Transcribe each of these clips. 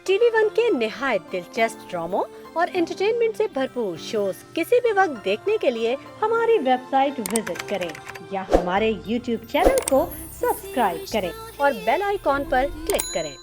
TV one के निहायत दिलचस्प ड्रामों और एंटरटेनमेंट से भरपूर शोज किसी भी वक्त देखने के लिए हमारी वेबसाइट विजिट करें या हमारे यूट्यूब चैनल को सब्सक्राइब करें और बेल आइकॉन पर क्लिक करें।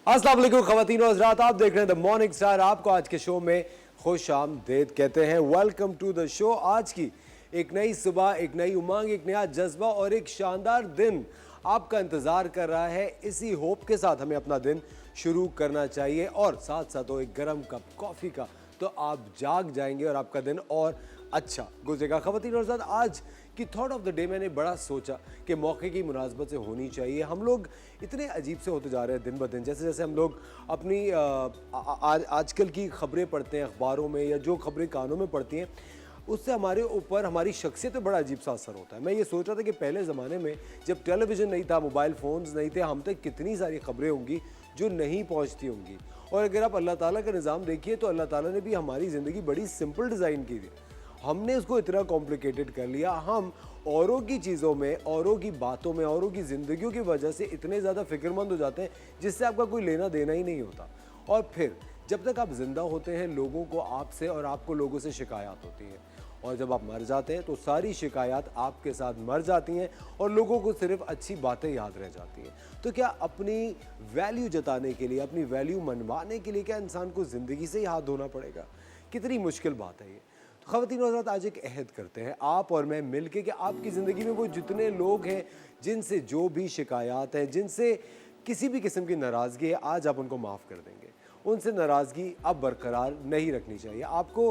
अस्सलाम वालेकुम ख़वातीन और हज़रात, आप देख रहे हैं द मॉर्निंग स्टार। आपको आज के शो में खुश आमदीद कहते हैं। Welcome to the show. आज की एक नई सुबह, एक नई उमंग, एक नया जज्बा और एक शानदार दिन आपका इंतज़ार कर रहा है। इसी होप के साथ हमें अपना दिन शुरू करना चाहिए और साथ साथ एक गर्म कप कॉफ़ी का, तो आप जाग जाएंगे और आपका दिन और अच्छा गुजरेगा। ख़वातीन और हज़रात, आज कि थॉट ऑफ द डे मैंने बड़ा सोचा कि मौके की मुनासबत से होनी चाहिए। हम लोग इतने अजीब से होते जा रहे हैं दिन ब दिन। जैसे जैसे हम लोग अपनी आजकल की ख़बरें पढ़ते हैं अखबारों में या जो ख़बरें कानों में पढ़ती हैं, उससे हमारे ऊपर हमारी शख्सियत पे बड़ा अजीब सा असर होता है। मैं ये सोच रहा था कि पहले ज़माने में जब टेलीविज़न नहीं था, मोबाइल फ़ोन्स नहीं थे, हम तक कितनी सारी ख़बरें होंगी जो नहीं पहुँचती होंगी। और अगर आप अल्लाह ताला का निज़ाम देखिए तो अल्लाह ताला ने भी हमारी ज़िंदगी बड़ी सिंपल डिज़ाइन की थी। हमने उसको इतना कॉम्प्लिकेटेड कर लिया। हम औरों की चीज़ों में, औरों की बातों में, औरों की ज़िंदगियों की वजह से इतने ज़्यादा फ़िक्रमंद हो जाते हैं जिससे आपका कोई लेना देना ही नहीं होता। और फिर जब तक आप ज़िंदा होते हैं, लोगों को आपसे और आपको लोगों से शिकायत होती है, और जब आप मर जाते हैं तो सारी शिकायत आपके साथ मर जाती हैं और लोगों को सिर्फ अच्छी बातें याद रह जाती हैं। तो क्या अपनी वैल्यू जताने के लिए, अपनी वैल्यू मनवाने के लिए क्या इंसान को ज़िंदगी से ही हाथ धोना पड़ेगा? कितनी मुश्किल बात है ये। ख़वातीन और हज़रात, आज एक अहद करते हैं आप और मैं मिल के कि आपकी ज़िंदगी में वो जितने लोग हैं जिनसे जो भी शिकायत है, जिनसे किसी भी किस्म की नाराज़गी है, आज आप उनको माफ़ कर देंगे। उनसे नाराज़गी अब बरकरार नहीं रखनी चाहिए। आपको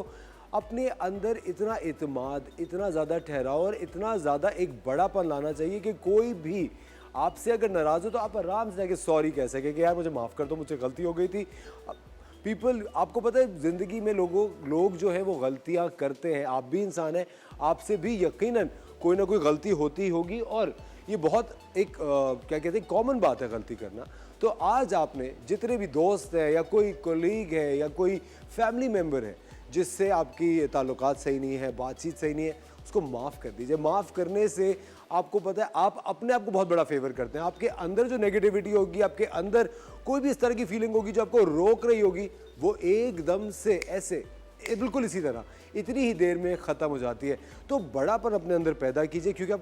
अपने अंदर इतना एतमाद, इतना ज़्यादा ठहराव और इतना ज़्यादा एक बड़ापन लाना चाहिए कि कोई भी आपसे अगर नाराज़ हो तो आप आराम से जाके सॉरी कह सकें कि यार मुझे माफ़ कर दो, मुझसे गलती हो गई थी। पीपल, आपको पता है ज़िंदगी में लोग जो है वो गलतियां करते हैं। आप भी इंसान हैं, आपसे भी यकीनन कोई ना कोई गलती होती होगी और ये बहुत एक क्या कहते हैं, कॉमन बात है गलती करना। तो आज आपने जितने भी दोस्त हैं या कोई कोलीग है या कोई फैमिली मेम्बर है जिससे आपकी ताल्लुकात सही नहीं है, बातचीत सही नहीं है, उसको माफ़ कर दीजिए। माफ़ करने से आपको पता है आप अपने आप को बहुत बड़ा फेवर करते हैं। आपके अंदर जो नेगेटिविटी होगी, आपके अंदर कोई भी इस तरह की फीलिंग होगी जो आपको रोक रही होगी, वो एकदम से ऐसे बिल्कुल इसी तरह इतनी ही देर में ख़त्म हो जाती है। तो बड़ापन अपने अंदर पैदा कीजिए, क्योंकि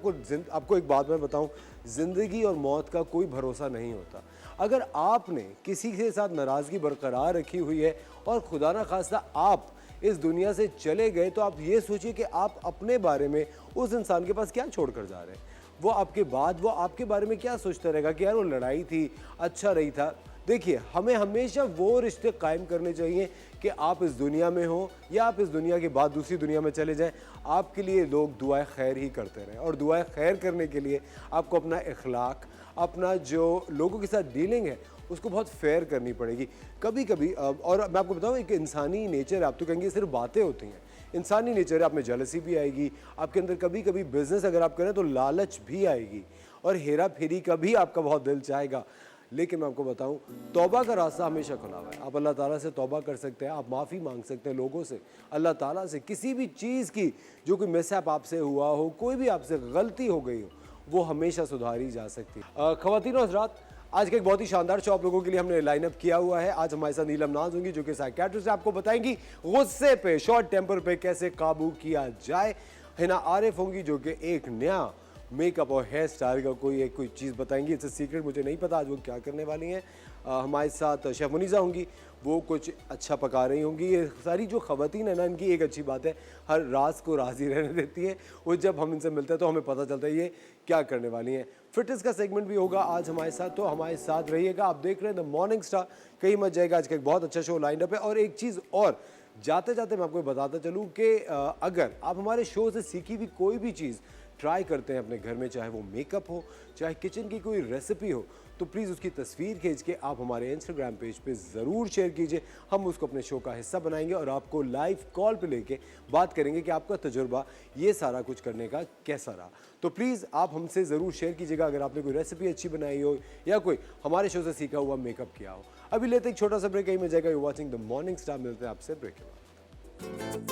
आपको एक बात मैं बताऊं, ज़िंदगी और मौत का कोई भरोसा नहीं होता। अगर आपने किसी के साथ नाराज़गी बरकरार रखी हुई है और खुदा ना खास्ता आप इस दुनिया से चले गए, तो आप ये सोचिए कि आप अपने बारे में उस इंसान के पास क्या छोड़ कर जा रहे हैं। वो आपके बारे में क्या सोचता रहेगा कि यार वो लड़ाई थी, अच्छा रही था। देखिए, हमें हमेशा वो रिश्ते कायम करने चाहिए कि आप इस दुनिया में हो या आप इस दुनिया के बाद दूसरी दुनिया में चले जाएं, आपके लिए लोग दुआएं खैर ही करते रहें। और दुआएं खैर करने के लिए आपको अपना इखलाक, अपना जो लोगों के साथ डीलिंग है, उसको बहुत फेयर करनी पड़ेगी। कभी कभी और मैं आपको बताऊं, एक इंसानी नेचर है, आप तो कहेंगे सिर्फ बातें होती हैं, इंसानी नेचर है। आप में जेलसी भी आएगी, आपके अंदर कभी कभी बिजनेस अगर आप करें तो लालच भी आएगी और हेरा फेरी का भी आपका बहुत दिल चाहेगा। लेकिन मैं आपको बताऊं, तौबा का रास्ता हमेशा खुला हुआ है। आप अल्लाह ताला से तौबा कर सकते हैं, आप माफ़ी मांग सकते हैं लोगों से, अल्लाह ताला से, किसी भी चीज़ की जो कोई मिसहैप आपसे हुआ हो, कोई भी आपसे गलती हो गई हो, वो हमेशा सुधारी जा सकती है। ख़वातीन और हज़रात, आज का एक बहुत ही शानदार शो आप लोगों के लिए हमने लाइनअप किया हुआ है। आज हमारे साथ नीलम नाज होंगी जो कि साइकियाट्रिस्ट है, आपको बताएंगी गुस्से पे, शॉर्ट टेम्पर पे कैसे काबू किया जाए। हिना आरिफ होंगी जो कि एक नया मेकअप और हेयर स्टाइल का कोई चीज़ बताएंगी। इट्स सीक्रेट, मुझे नहीं पता आज वो क्या करने वाली हैं। हमारे साथ शेफ़ मुनीज़ा होंगी, वो कुछ अच्छा पका रही होंगी। ये सारी जो ख़वातीन है ना, इनकी एक अच्छी बात है, हर राज को राज़ी रहने देती हैं। वो जब हम इनसे मिलते हैं तो हमें पता चलता है ये क्या करने वाली हैं। फिटनेस का सेगमेंट भी होगा आज हमारे साथ, तो हमारे साथ रहिएगा। आप देख रहे हैं द मॉर्निंग स्टार, कहीं मत जाएगा। आज का एक बहुत अच्छा शो लाइन अप है। और एक चीज़ और जाते जाते मैं आपको बताता चलूँ कि अगर आप हमारे शो से सीखी हुई कोई भी चीज़ ट्राई करते हैं अपने घर में, चाहे वो मेकअप हो, चाहे किचन की कोई रेसिपी हो, तो प्लीज़ उसकी तस्वीर खींच के आप हमारे इंस्टाग्राम पेज पे ज़रूर शेयर कीजिए। हम उसको अपने शो का हिस्सा बनाएंगे और आपको लाइव कॉल पे लेके बात करेंगे कि आपका तजुर्बा ये सारा कुछ करने का कैसा रहा। तो प्लीज़ आप हमसे ज़रूर शेयर कीजिएगा अगर आपने कोई रेसिपी अच्छी बनाई हो या कोई हमारे शो से सीखा हुआ मेकअप किया हो। अभी लेते एक छोटा सा ब्रेक, कहीं मिल जाएगा। You watching the morning star. मिलते हैं आपसे ब्रेक के बाद।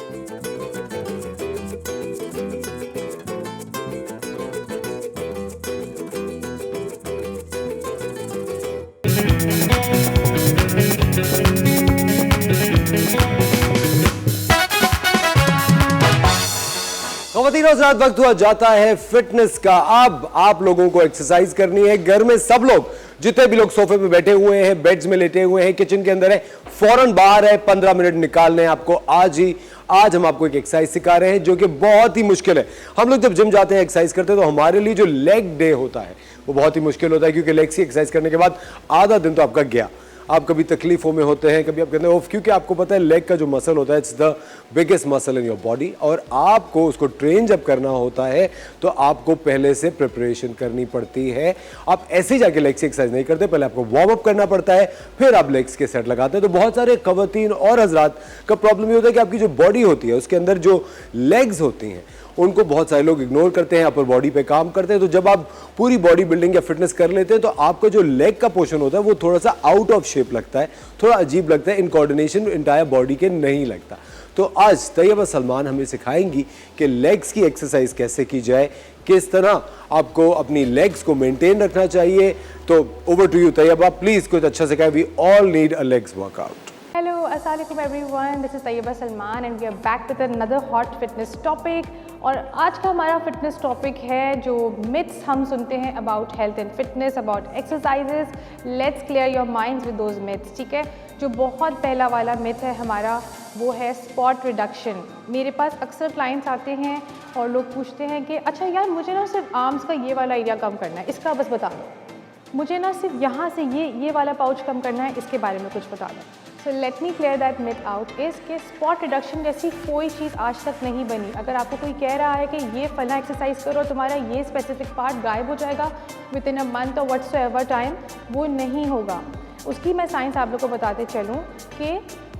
ख़वातीन हज़रात, वक्त हुआ जाता है फिटनेस का। अब आप लोगों को एक्सरसाइज करनी है। घर में सब लोग, जितने भी लोग सोफे पे बैठे हुए हैं, बेड्स में लेटे हुए हैं, किचन के अंदर है, फौरन बाहर है, 15 मिनट निकालने हैं आपको आज ही। आज हम आपको एक एक्सरसाइज सिखा रहे हैं जो कि बहुत ही मुश्किल है। हम लोग जब जिम जाते हैं, एक्सरसाइज करते हैं, तो हमारे लिए जो लेग डे होता है वो बहुत ही मुश्किल होता है, क्योंकि लेग्स की एक्सरसाइज करने के बाद आधा दिन तो आपका गया। आप कभी तकलीफों में होते हैं, कभी आप कहते हैं ओफ, क्योंकि आपको पता है लेग का जो मसल होता है it's the biggest muscle in your body, और आपको उसको ट्रेन जब करना होता है तो आपको पहले से प्रिपरेशन करनी पड़ती है। आप ऐसे ही जाके लेग्स की एक्सरसाइज नहीं करते, पहले आपको वार्म अप करना पड़ता है, फिर आप लेग्स के सेट लगाते हैं। तो बहुत सारे खवातीन और हजरात का प्रॉब्लम ये होता है कि आपकी जो बॉडी होती है उसके अंदर जो लेग्स होती हैं उनको बहुत सारे लोग इग्नोर करते हैं, अपर बॉडी पे काम करते हैं। तो जब आप पूरी बॉडी बिल्डिंग या फिटनेस कर लेते हैं तो आपका जो लेग का पोर्शन होता है वो थोड़ा सा आउट ऑफ शेप लगता है, थोड़ा अजीब लगता है, इन कोऑर्डिनेशन इंटायर बॉडी के नहीं लगता। तो आज तैयबा सलमान हमें सिखाएंगी कि लेग्स की एक्सरसाइज कैसे की जाए, किस तरह आपको अपनी लेग्स को मेंटेन रखना चाहिए। तो over to you Tayyaba, please कुछ अच्छा सिखाएं। We all need a legs workout. Hello, Assalamualaikum everyone. This is Tayyiba Salman and we are back with another hot fitness topic. और आज का हमारा फिटनेस टॉपिक है जो मिथ्स हम सुनते हैं about health and fitness, about exercises. Let's clear your minds with those myths, ठीक है। जो बहुत पहला वाला मिथ है हमारा वो है स्पॉट रिडक्शन। मेरे पास अक्सर क्लाइंट्स आते हैं और लोग पूछते हैं कि अच्छा यार, मुझे ना सिर्फ आर्म्स का ये वाला एरिया कम करना है, इसका बस बता दो। मुझे ना सिर्फ यहाँ से ये वाला पाउच कम करना है, इसके बारे में कुछ बता दो। So let me clear that myth out is कि स्पॉट रिडक्शन जैसी कोई चीज़ आज तक नहीं बनी। अगर आपको कोई कह रहा है कि ये फला एक्सरसाइज करो, तुम्हारा ये स्पेसिफिक पार्ट गायब हो जाएगा विद इन अ मंथ और व्हाट्सएवर टाइम, वो नहीं होगा। उसकी मैं साइंस आप लोग को बताते चलूँ कि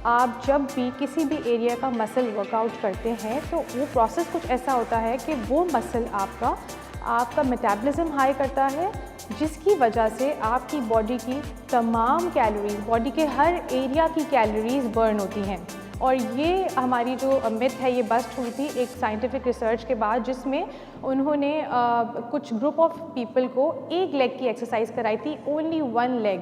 आप जब भी किसी भी एरिया का मसल वर्कआउट करते हैं तो वो प्रोसेस कुछ ऐसा होता है कि वो मसल आपका मेटाबॉलिज्म हाई करता है, जिसकी वजह से आपकी बॉडी की तमाम कैलोरीज, बॉडी के हर एरिया की कैलोरीज बर्न होती हैं। और ये हमारी जो मिथ है ये बस्ट हुई थी एक साइंटिफिक रिसर्च के बाद, जिसमें उन्होंने कुछ ग्रुप ऑफ पीपल को एक लेग की एक्सरसाइज कराई थी, ओनली वन लेग।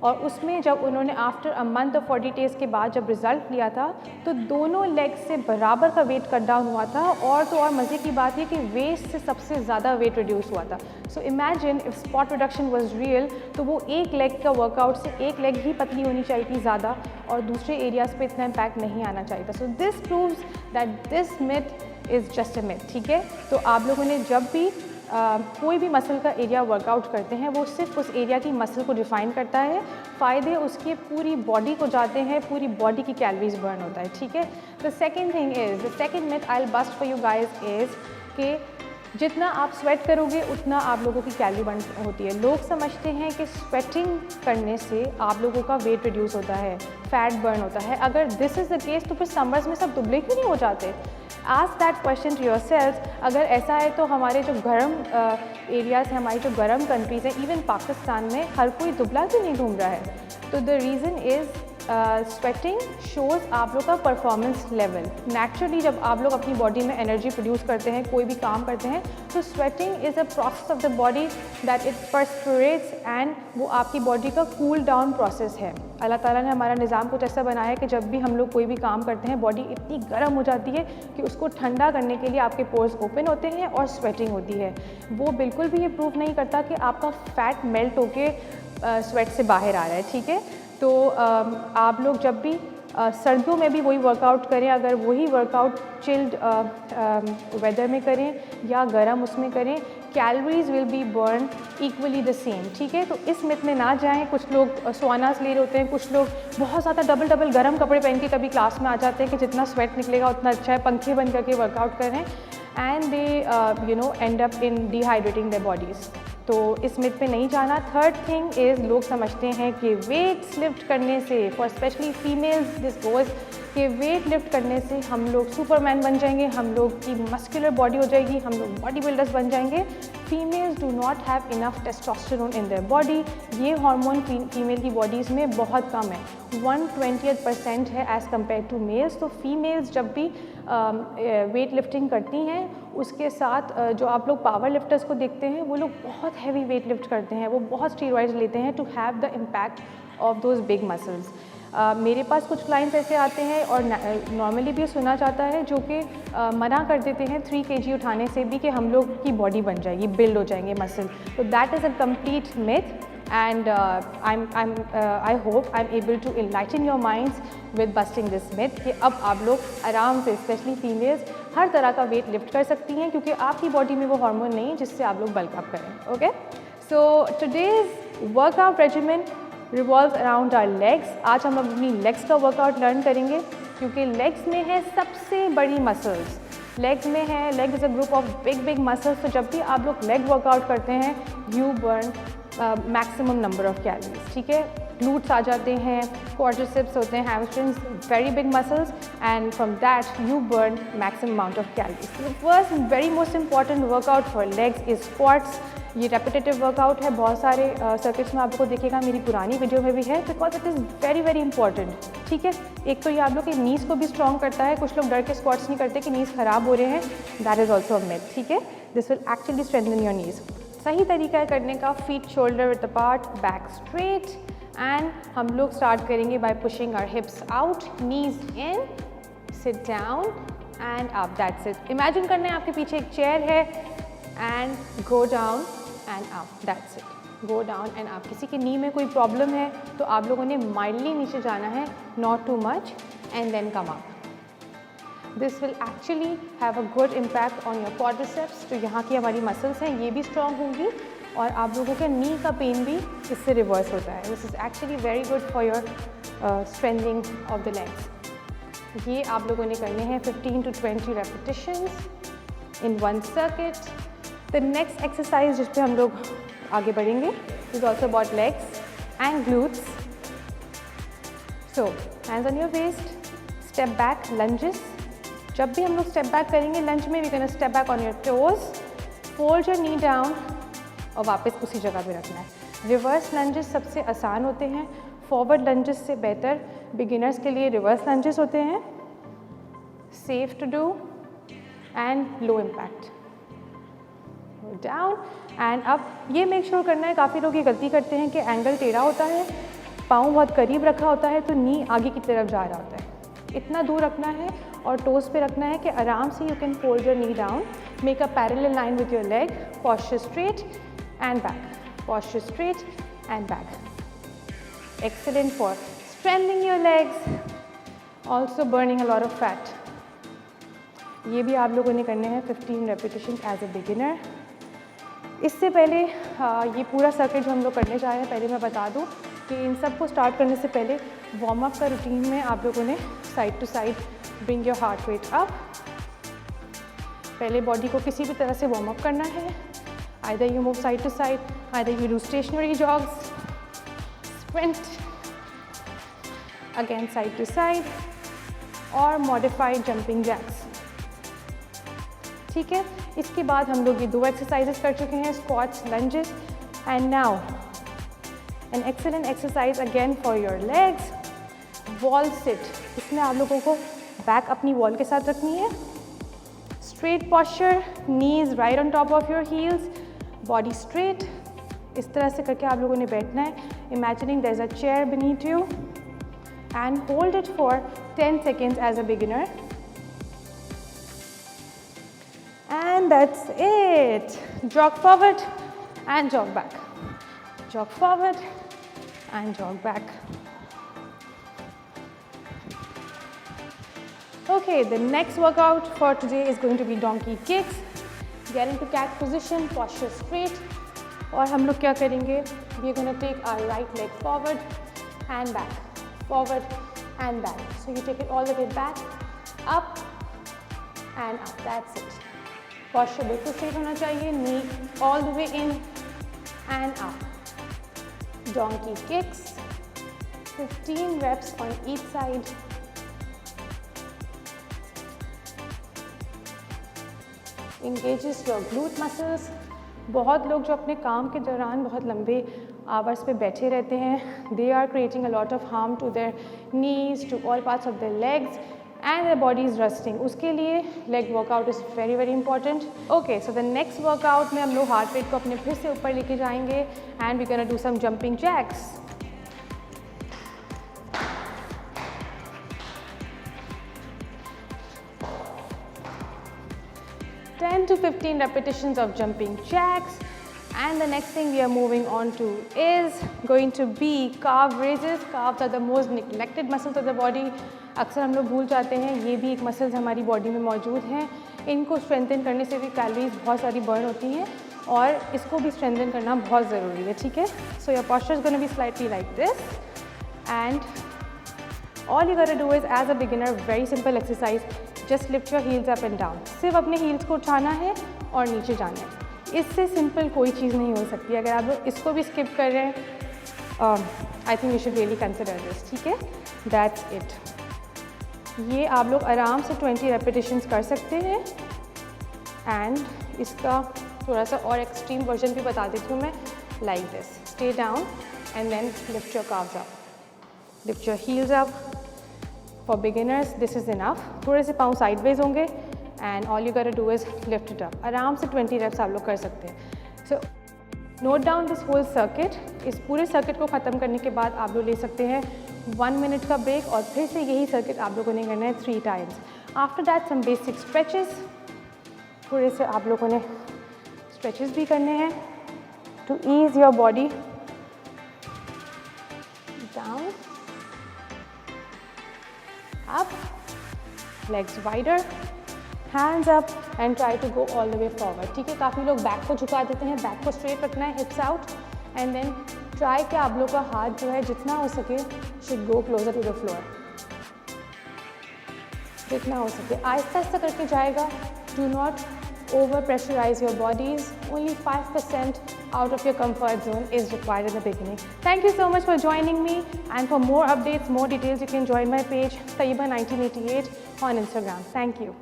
और उसमें जब उन्होंने आफ्टर अ मंथ और 40 डेज़ के बाद जब रिज़ल्ट लिया था तो दोनों लेग से बराबर का वेट कट डाउन हुआ था। और तो और मज़े की बात ये कि वेस्ट से सबसे ज़्यादा वेट रिड्यूस हुआ था। So imagine if spot reduction was real, तो वो एक लेग का वर्कआउट से एक लेग ही पतली होनी चाहिए थी ज़्यादा, और दूसरे एरियाज़ पे इतना इम्पैक्ट नहीं आना चाहिए था। So this proves that this myth is just a myth, ठीक है। तो आप लोगों ने जब भी कोई भी मसल का एरिया वर्कआउट करते हैं वो सिर्फ उस एरिया की मसल को डिफाइन करता है, फ़ायदे उसके पूरी बॉडी को जाते हैं, पूरी बॉडी की कैलोरीज बर्न होता है, ठीक है। The second thing is, the second myth I will bust for you guys is कि जितना आप स्वेट करोगे उतना आप लोगों की कैलोरी बर्न होती है। लोग समझते हैं कि स्वेटिंग करने से आप लोगों का वेट रिड्यूस होता है, फैट बर्न होता है। अगर दिस इज़ द केस तो फिर समर्स में सब दुबले क्यों नहीं हो जाते? Ask that question to yourself. अगर ऐसा है तो हमारे जो गर्म एरियाज़ हैं, हमारी जो गर्म कंट्रीज़ हैं, इवन पाकिस्तान में हर कोई दुबला क्यों नहीं घूम रहा है? तो the reason is sweating shows आप लोग का परफॉर्मेंस लेवल। नेचुरली जब आप लोग अपनी बॉडी में एनर्जी प्रोड्यूस करते हैं, कोई भी काम करते हैं, तो sweating is a process of the body that it perspirates, and वो आपकी बॉडी का कूल डाउन प्रोसेस है। अल्लाह ताला ने हमारा निज़ाम कुछ ऐसा बनाया है कि जब भी हम लोग कोई भी काम करते हैं बॉडी इतनी गर्म हो जाती है कि उसको ठंडा करने के लिए आपके पोर्स ओपन होते हैं और स्वेटिंग होती है। वो बिल्कुल भी ये प्रूव नहीं करता कि आपका फैट मेल्ट होके स्वेट से बाहर आ रहा है, ठीक है। तो आप लोग जब भी सर्दियों में भी वही वर्कआउट करें, अगर वही वर्कआउट चिल्ड वेदर में करें या गर्म उसमें करें, calories will be burn equally the same, ठीक है। तो इस मिथ में ना जाएं। कुछ लोग सोनास ले रहे होते हैं, कुछ लोग बहुत ज़्यादा डबल गर्म कपड़े पहन के कभी क्लास में आ जाते हैं कि जितना स्वेट निकलेगा उतना अच्छा है, पंखे बंद करके वर्कआउट करें। and they end up in dehydrating their bodies. तो इस मिथ पे नहीं जाना। थर्ड थिंग इज़, लोग समझते हैं कि वेट्स लिफ्ट करने से, for specially females this goes, कि वेट लिफ्ट करने से हम लोग सुपरमैन बन जाएंगे, हम लोग की मस्कुलर बॉडी हो जाएगी, हम लोग बॉडी बिल्डर्स बन जाएंगे। Females do not have enough testosterone in their body. ये हार्मोन फीमेल की बॉडीज़ में बहुत कम है, 1/20% है एज़ कम्पेयर टू मेल्स। तो फीमेल्स जब भी वेट लिफ्टिंग करती हैं, उसके साथ जो आप लोग पावर लिफ्टर्स को देखते हैं, वो लोग बहुत हैवी वेट लिफ्ट करते हैं, वो बहुत स्टीरॉइड्स लेते हैं to have the impact of those big muscles. मेरे पास कुछ क्लाइंट्स ऐसे आते हैं और नॉर्मली भी सुना जाता है, जो कि मना कर देते हैं 3 kg उठाने से भी, कि हम लोग की बॉडी बन जाएगी, बिल्ड हो जाएंगे मसल। तो that is a complete myth, and I hope I'm able to enlighten your minds with busting this myth कि अब आप लोग आराम से, स्पेशली फीमेल्स, हर तरह का वेट लिफ्ट कर सकती हैं, क्योंकि आपकी बॉडी में वो हार्मोन नहीं है जिससे आप लोग बल्क अप करें। Okay, so today's workout regiment revolve around our legs. आज हम अपनी लेग्स का वर्कआउट लर्न करेंगे, क्योंकि लेग्स में है सबसे बड़ी मसल्स। लेग्स में है, leg is a group of big muscles. तो जब भी आप लोग लेग वर्कआउट करते हैं, you burn maximum number of calories. ठीक है, ग्लूट्स आ जाते हैं, क्वाड्रिसेप्स होते हैं, hamstrings, very big muscles, and from that you burn maximum amount of calories. First very most important workout for legs is squats. ये repetitive workout है, बहुत सारे सर्किट्स में आपको दिखेगा, मेरी पुरानी वीडियो में भी है, because it is very important. ठीक है, एक तो ये आप लोग के नीज़ को भी स्ट्रॉन्ग करता है। कुछ लोग डर के स्क्वाट्स नहीं करते कि नीज़ ख़राब हो रहे हैं, that is also a myth. ठीक है, this will actually strengthen your knees. सही तरीका है करने का, feet shoulder width apart, back straight, and हम लोग स्टार्ट करेंगे by pushing our hips out, knees in, sit down and up, that's it. Imagine करना है आपके पीछे एक चेयर है, and go down and up, that's it. Go down and up. किसी के नी में कोई प्रॉब्लम है तो आप लोगों ने माइल्डली नीचे जाना है, not too much, and then come up. This will actually have a good impact on your quadriceps. जो यहाँ की हमारी मसल्स हैं, ये भी स्ट्रॉन्ग होंगी, और आप लोगों के नी का पेन भी इससे रिवर्स होता है। This is actually very good for your strengthening of the legs. ये आप लोगों ने करने हैं 15 to 20 repetitions in one circuit. The next exercise जिस पे हम लोग आगे बढ़ेंगे is also about legs and glutes. So hands on your waist, step back, lunges. जब भी हम लोग स्टेप बैक करेंगे लंज में, we can step back on your toes, fold your knee down और वापस उसी जगह पे रखना है। रिवर्स लंजेस सबसे आसान होते हैं, फॉरवर्ड लंजेस से बेहतर बिगिनर्स के लिए रिवर्स लंजेस होते हैं, safe to do and low impact. Down and up. ये मेक श्योर करना है, काफ़ी लोग ये गलती करते हैं कि एंगल टेढ़ा होता है, पाँव बहुत करीब रखा होता है, तो नी आगे की तरफ जा रहा होता है। इतना दूर रखना है और टोस पे रखना है कि आराम से you can fold your knee down, make a parallel line with your leg, posture straight and back, posture straight and back. Excellent for strengthening your legs, also burning a lot of fat. ये भी आप लोगों ने करने हैं 15 repetitions as a beginner. इससे पहले ये पूरा सर्किट जो हम लोग करने जा रहे हैं, पहले मैं बता दूँ कि इन सब को स्टार्ट करने से पहले वार्म अप का रूटीन में आप लोगों ने side to side bring your heart rate up. पहले बॉडी को किसी भी तरह से वार्म अप करना है, either you move side to side, either you do stationary jogs, sprint, again side to side, और मॉडिफाइड जंपिंग जैक्स। ठीक है, इसके बाद हम लोग ये 2 एक्सरसाइजेस कर चुके हैं, squats, lunges, and now an excellent exercise again for your legs, wall sit. इसमें आप लोगों को बैक अपनी वॉल के साथ रखनी है, straight posture, knees right on top of your heels, body straight. इस तरह से करके आप लोगों ने बैठना है, imagining there is a chair beneath you, and hold it for 10 seconds as a beginner. And that's it. Jog forward and jog back. Jog forward and jog back. Okay, the next workout for today is going to be donkey kicks. Get into cat position, posture straight. और हम लोग क्या करेंगे? We're going to take our right leg forward and back, forward and back. So you take it all the way back, up and up. That's it. Posture बिल्कुल straight होना चाहिए, knee all the way in and up. Donkey kicks, 15 reps on each side. Engages your glute muscles. बहुत लोग जो अपने काम के दौरान बहुत लंबे आवर्स पे बैठे रहते हैं, they are creating a lot of harm to their knees, to all parts of their legs, and their body is rusting. उसके लिए leg workout is very very important. Okay, so the next workout में हम लोग heart rate को अपने फिर से ऊपर लेके जाएंगे and we're gonna do some jumping jacks. Ten to 15 repetitions of jumping jacks. And the next thing we are moving on to is going to be calf raises. Calves are the most neglected muscles of the body. अक्सर हम लोग भूल जाते हैं, ये भी एक muscles हमारी बॉडी में मौजूद हैं. इनको स्ट्रेंथन करने से भी कैलोरीज बहुत सारी बर्न होती हैं और इसको भी स्ट्रेंथन करना बहुत ज़रूरी है. ठीक है. So your posture is gonna be slightly like this and all you gonna do is as a beginner very simple exercise, just lift your heels up and down. सिर्फ अपने हील्स को उठाना है और नीचे जाना है. इससे सिंपल कोई चीज़ नहीं हो सकती. अगर आप लोग इसको भी स्किप कर रहे हैं, I think you should really consider this. ठीक है. That's it. ये आप लोग आराम से 20 रेपिटेशंस कर सकते हैं. एंड इसका थोड़ा सा और एक्सट्रीम वर्जन भी बता देती हूँ मैं, like this. Stay down and then lift your calves up, lift your heels up. For beginners this is enough. थोड़े से पाँव साइडवेज होंगे and all you gonna do is lift it up. आराम से 20 रेप्स आप लोग कर सकते हैं. So note down this whole circuit. इस पूरे सर्किट को ख़त्म करने के बाद आप लोग ले सकते हैं 1 मिनट का ब्रेक और फिर से यही सर्किट आप लोगों ने करना है 3 times. After that some basic stretches. थोड़े से आप लोगों ने स्ट्रेचेस भी करने हैं to ease your body down, up, legs wider, hands up and try to go all the way forward. ठीक है. काफ़ी लोग बैक को झुका देते हैं, बैक को स्ट्रेट रखना है, hips out and then try कि आप लोग का हाथ जो है जितना हो सके should go closer to the floor. जितना हो सके आहिस्ता आहिस्ता करके जाएगा. Do not over pressurise your bodies. Only 5% out of your comfort zone is required in the beginning. Thank you so much for joining me, and for more updates, more details, you can join my page Tayyiba1988 on Instagram. Thank you.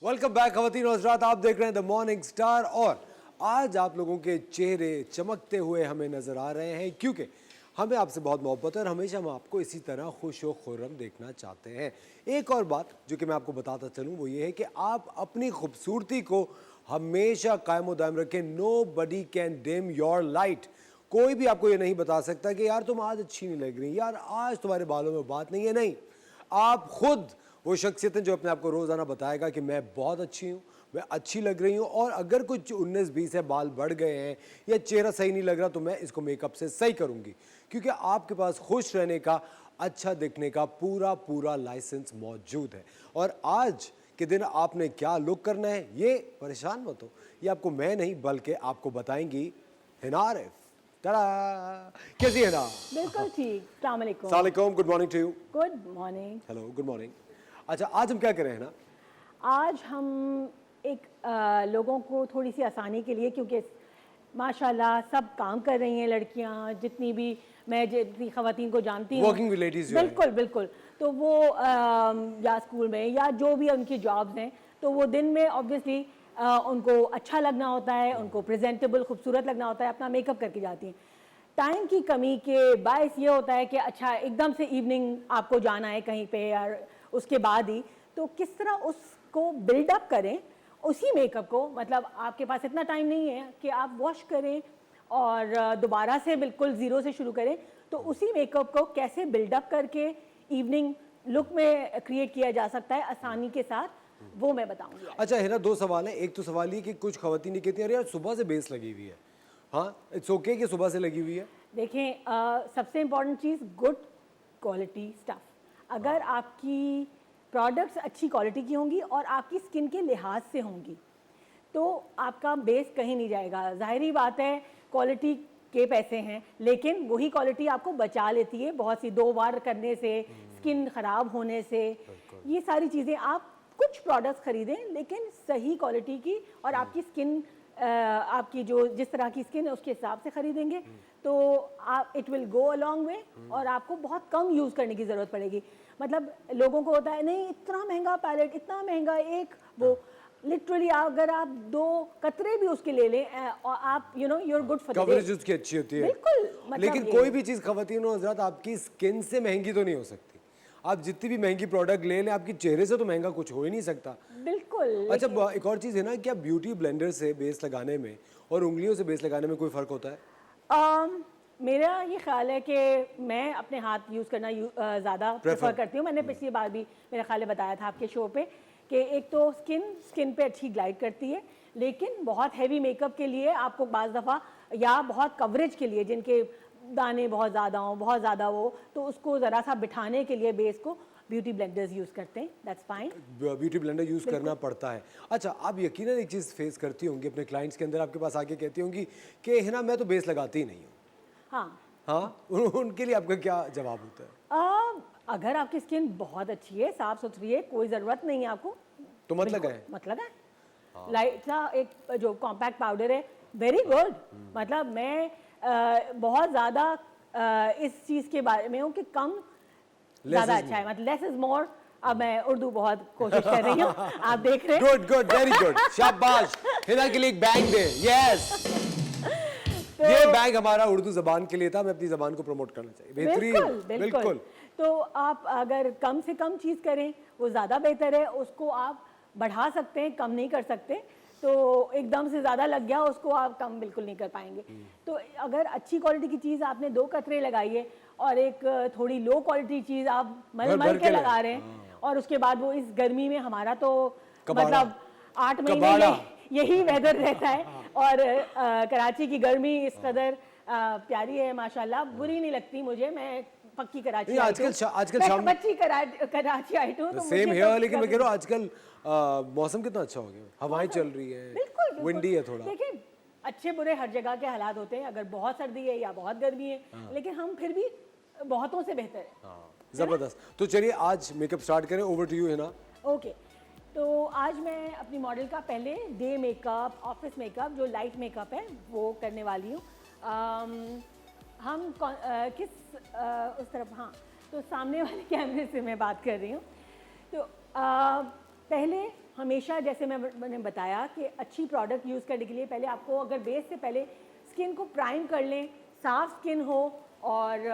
Welcome back खवातीन और हज़रात, आप देख रहे हैं the morning star. और आज आप लोगों के चेहरे चमकते हुए हमें नज़र आ रहे हैं क्योंकि हमें आपसे बहुत मोहब्बत है और हमेशा हम आपको इसी तरह खुश व खुर्रम देखना चाहते हैं. एक और बात जो कि मैं आपको बताता चलूँ वो ये है कि आप अपनी खूबसूरती को हमेशा कायम दायम रखें. Nobody can dim your light. कोई भी आपको ये नहीं बता सकता कि यार तुम आज अच्छी नहीं लग रही, यार आज तुम्हारे बालों में बात नहीं है. नहीं, आप खुद वो शख्सियत है जो अपने आप को रोज़ाना बताएगा कि मैं बहुत अच्छी हूँ, मैं अच्छी लग रही हूँ. और अगर कुछ 19-20 है, बाल बढ़ गए हैं या चेहरा सही नहीं लग रहा, तो मैं इसको मेकअप से सही करूँगी क्योंकि आपके पास खुश रहने का, अच्छा दिखने का पूरा लाइसेंस मौजूद है. और आज के दिन आपने क्या लुक करना है ये परेशान मत हो, ये आपको मैं नहीं बल्कि आपको बताएंगी हिना आरिफ. कैसी है हिना? बिल्कुल ठीक. अस्सलाम वालेकुम. सलाम, good morning to you. Good morning. Hello, good morning. अच्छा, आज हम क्या करें हिना? आज हम एक लोगों को थोड़ी सी आसानी के लिए, क्योंकि माशाल्लाह सब काम कर रही हैं लड़कियां, जितनी भी मैं जितनी ख़वातीन को जानती हूँ, वर्किंग लेडीज जो बिल्कुल बिल्कुल, तो वो या स्कूल में या जो भी उनकी जॉब्स हैं, तो वो दिन में ऑब्वियसली उनको अच्छा लगना होता है, उनको प्रेजेंटेबल खूबसूरत लगना होता है, अपना मेकअप करके जाती हैं. टाइम की कमी के बायस ये होता है कि अच्छा एकदम से इवनिंग आपको जाना है कहीं पे या उसके बाद ही, तो किस तरह उसको बिल्डअप करें उसी मेकअप को. मतलब आपके पास इतना टाइम नहीं है कि आप वॉश करें और दोबारा से बिल्कुल ज़ीरो से शुरू करें, तो उसी मेकअप को कैसे बिल्डअप करके इवनिंग लुक में क्रिएट किया जा सकता है आसानी के साथ, वो मैं बताऊंगी. अच्छा हिना, 2 सवाल हैं. एक तो सवाल ये कि कुछ ख़वातीन ये कहती हैं यार सुबह से बेस लगी हुई है. हाँ, इट्स ओके कि सुबह से लगी हुई है. देखें, सबसे इम्पॉर्टेंट चीज़ गुड क्वालिटी स्टफ़. अगर आपकी प्रोडक्ट्स अच्छी क्वालिटी की होंगी और आपकी स्किन के लिहाज से होंगी तो आपका बेस कहीं नहीं जाएगा। ज़ाहिरी बात है क्वालिटी के पैसे हैं, लेकिन वही क्वालिटी आपको बचा लेती है बहुत सी 2 बार करने से, स्किन ख़राब होने से। ये सारी चीज़ें आप कुछ प्रोडक्ट्स खरीदें लेकिन सही क्वालिटी की, और आपकी स्किन आपकी जो जिस तरह की स्किन है उसके हिसाब से खरीदेंगे तो आप it will go a long way, और आपको बहुत कम यूज़ करने की ज़रूरत पड़ेगी। मतलब लोगों को होता है नहीं इतना महंगा पैलेट, इतना महंगा एक वो, लिटरली अगर आप 2 कतरे भी उसके ले लें और आप you know you are good for the day. Coverage उसकी अच्छी होती है बिल्कुल, मतलब लेकिन ये कोई भी चीज़ ख़वातीन और हज़रात आपकी स्किन से महंगी तो नहीं हो सकती। आप जितनी भी महंगी प्रोडक्ट ले लें, आपकी चेहरे से तो महंगा कुछ हो ही नहीं सकता। बिल्कुल। अच्छा, एक और चीज़ है ना, क्या ब्यूटी ब्लेंडर से बेस लगाने में और उंगलियों से बेस लगाने में कोई फ़र्क होता है? मेरा ये ख्याल है कि मैं अपने हाथ यूज़ करना ज़्यादा प्रेफर करती हूँ। मैंने पिछली बार भी मेरा ख्याल है बताया था आपके शो पे कि एक तो स्किन पे अच्छी ग्लाइड करती है, लेकिन बहुत हैवी मेकअप के लिए आपको बाज़ दफ़ा या बहुत कवरेज के लिए जिनके दाने बहुत ज़्यादा हों, बहुत ज़्यादा वो, तो उसको ज़रा सा बिठाने के लिए बेस को ब्यूटी ब्लेंडर्स यूज़ करते हैं। That's fine. Beauty blender use करना पड़ता है। अच्छा, आप यकीनन एक चीज़ फेस करती होंगी अपने क्लाइंट्स के अंदर, आपके पास आके कहती होंगी कि है ना मैं तो बेस लगाती ही नहीं हूँ। हाँ, हाँ, उनके लिए आपका क्या जवाब होता है? अगर आपकी स्किन बहुत अच्छी है, साफ़ सुथरी है, कोई ज़रूरत नहीं है आपको तो मत लगाएं। मत लगाएं। लाइट सा एक जो कॉम्पैक्ट पाउडर है, वेरी गुड। मतलब मैं बहुत ज़्यादा इस चीज़ के बारे में हूँ कि कम ज़्यादा अच्छा है, मतलब लेस इज मोर। अब मैं उर्दू बहुत कोशिश कर रही हूँ, आप देख रहे हैं। गुड गुड, वेरी गुड, शाबाश। हिना के लिए एक बैंग दे। यस, ये बैंग हमारा उर्दू ज़बान के लिए था, हमें अपनी ज़बान को प्रमोट करना चाहिए। बिल्कुल बेहतरीन, बिल्कुल। तो आप अगर कम से कम चीज़ करें वो ज़्यादा बेहतर है। उसको आप बढ़ा सकते हैं, कम नहीं कर सकते। तो एकदम से ज़्यादा लग गया उसको आप कम बिल्कुल नहीं कर पाएंगे। तो अगर अच्छी क्वालिटी की चीज़ आपने 2 कतरे लगाई है और एक थोड़ी लो क्वालिटी चीज़ आप मल मल के लगा रहे हैं, और उसके बाद वो इस गर्मी में, हमारा तो मतलब 8 महीने यही वेदर रहता है, और कराची की गर्मी इस कदर प्यारी है माशाल्लाह, बुरी नहीं लगती मुझे। मैं पक्की कराची आजकल शाम बच्ची कराची आई हूँ। सेम हियर, लेकिन मैं कह रहा हूँ आजकल मौसम कितना अच्छा हो गया, हवाएं चल रही है, बिल्कुल विंडी है थोड़ा। देखिए अच्छे बुरे हर जगह के हालात होते हैं, अगर बहुत सर्दी है या बहुत गर्मी है, लेकिन हम फिर भी बहुतों से बेहतर है। जबरदस्त। तो चलिए आज मेकअप स्टार्ट करें। Over to you Hina. Okay, तो आज मैं अपनी मॉडल का पहले डे मेकअप, ऑफिस मेकअप, जो लाइट मेकअप है वो करने वाली हूँ। हम किस उस तरफ, हाँ, तो सामने वाले कैमरे से मैं बात कर रही हूँ। तो पहले हमेशा जैसे मैंने बताया कि अच्छी प्रोडक्ट यूज़ करने के लिए पहले आपको अगर बेस से पहले स्किन को प्राइम कर लें, साफ स्किन हो और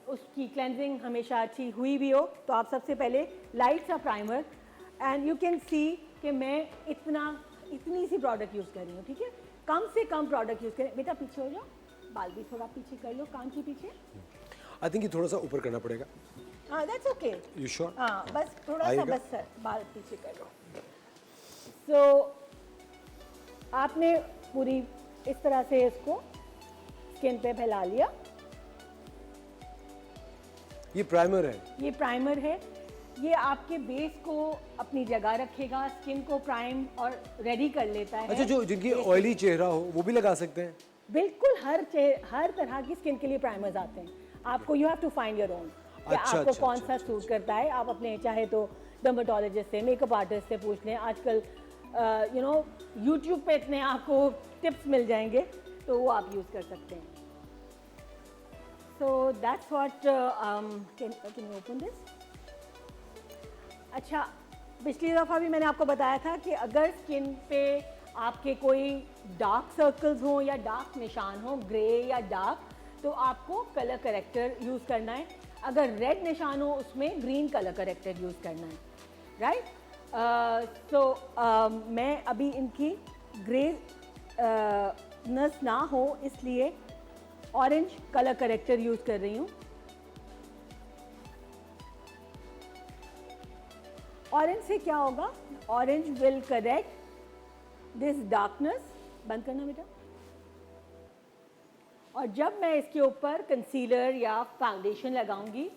उसकी क्लेंजिंग हमेशा अच्छी हुई भी हो, तो आप सबसे पहले लाइट सा primer, and you can see कि मैं इतनी सी प्रोडक्ट यूज़ कर रही हूँ। ठीक है, कम से कम प्रोडक्ट यूज़ करें। बेटा पीछे हो जाओ, बाल भी थोड़ा पीछे कर लो, कान के पीछे। आई थिंक ये थोड़ा सा ऊपर करना पड़ेगा। हाँ, दैट्स ओके। You sure? हाँ, बस थोड़ा सा, आएगा? बस सर बाल पीछे कर लो। सो आपने पूरी इस तरह से इसको स्किन पे फैला लिया। ये प्राइमर है। ये प्राइमर है, ये आपके बेस को अपनी जगह रखेगा, स्किन को प्राइम और रेडी कर लेता है। अच्छा, जो जिनकी ऑयली चेहरा हो वो भी लगा सकते हैं? बिल्कुल, हर तरह की स्किन के लिए प्राइमर्स आते हैं। आपको you have to find your own कि अच्छा, आपको अच्छा, कौन सा सूट करता है। आप अपने चाहे तो डर्मेटोलॉजिस्ट से, मेकअप आर्टिस्ट से पूछ लें। आजकल यू नो यूट्यूब पे इतने आपको टिप्स मिल जाएंगे, तो वो आप यूज़ कर सकते हैं। So that's what can you open this. अच्छा, पिछली दफ़ा भी मैंने आपको बताया था कि अगर स्किन पे आपके कोई डार्क सर्कल्स हों या डार्क निशान हों, ग्रे या डार्क, तो आपको कलर करेक्टर यूज़ करना है। अगर रेड निशान हो उसमें ग्रीन कलर करेक्टर यूज़ करना है, राइट। मैं अभी इनकी ग्रे नस ना हो इसलिए ऑरेंज कलर करेक्टर यूज़ कर रही हूँ। ऑरेंज से क्या होगा, orange will correct this darkness. बंद करना बेटा। और जब मैं इसके ऊपर कंसीलर या फाउंडेशन लगाऊंगी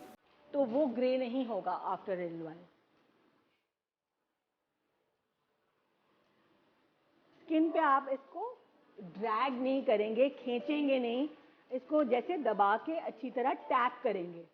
तो वो ग्रे नहीं होगा आफ्टर रिन्यूअल। स्किन पे आप इसको ड्रैग नहीं करेंगे, खींचेंगे नहीं, इसको जैसे दबा के अच्छी तरह टैप करेंगे।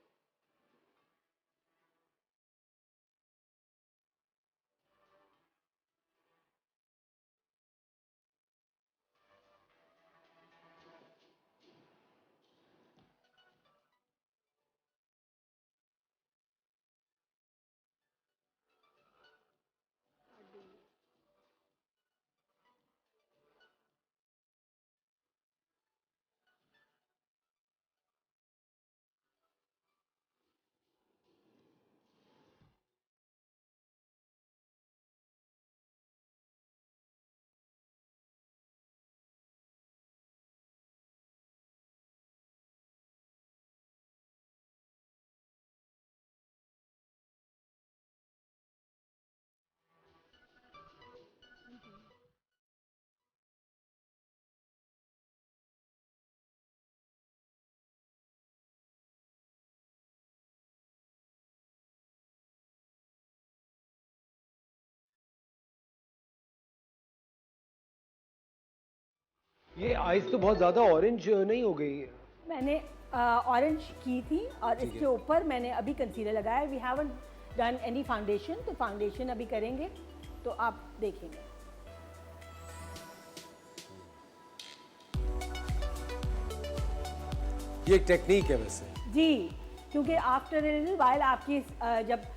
ये आइज तो बहुत ज़्यादा ऑरेंज नहीं हो गई? मैंने ऑरेंज की थी और इसके ऊपर मैंने अभी कंसीलर लगाया। We haven't done any foundation, तो फाउंडेशन अभी करेंगे तो आप देखेंगे। ये एक टेक्निक है वैसे। जी, क्योंकि आफ्टर रिन्यूअल वाइल आपकी जब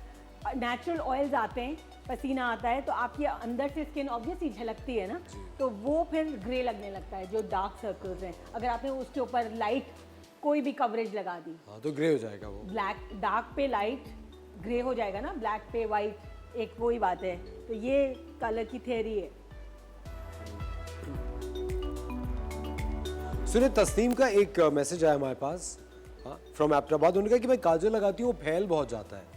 नेचुरल ऑयल्स आते हैं, पसीना आता है, तो आपकी अंदर से स्किन ऑब्वियसली झलकती है ना, तो वो फिर ग्रे लगने लगता है, जो डार्क सर्कल्स हैं। अगर आपने उसके ऊपर लाइट कोई भी कवरेज लगा दी, हाँ तो ग्रे हो जाएगा वो। ब्लैक डार्क पे लाइट ग्रे हो जाएगा ना, ब्लैक पे वाइट, एक वही बात है। तो ये कलर की थ्योरी है। सुनिए, तस्नीम का एक मैसेज आया हमारे पास फ्रॉम एबटाबाद। उन्होंने कहा कि मैं काजल लगाती हूँ, वो फैल बहुत जाता है।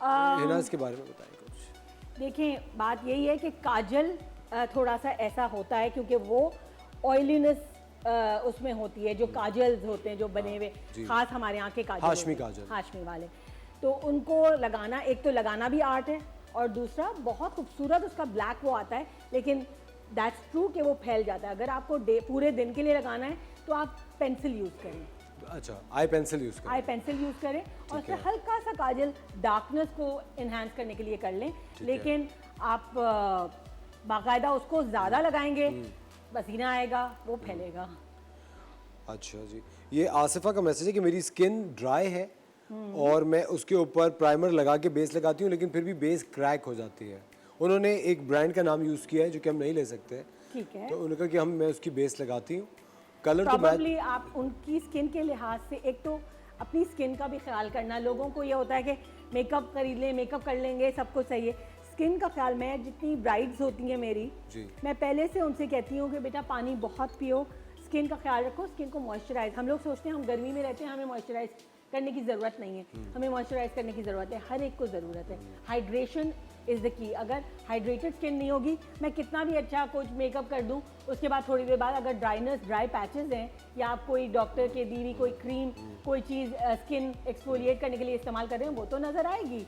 हिना, इसके बारे में बताएं कुछ। देखें, बात यही है कि काजल थोड़ा सा ऐसा होता है क्योंकि वो ऑयलीनेस उसमें होती है। जो काजल्स होते हैं जो बने हुए, खास हमारे यहाँ के काजल, हाशमी काजल, हाशमी वाले, तो उनको लगाना, एक तो लगाना भी आर्ट है और दूसरा बहुत खूबसूरत उसका ब्लैक वो आता है। लेकिन दैट्स ट्रू कि वो फैल जाता है। अगर आपको पूरे दिन के लिए लगाना है तो आप पेंसिल यूज़ करें। अच्छा, आई पेंसिल यूज़ करें। आई पेंसिल यूज़ करें और फिर हल्का सा काजल डार्कनेस को इन्हांस करने के लिए कर लें। लेकिन आप बाकायदा उसको ज़्यादा लगाएंगे, पसीना आएगा, वो फैलेगा। अच्छा जी, ये आसिफा का मैसेज है कि मेरी स्किन ड्राई है और मैं उसके ऊपर प्राइमर लगा के बेस लगाती हूँ, लेकिन फिर भी बेस क्रैक हो जाती है। उन्होंने एक ब्रांड का नाम यूज़ किया है जो कि हम नहीं ले सकते, ठीक है, तो उन्होंने कहा कि मैं उसकी बेस लगाती हूँ। कलर तो प्रॉब्ली आप उनकी स्किन के लिहाज से, एक तो अपनी स्किन का भी ख्याल करना। लोगों को ये होता है कि मेकअप खरीद लें, मेकअप कर लेंगे, सब कुछ सही है। स्किन का ख्याल, मैं जितनी ब्राइड्स होती हैं मेरी, मैं पहले से उनसे कहती हूँ कि बेटा पानी बहुत पियो, स्किन का ख्याल रखो, स्किन को मॉइस्चराइज। हम लोग सोचते हैं हम गर्मी में रहते हैं, हमें मॉइस्चराइज करने की ज़रूरत नहीं है। हमें मॉइस्चराइज करने की ज़रूरत है, हर एक को ज़रूरत है। Hydration is the key. अगर हाइड्रेटेड स्किन नहीं होगी, मैं कितना भी अच्छा कुछ मेकअप कर दूं, उसके बाद थोड़ी देर बाद अगर ड्राई पैचेस हैं या आप कोई डॉक्टर के दी हुई कोई क्रीम, कोई चीज़ स्किन एक्सफोलिएट करने के लिए इस्तेमाल कर रहे हैं, वो तो नज़र आएगी,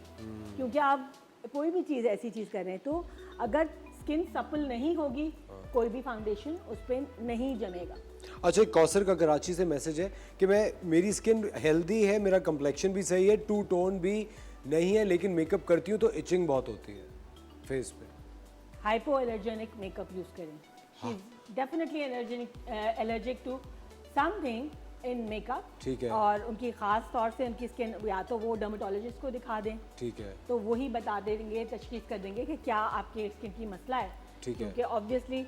क्योंकि आप कोई भी चीज़ ऐसी चीज़ कर रहे हैं। तो अगर स्किन सपल नहीं होगी, कोई भी फाउंडेशन उस पर नहीं जमेगा। अच्छा, एक कौसर का कराची से मैसेज है कि मेरी स्किन हेल्दी है, मेरा कम्प्लेक्शन भी सही है, टू टोन भी नहीं है, लेकिन मेकअप करती हूँ तो इचिंग बहुत होती है फेस पे। हाइपो एलर्जेनिक मेकअप यूज़ करें। She is definitely allergic to something in makeup, ठीक है, और उनकी खास तौर से उनकी स्किन, या तो वो डर्मेटोलॉजिस्ट को दिखा दें, ठीक है, तो वही बता देंगे, तशखीस कर देंगे कि क्या आपके स्किन की मसला है। ठीक है, क्योंकि ऑब्वियसली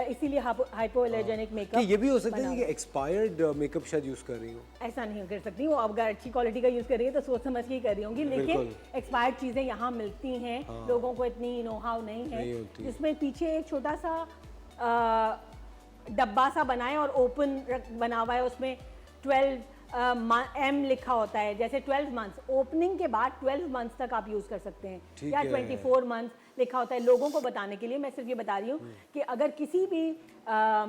इसीलिए हाइपो एलर्जेनिक मेकअप। ये भी हो सकता है कि एक्सपायर्ड मेकअप शायद यूज कर रही हूँ। ऐसा नहीं कर सकती, वो अगर अच्छी क्वालिटी का यूज़ कर रही है तो सोच समझ के ही कर रही होंगी, लेकिन एक्सपायर्ड चीज़ें यहाँ मिलती हैं। लोगों को इतनी नो हाउ नहीं है, जिसमें पीछे एक छोटा सा डब्बा सा बनाए और ओपन बना हुआ है, उसमें 12 लिखा होता है। जैसे 12 मंथ्स, ओपनिंग के बाद 12 मंथ्स तक आप यूज़ कर सकते हैं, या 24 मंथ्स लिखा होता है। लोगों को बताने के लिए मैं सिर्फ ये बता रही हूँ कि अगर किसी भी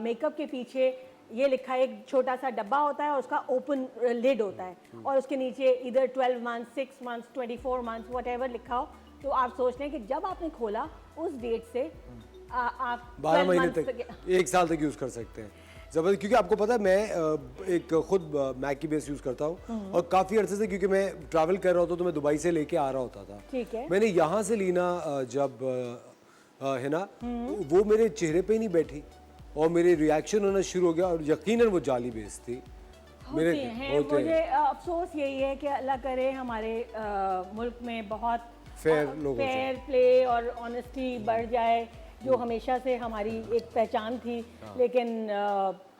मेकअप के पीछे ये लिखा है, एक छोटा सा डब्बा होता है और उसका ओपन लिड होता है और उसके नीचे इधर 12 मंथ्स, 6 मंथ्स, 24 मंथ्स व्हाटएवर लिखा हो। तो आप सोच लें कि जब आपने खोला उस डेट से आप 12 12 महीने months तक, 1 साल तक यूज़ कर सकते हैं। ज़बरदस्त, क्योंकि आपको पता है मैं एक खुद मैक की बेस यूज़ करता हूँ और काफ़ी अर्से से, क्योंकि मैं ट्रैवल कर रहा होता तो मैं दुबई से लेके आ रहा होता था। ठीक है। मैंने यहाँ से ली ना जब है ना, वो मेरे चेहरे पे ही नहीं बैठी और मेरे रिएक्शन होना शुरू हो गया और यकीनन वो जाली बेस थी। होते हैं। मुझे अफसोस यही है कि अल्लाह करे हमारे मुल्क में बहुत फेयर लोग हो जाएं। फेयर प्ले और ऑनेस्टी बढ़ जाए, जो हमेशा से हमारी एक पहचान थी, लेकिन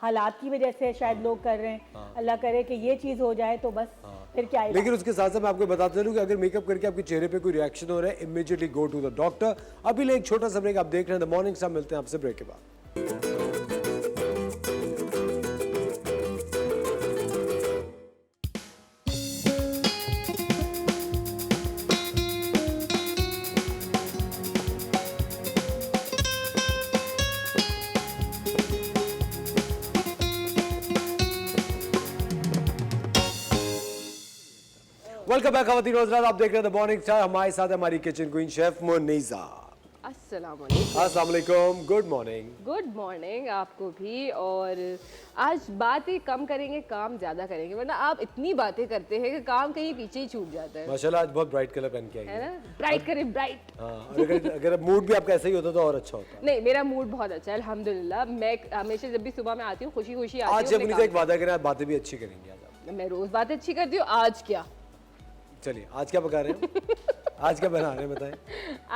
हालात की वजह से शायद लोग कर रहे हैं। अल्लाह करे कि ये चीज़ हो जाए तो बस फिर क्या ही लेकिन उसके साथ साथ मैं आपको बताता चलूं कि अगर मेकअप करके आपके चेहरे पे कोई रिएक्शन हो रहा है, immediately go to the doctor. अभी ले एक छोटा सा ब्रेक, आप देख रहे हैं द मॉर्निंग स्टार, मिलते हैं आपसे ब्रेक के बाद। वेलकम बैक खवातीन और हज़रात, आप देख रहे हैं द मॉर्निंग स्टार। हमारे साथ है हमारी किचन क्वीन शेफ मुनीसा। अस्सलाम वालेकुम। अस्सलाम वालेकुम, गुड मॉर्निंग। गुड मॉर्निंग आपको भी। और आज बातें कम करेंगे, काम ज़्यादा करेंगे, वरना आप इतनी बातें करते हैं कि काम कहीं पीछे ही छूट जाता है। माशाल्लाह आज बहुत ब्राइट कलर पहन के आई है है। ना, ब्राइट करें ब्राइट। हाँ, और अगर मूड भी आपका ऐसा ही होता तो और अच्छा होता। नहीं, मेरा मूड बहुत अच्छा है अल्हम्दुलिल्लाह। मैं हमेशा जब भी सुबह में आती हूँ खुशी खुशी आती हूँ। आज जब मुनीसा एक वादा करें, आज बातें भी अच्छी करेंगे। आज आप मैं रोज़ बातें अच्छी करती हूँ, आज क्या? चलिए, आज क्या पका रहे हैं? आज क्या बना रहे हैं बताएं।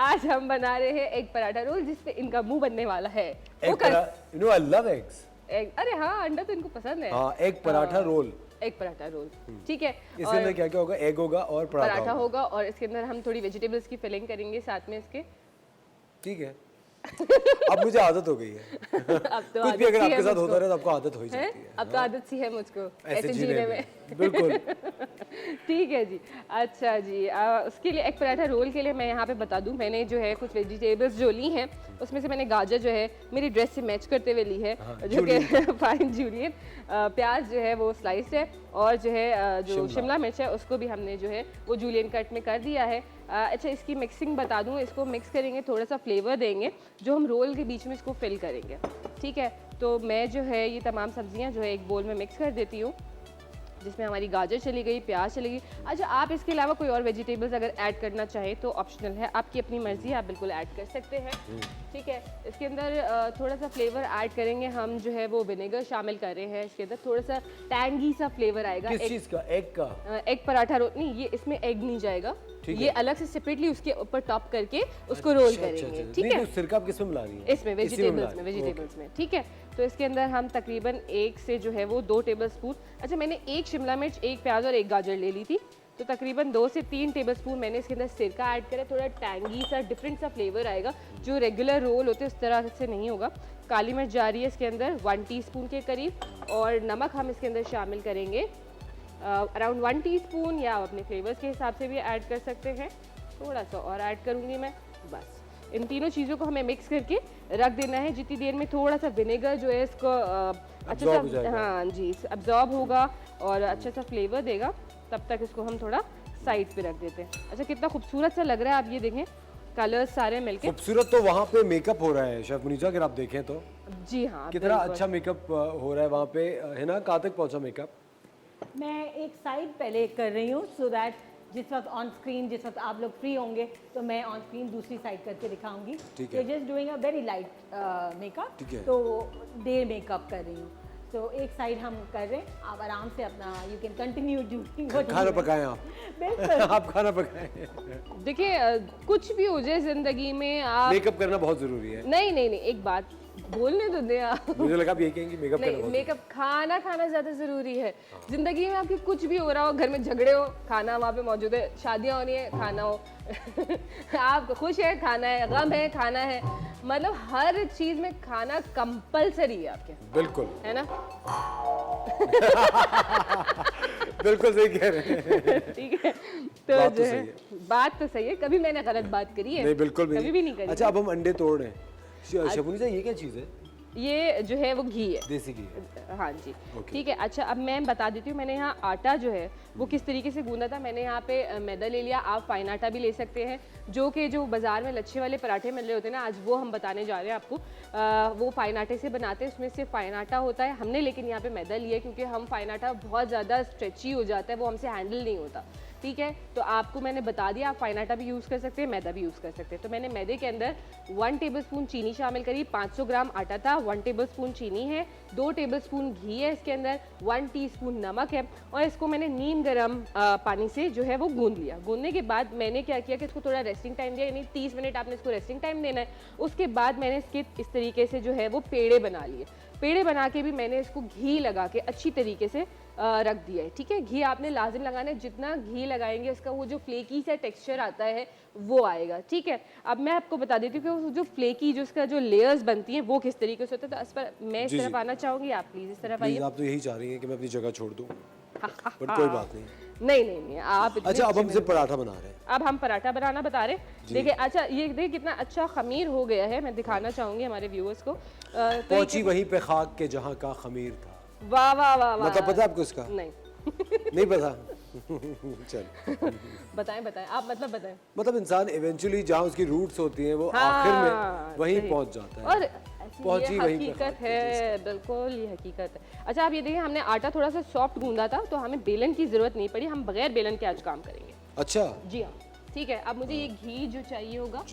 आज हम बना रहे हैं एग पराठा रोल, जिसपे इनका मुंह बनने वाला है। Egg paratha, you know I love eggs. अरे हाँ, अंडा तो इनको पसंद है। हाँ, egg paratha roll. Egg paratha roll, ठीक है। इसके अंदर क्या क्या होगा? एग होगा और पराठा होगा और इसके अंदर हम थोड़ी वेजिटेबल्स की फिलिंग करेंगे साथ में इसके। ठीक है। अब मुझे आदत हो गई है। अब तो कुछ भी अगर आपके साथ होता रहे तो आपको आदत हो ही जाती है। अब तो आदत सी है मुझको ऐसे जीने में। बिल्कुल। ठीक है जी। अच्छा जी, उसके लिए एग पराठा रोल के लिए मैं यहाँ पे बता दूँ, मैंने जो है कुछ वेजिटेबल्स जो ली हैं, उसमें से मैंने गाजर जो है मेरी ड्रेस से मैच करते हुए ली है, जो कि फाइन जूलियन। प्याज जो है वो स्लाइस है और जो है जो शिमला मिर्च है उसको भी हमने जो है वो जूलियन कट में कर दिया है। अच्छा, इसकी मिक्सिंग बता दूँ, इसको मिक्स करेंगे, थोड़ा सा फ्लेवर देंगे जो हम रोल के बीच में इसको फिल करेंगे। ठीक है, तो मैं जो है ये तमाम सब्जियां जो है एक बोल में मिक्स कर देती हूँ, जिसमें हमारी गाजर चली गई, प्याज चली गई। अच्छा, आप इसके अलावा कोई और वेजिटेबल्स अगर ऐड करना चाहें तो ऑप्शनल है, आपकी अपनी मर्जी है, आप बिल्कुल ऐड कर सकते हैं। ठीक है, इसके अंदर थोड़ा सा फ्लेवर ऐड करेंगे हम, जो है वो विनेगर शामिल कर रहे हैं इसके अंदर, थोड़ा सा टैंगी सा फ्लेवर आएगा। किस चीज़ का? एग का? एग पराठा रोल नहीं, ये इसमें एग नहीं जाएगा, ये अलग से सेपरेटली उसके ऊपर टॉप करके उसको रोल करेंगे। ठीक है, सिरका आप किसमें मिला रही हैं? इसमें वेजिटेबल्स में। ठीक है, तो इसके अंदर हम तकरीबन 1 से जो है वो 2 टेबलस्पून, अच्छा मैंने 1 शिमला मिर्च, 1 प्याज और 1 गाजर ले ली थी, तो तकरीबन 2 से 3 टेबलस्पून मैंने इसके अंदर सिरका ऐड करा। थोड़ा टैंगी सा डिफरेंट सा फ्लेवर आएगा, जो रेगुलर रोल होते हैं उस तरह से नहीं होगा। काली मिर्च जा रही है इसके अंदर 1 टीस्पून के करीब, और नमक हम इसके अंदर शामिल करेंगे अराउंड 1 टीस्पून, या आप अपने फ्लेवर्स के हिसाब से भी ऐड कर सकते हैं। थोड़ा सा और ऐड करूँगी मैं, बस। इन तीनों चीज़ों को हमें मिक्स करके रख देना है, जितनी देर में थोड़ा सा विनेगर जो है इसको अच्छा सा, हाँ जी, अब्जॉर्ब होगा और अच्छा सा फ्लेवर देगा, तब तक इसको हम थोड़ा साइड पे रख देते हैं। अच्छा, कितना खूबसूरत सा लग रहा है, आप ये देखें, कलर्स सारे मिलके खूबसूरत। तो वहाँ पे मेकअप हो रहा है शेफ मुनीसा, अगर आप देखें तो। जी हाँ, कितना अच्छा मेकअप हो रहा है वहाँ पे, है ना? कहाँ तक पहुँचा मेकअप? मैं एक साइड पहले कर रही हूँ, सो दैट जिस वक्त ऑन स्क्रीन, जिस वक्त आप लोग फ्री होंगे तो मैं ऑन स्क्रीन दूसरी साइड करके दिखाऊंगी। ठीक है। Just doing a very light makeup, तो डे मेकअप कर रही हूँ। तो एक साइड हम कर रहे हैं, आप आराम से अपना यू कैन कंटिन्यू डूइंग। खाना पकाएं आप। बिल्कुल। आप खाना पकाएं। देखिए, कुछ भी हो जाए जिंदगी में, आप मेकअप करना बहुत जरूरी है। नहीं, एक बात बोलने तो दे आप। मुझे लगा आप यही कहेंगे मेकअप करना नहीं, बहुत मेकअप खाना ज़्यादा ज़रूरी है। जिंदगी में आपकी कुछ भी हो रहा हो, घर में झगड़े हो, खाना वहाँ पे मौजूद है, शादियाँ हो रही है, खाना हो आप खुश है, खाना है, गम है, खाना है, मतलब हर चीज़ में खाना कंपलसरी है आपके। बिल्कुल, है ना? बिल्कुल सही कह रहे हैं। ठीक है, तो बात जो तो है बात तो सही है, कभी मैंने गलत बात करी है? नहीं, बिल्कुल भी कभी भी नहीं करी। अच्छा, अब हम अंडे तोड़ रहे हैं। शबुनी साहब, ये क्या चीज़ है? ये जो है वो घी है, देसी घी है। हाँ जी। Okay. ठीक है। अच्छा, अब मैं बता देती हूँ मैंने यहाँ आटा जो है वो किस तरीके से गूंदा था। मैंने यहाँ पे मैदा ले लिया, आप फाइन आटा भी ले सकते हैं, जो बाज़ार में लच्छे वाले पराठे मिल रहे होते हैं ना, आज वो हम बताने जा रहे हैं आपको। वो फाइन आटे से बनाते हैं, उसमें सिर्फ फाइन आटा होता है। हमने लेकिन यहाँ पे मैदा लिया है क्योंकि हम फाइन आटा बहुत ज़्यादा स्ट्रेची हो जाता है, वो हमसे हैंडल नहीं होता। ठीक है, तो आपको मैंने बता दिया, आप फाइन आटा भी यूज़ कर सकते हैं, मैदा भी यूज़ कर सकते हैं। तो मैंने मैदे के अंदर 1 टेबलस्पून चीनी शामिल करी, 500 ग्राम आटा था, 1 टेबलस्पून चीनी है, 2 टेबलस्पून घी है इसके अंदर, 1 टीस्पून नमक है, और इसको मैंने नीम गरम पानी से जो है वो गूंद लिया। गूंदने के बाद मैंने क्या किया कि इसको थोड़ा रेस्टिंग टाइम दिया, यानी 30 मिनट आपने इसको रेस्टिंग टाइम देना है। उसके बाद मैंने इसके इस तरीके से जो है वो पेड़े बना लिए। पेड़े बना के भी मैंने इसको घी लगा के अच्छी तरीके से रख दिया है। ठीक है, घी आपने लाजिम लगाना है, जितना घी लगाएंगे उसका वो जो फ्लेकी सा टेक्सचर आता है वो आएगा। ठीक है, अब मैं आपको बता देती हूँ कि वो जो फ्लेकी जो उसका जो लेयर्स बनती हैं वो किस तरीके से होता है। तो इस पर मैं इस तरफ आना चाहूँगी, आप प्लीज़ इस तरफ आइए। आप तो यही चाह रही हैं कि मैं अपनी जगह छोड़ दूँ, बट कोई बात नहीं। नहीं, आप इतने अच्छा, अब हम अच्छे सिर्फ पराठा बना रहे हैं। अब हम पराठा बनाना बता रहे हैं। देखिए, अच्छा ये देखिए कितना अच्छा खमीर हो गया है, मैं दिखाना चाहूँगी हमारे व्यूअर्स को। तो पहुंची वहीं पे खाक के जहाँ का खमीर था। वाह वाह वाह वाह। मतलब पता है आपको इसका? नहीं नहीं पता? चल बताएं आप, मतलब बताएं। मतलब इंसान इवेंचुअली जहाँ उसकी रूट्स होती हैं वो हाँ, आखिर में वहीं सही। पहुंच जाता है। और पहुंची ये वहीं पे हकीकत खाक के है, बिल्कुल ये हकीकत है। अच्छा, आप ये देखिए, हमने आटा थोड़ा सा सॉफ्ट गूंदा था तो हमें बेलन की ज़रूरत नहीं पड़ी, हम बगैर बेलन के आज काम करेंगे। अच्छा जी हाँ, ठीक है। अब मुझे ये घी जो चाहिए होगा,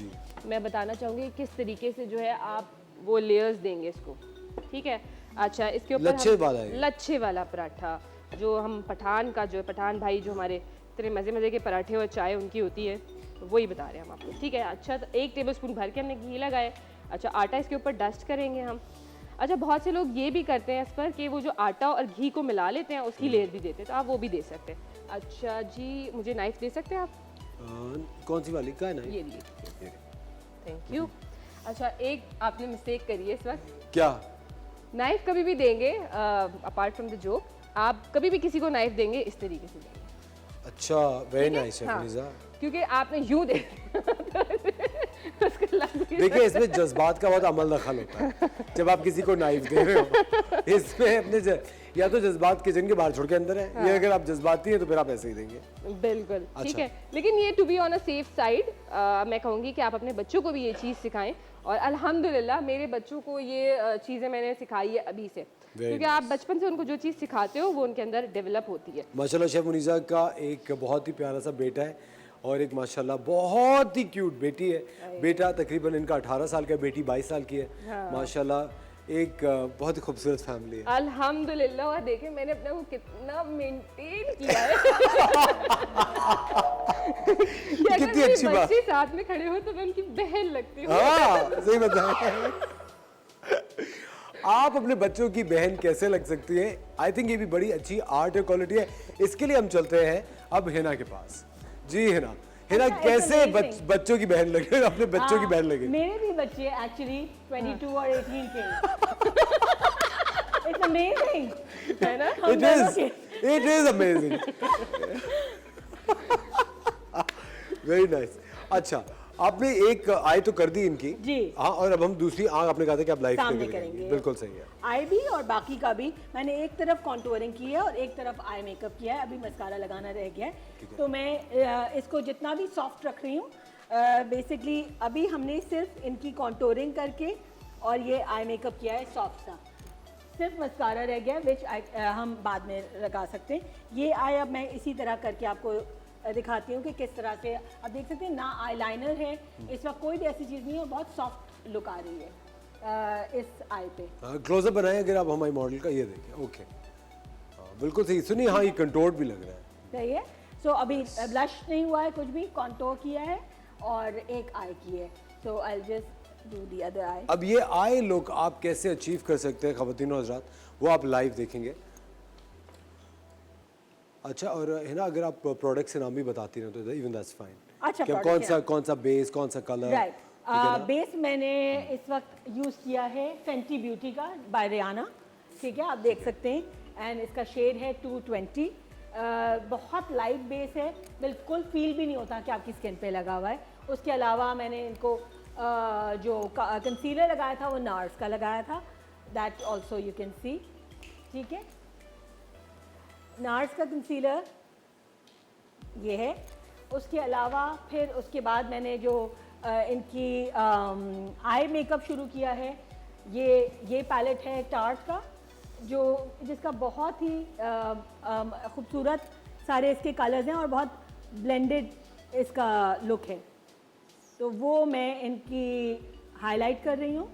मैं बताना चाहूँगी किस तरीके से जो है आप वो लेयर्स देंगे इसको। ठीक है, अच्छा इसके ऊपर लच्छे वाला है। लच्छे वाला पराठा, जो हम पठान का जो पठान भाई जो हमारे इतने मज़े के पराठे और चाय उनकी होती है, वही बता रहे हैं हम आपको। ठीक है, अच्छा तो 1 टेबलस्पून भर के हमने घी लगाए। अच्छा, आटा इसके ऊपर डस्ट करेंगे हम। अच्छा, बहुत से लोग ये भी करते हैं इस पर कि वो जो आटा और घी को मिला लेते हैं, उसकी लेयर भी देते हैं, तो आप वो भी दे सकते हैं। अच्छा जी, मुझे नाइफ दे सकते हैं आप? कौन सी वाली का है ना ये लिए, थैंक यू। अच्छा, एक आपने मिस्टेक करी है इस वक्त। क्या? नाइफ कभी भी देंगे, अपार्ट फ्रॉम द जोक, आप कभी भी किसी को नाइफ देंगे इस तरीके से देंगे। अच्छा, वेरी नाइस है हाँ, फनीजा। क्योंकि आपने यूं दे देखिए, इसमें जज्बात का बहुत अमल दखल होता है जब आप किसी को नाइफ दे रहे हो। इसमें अपने या तो जज्बात किचन के बाहर छोड़ के अंदर है, ये अगर आप जज्बाती हैं तो फिर आप ऐसे ही देंगे। बिल्कुल ठीक अच्छा। है, लेकिन ये to be on a safe side मैं कहूँगी कि आप अपने बच्चों को भी ये चीज़ सिखाएं, और अल्हम्दुलिल्लाह मेरे बच्चों को ये चीज़ें मैंने सिखाई है अभी से, क्योंकि आप बचपन से उनको जो चीज़ सिखाते हो वो उनके अंदर डेवलप होती है। माशाल्लाह शेफ मुनीज़ा का एक बहुत ही प्यारा सा बेटा है और एक माशाल्लाह बहुत ही क्यूट बेटी है। बेटा तकरीबन इनका 18 साल का है, बेटी 22 साल की है। माशाल्लाह एक बहुत ही खूबसूरत फैमिली है। अल्हम्दुलिल्लाह, और देखें मैंने अपने को कितना मेंटेन किया है। कितनी अच्छी बात। बच्चे साथ में खड़े हो तो मैं उनकी बहन लगती हूँ। हाँ, सही बताया। आप अपने बच्चों की बहन कैसे लग सकती हैं? आई थिंक ये भी बड़ी अच्छी आर्ट और क्वालिटी है। इसके लिए हम चलते हैं अब हिना के पास। जी हिना, हिना अच्छा, कैसे it's amazing. बच्चों की बहन लगे, अपने बच्चों की बहन लगे? मेरे भी बच्चे एक्चुअली 22 और 18 के। इट्स अमेजिंग, है ना? It is amazing. Very nice. अच्छा, आपने एक आई तो कर दी इनकी जी। हाँ, और अब हम दूसरी आंख आपने कहा था कि आप लाइव सामने करके दिखाएंगे। करेंगे। बिल्कुल सही है। आई भी और बाकी का भी मैंने एक तरफ कॉन्टूरिंग की है और एक तरफ आई मेकअप किया है, अभी मस्कारा लगाना रह गया है। तो मैं इसको जितना भी सॉफ्ट रख रही हूँ, बेसिकली अभी हमने सिर्फ इनकी कॉन्टूरिंग करके और ये आई मेकअप किया है सॉफ्ट सा, सिर्फ मस्कारा रह गया विच हम बाद में लगा सकते हैं। ये आई अब मैं इसी तरह करके आपको दिखाती हूँ कि किस तरह से आप देख सकते हैं ना, आई लाइनर है इस वक्त, कोई भी ऐसी चीज़ नहीं है, बहुत सॉफ्ट लुक आ रही है इस आई पे। क्लोजअप बनाए अगर आप हमारे मॉडल का, ये देखें। ओके, बिल्कुल सही। सुनिए, हाँ ये कंटोर्ड भी लग रहा है। सही है। सो अभी ब्लश नहीं हुआ है कुछ भी, कॉन्टोर किया है और एक आई की है। So I just do the other eye. अब ये आई लुक आप कैसे अचीव कर सकते हैं ख़वातीन और हज़रात, वो आप लाइव देखेंगे। अच्छा, और है ना, अगर आप प्रोडक्ट से नाम भी बताती हैं तो इवन दैट्स फाइन। अच्छा, कि product कौन सा बेस, कौन सा कलर? राइट, बेस मैंने इस वक्त यूज़ किया है फेंटी ब्यूटी का बाय रियाना, ठीक है, आप देख सकते हैं। एंड इसका शेड है 220। बहुत लाइट बेस है, बिल्कुल फील भी नहीं होता कि आपकी स्किन पे लगा हुआ है। उसके अलावा मैंने इनको जो कंसीलर लगाया था वो नार्स का लगाया था, that also you can see. ठीक है, नार्स का कंसीलर ये है। उसके अलावा फिर उसके बाद मैंने जो इनकी आई मेकअप शुरू किया है, ये पैलेट है टार्ट का, जिसका बहुत ही खूबसूरत सारे इसके कलर्स हैं और बहुत ब्लेंडेड इसका लुक है। तो वो मैं इनकी हाईलाइट कर रही हूँ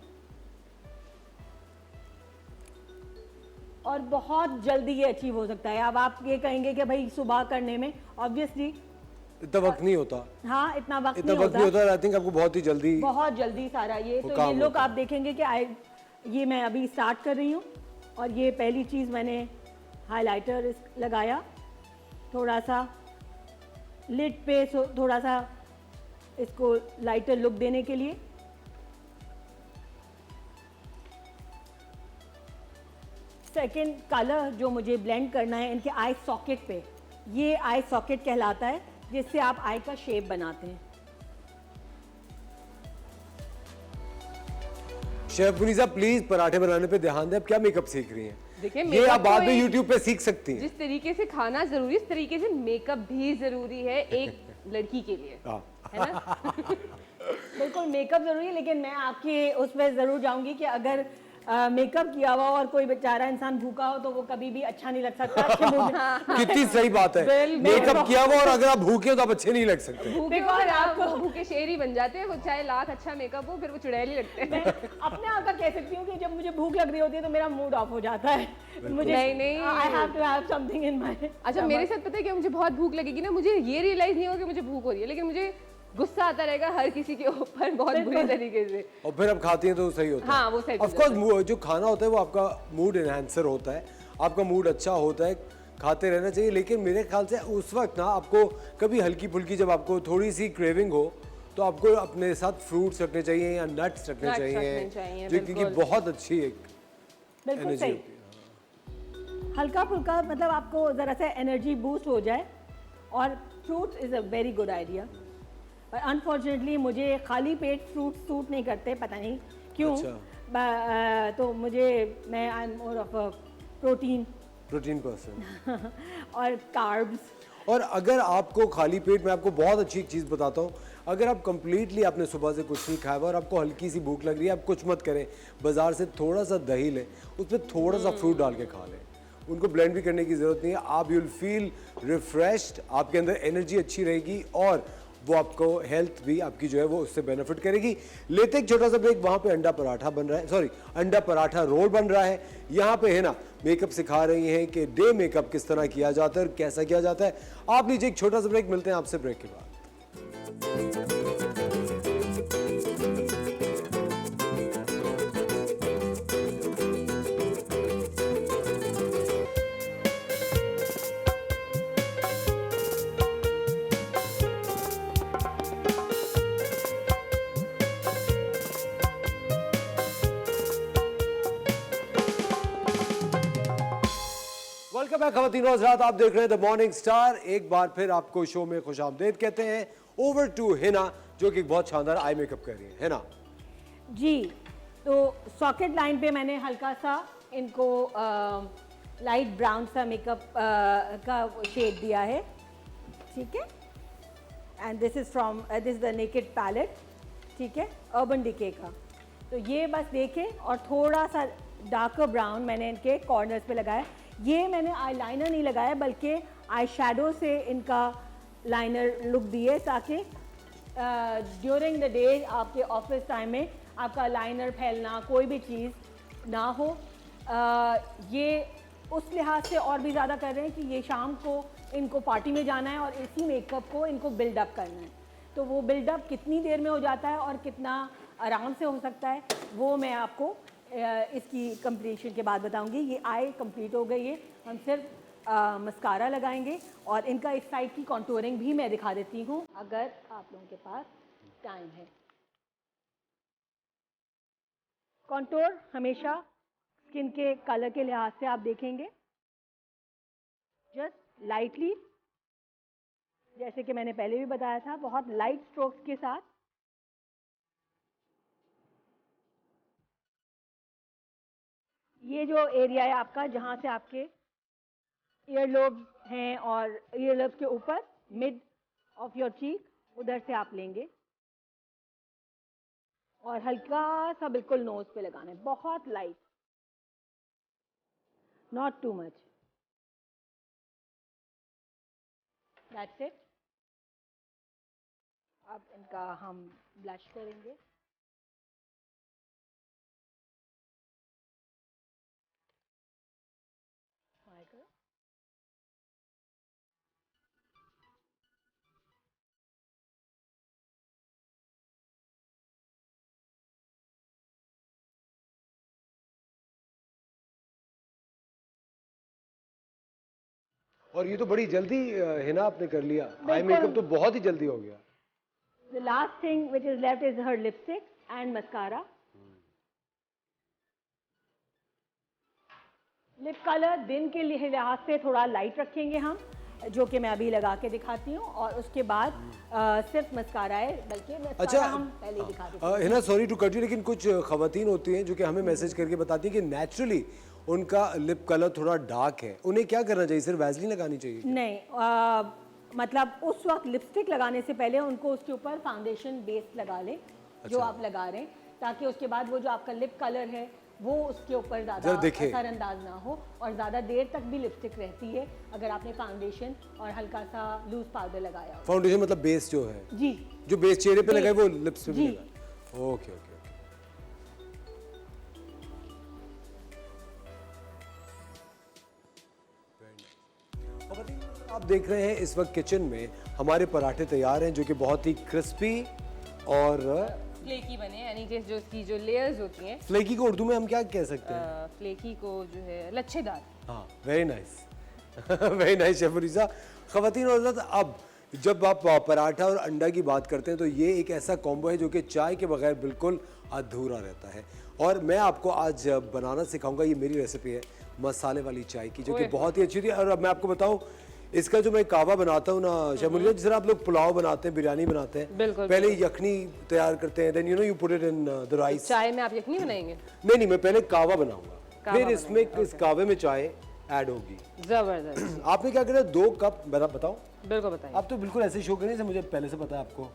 और बहुत जल्दी ये अचीव हो सकता है। अब आप ये कहेंगे कि भाई सुबह करने में ऑब्वियसली इतना वक्त नहीं होता। हाँ, इतना वक्त नहीं होता। आई थिंक आपको बहुत जल्दी सारा ये तो ये लुक आप देखेंगे कि ये मैं अभी स्टार्ट कर रही हूँ। और ये पहली चीज़ मैंने हाइलाइटर लगाया, थोड़ा सा लिड पे थोड़ा सा इसको लाइटर लुक देने के लिए। सेकंड कलर जो मुझे ब्लेंड करना है इनके आई सॉकेट पे, ये आई सॉकेट कहलाता है, जिससे आप आई का शेप बनाते हैं। शेफ मुनीसा प्लीज पराठे बनाने पे ध्यान दें। आप क्या मेकअप सीख रही हैं? देखिए, ये आप बाद में तो YouTube पे सीख सकती हैं। जिस तरीके से खाना जरूरी, इस तरीके से मेकअप भी जरूरी है एक लड़की के लिए, है ना? बिल्कुल मेकअप जरूरी है, लेकिन मैं आपके उसमें ज़रूर जाऊंगी कि अगर मेकअप किया हुआ और कोई बेचारा इंसान भूखा हो तो वो कभी भी अच्छा नहीं लग सकता। अच्छे कितनी सही बात है। मेकअप किया हुआ और अगर आप भूखे हो तो आप अच्छे नहीं लग सकते। भूखे हो फिर आपको भूखे शेर ही बन जाते हैं। वो चाहे लाख अच्छा मेकअप हो, फिर वो चुड़ैल ही लगते हैं। अपने आप का कह सकती हूँ कि जब मुझे भूख लग रही होती है तो मेरा मूड ऑफ हो जाता है। मुझे नहीं I have to have something in my. अच्छा, मेरे साथ पता है क्या, मुझे बहुत भूख लगेगी ना, मुझे ये रियलाइज नहीं होगा कि मुझे भूख हो रही है, लेकिन मुझे गुस्सा आता रहेगा हर किसी के ऊपर बहुत बुरी तरीके से। और फिर आप खाती हैं तो सही होता है। हाँ, वो सही। ऑफ कोर्स जो खाना होता है वो आपका मूड एनहांसर होता है, आपका मूड अच्छा होता है, खाते रहना चाहिए। लेकिन मेरे ख्याल से उस वक्त ना आपको कभी हल्की फुल्की जब आपको थोड़ी सी क्रेविंग हो तो आपको अपने साथ फ्रूट्स रखने चाहिए या नट्स रखने चाहिए, जो क्योंकि बहुत अच्छी एक एनर्जी होती है। हल्का फुल्का मतलब आपको ज़रा सा एनर्जी बूस्ट हो जाए, और fruits is a very good idea. पर अनफॉर्चुनेटली मुझे खाली पेट फ्रूट सूट नहीं करते, पता नहीं क्यों। अच्छा। तो मैं I am more of a protein person और कार्ब्स। और अगर आपको खाली पेट में, आपको बहुत अच्छी एक चीज़ बताता हूँ, अगर आप कंप्लीटली आपने सुबह से कुछ नहीं खाया हुआ और आपको हल्की सी भूख लग रही है, आप कुछ मत करें, बाजार से थोड़ा सा दही लें, उसमें थोड़ा सा फ्रूट डाल के खा लें। उनको ब्लेंड भी करने की ज़रूरत नहीं है। आप यू विल फील रिफ्रेश्ड, आपके अंदर एनर्जी अच्छी रहेगी और वो आपको हेल्थ भी आपकी जो है वो उससे बेनिफिट करेगी। लेते एक छोटा सा ब्रेक। वहाँ पे अंडा पराठा बन रहा है, सॉरी अंडा पराठा रोल बन रहा है। यहाँ पे है ना मेकअप सिखा रही हैं कि डे मेकअप किस तरह किया जाता है और कैसा किया जाता है। आप लीजिए एक छोटा सा ब्रेक, मिलते हैं आपसे ब्रेक के बाद। वेलकम बैक खवातीन और हज़रात, आप देख रहे हैं द मॉर्निंग स्टार। एक बार फिर आपको शो में खुशामदीद कहते हैं। ओवर टू हिना, जो कि बहुत शानदार आई मेकअप कर रही है। हिना जी, तो सॉकेट लाइन पे मैंने हल्का सा इनको लाइट ब्राउन सा मेकअप का शेड दिया है। ठीक है, and this is the naked palette. ठीक है, अर्बन डिके का। तो ये बस देखें, और थोड़ा सा डार्कर ब्राउन मैंने इनके कॉर्नर्स पे लगाया। ये मैंने आईलाइनर नहीं लगाया, बल्कि आई शेडो से इनका लाइनर लुक दिए, ताकि ड्यूरिंग द डे आपके ऑफिस टाइम में आपका लाइनर फैलना, कोई भी चीज़ ना हो। ये उस लिहाज से और भी ज़्यादा कर रहे हैं कि ये शाम को इनको पार्टी में जाना है और इसी मेकअप को इनको बिल्डअप करना है। तो वो बिल्डअप कितनी देर में हो जाता है और कितना आराम से हो सकता है, वो मैं आपको इसकी कंप्लीशन के बाद बताऊंगी। ये आई कंप्लीट हो गई है, हम सिर्फ मस्कारा लगाएंगे और इनका इस साइड की कॉन्टूरिंग भी मैं दिखा देती हूँ, अगर आप लोगों के पास टाइम है। कॉन्टूर हमेशा स्किन के कलर के लिहाज से आप देखेंगे, जस्ट लाइटली, जैसे कि मैंने पहले भी बताया था, बहुत लाइट स्ट्रोक्स के साथ। ये जो एरिया है आपका, जहाँ से आपके ईयरलोब हैं और ईयरलोब के ऊपर मिड ऑफ योर चीक, उधर से आप लेंगे और हल्का सा बिल्कुल नोज पे लगाना है, बहुत light, not too much. That's it. अब इनका हम ब्लश करेंगे। और ये तो बड़ी जल्दी हिना आपने कर लिया, आई मेकअप तो बहुत ही जल्दी हो गया। The last thing which is left is her lipstick and mascara. Lip colour दिन के लिहाज से थोड़ा लाइट रखेंगे हम, जो कि मैं अभी लगा के दिखाती हूँ, और उसके बाद सिर्फ मस्कारा है, बल्कि मस्कारा हम पहले ही दिखा देते हैं। Hina sorry to cut you, लेकिन कुछ खवातीन होती हैं जो कि हमें मैसेज करके बताती हैं कि नेचुरली उनका लिप कलर थोड़ा डार्क है, उन्हें क्या करना चाहिए? सिर्फ वैसलीन लगानी चाहिए? नहीं, मतलब उस वक्त लिपस्टिक लगाने से पहले उनको उसके ऊपर फाउंडेशन बेस लगा लें, जो आप लगा रहे हैं, ताकि उसके बाद वो जो आपका लिप कलर है वो उसके ऊपर ज़्यादा असरअंदाज ना हो, और ज़्यादा देर तक भी लिपस्टिक रहती है अगर आपने फाउंडेशन और हल्का सा लूज पाउडर लगाया हो। फाउंडेशन मतलब बेस जो है, जी, जो बेस चेहरे पे लगाए वो लिप्स पे भी जी। लगाए। Okay okay okay. आप देख रहे हैं इस वक्त किचन में हमारे पराठे तैयार हैं, जो कि बहुत ही क्रिस्पी और फ्लेकी बने, यानी कि जो इसकी जो लेयर्स होती हैं। फ्लेकी को उर्दू में हम क्या कह सकते हैं? फ्लेकी को जो है लच्छेदार। हाँ, very nice, very nice chef Farisa. ख़वातीन और हज़रात, अब जब आप पराठा और अंडा की बात करते हैं तो ये एक ऐसा कॉम्बो है जो कि चाय के बगैर बिल्कुल अधूरा रहता है, और मैं आपको आज बनाना सिखाऊंगा। ये मेरी रेसिपी है मसाले वाली चाय की, जो कि बहुत ही अच्छी थी। और अब मैं आपको बताऊं, इसका जो मैं कावा बनाता हूँ ना शेफ मुनीर, जिस तरह आप लोग पुलाव बनाते हैं, बिरयानी बनाते हैं, बिल्कुल, पहले यखनी तैयार करते हैं, then you put it in the rice. चाय में आप यखनी बनाएंगे? नहीं, मैं पहले कावा बनाऊंगा, फिर इसमें इस कावे में चाय ऐड होगी। जबरदस्त। आपने क्या करा? 2 कप, बताओ। बिल्कुल बताइए। आप तो बिल्कुल ऐसे शो करने से मुझे पहले से पता है आपको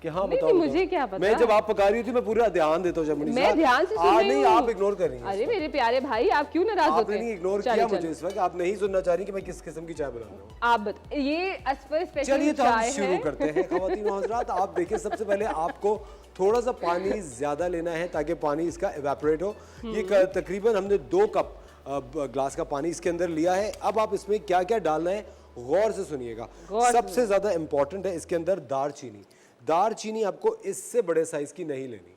कि हाँ नहीं, बताओ। नहीं, मुझे क्या पता। मैं जब आप पका रही थी मैं पूरा ध्यान देता हूँ। मैं ध्यान से सुन रही नहीं, हूँ। आप इग्नोर कर रही हैं। अरे मेरे प्यारे भाई, आप क्यों नाराज होते आपने हैं? नहीं इग्नोर किया मुझे इस वक्त। आप नहीं सुनना चाह रही कि मैं किस किस्म की चाय बना रहा हूँ। आप ये असफर स्पेशल चलिए तो हम चाय शुरू है। करते हैं। ख़वातीन और हज़रात, आप देखिए, सबसे पहले आपको थोड़ा सा पानी ज्यादा लेना है ताकि पानी इसका इवेपोरेट हो। ये तकरीबन हमने 2 कप ग्लास का पानी इसके अंदर लिया है। अब आप इसमें क्या क्या डालना है गौर से सुनिएगा। सबसे ज्यादा इंपॉर्टेंट है इसके अंदर दारचीनी। दारचीनी आपको इससे बड़े साइज की नहीं लेनी।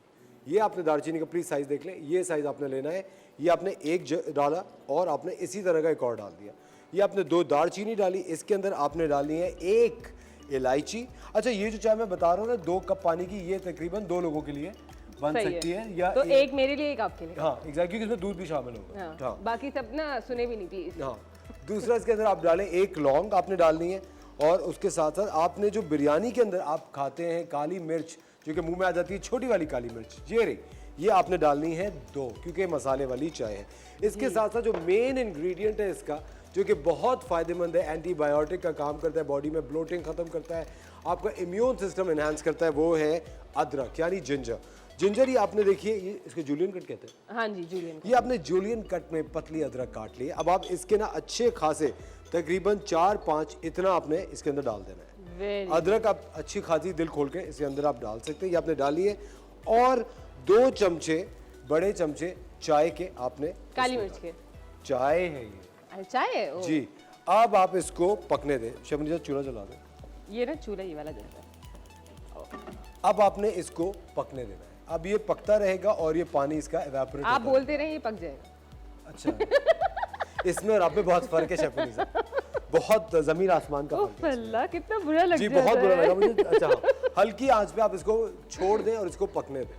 ये आपने दारचीनी का प्लीज साइज देख लें, ये साइज आपने लेना है। ये आपने 1 डाला और आपने इसी तरह का एक और डाल दिया। ये आपने 2 दारचीनी डाली, इसके अंदर आपने डालनी है 1 इलायची। अच्छा, ये जो चाय मैं बता रहा हूँ ना 2 कप पानी की, ये तकरीबन 2 लोगों के लिए बन सकती है। या तो एक मेरे लिए, एक आपके लिए। हाँ एग्जैक्टली, क्योंकि इसमें दूध भी शामिल होगा। हाँ, हाँ, बाकी सब ना सुने भी नहीं प्लीज। हाँ। दूसरा, इसके अंदर आप डालें 1 लौंग आपने डालनी है, और उसके साथ साथ आपने जो बिरयानी के अंदर आप खाते हैं काली मिर्च, जो कि मुंह में आ जाती है, छोटी वाली काली मिर्च, ये आपने डालनी है 2, क्योंकि मसाले वाली चाय है। इसके साथ साथ जो मेन इंग्रेडिएंट है इसका, जो कि बहुत फ़ायदेमंद है, एंटीबायोटिक का काम करता है, बॉडी में ब्लोटिंग ख़त्म करता है, आपका इम्यून सिस्टम इन्हांस करता है, वो है अदरक यानी जिंजर। जिंजर ये आपने देखिए, ये इसको जूलियन कट कहते हैं। हाँ जी, जूलियन। ये आपने जूलियन कट में पतली अदरक काट ली। अब आप इसके ना अच्छे खासे तकरीबन 4-5 इतना आपने इसके अंदर डाल देना है। अदरक आप अच्छी खासी दिल खोल के इसके अंदर आप डाल सकते हैं। ये आपने डाली है, और 2 चमचे बड़े चमचे चाय के आपने, काली मिर्च के। चाय है ये, अरे चाय है? ओ। जी। अब आप इसको पकने दें। शबनीर चूल्हा जला दें। ये ना चूल्हा ये वाला जलता है। अब आपने इसको पकने देना है। अब ये पकता रहेगा और ये पानी इसका इवेपोरेट आप बोलते रहे, ये पक जाएगा। अच्छा, इसमें और आप में बहुत फर्क है शेफनी साहब, बहुत ज़मीन आसमान का फर्क है। अल्लाह, कितना बुरा लग जी, जाता बहुत बुरा है। लगा मुझे। अच्छा, हल्की आंच पे आप इसको छोड़ दें और इसको पकने दें।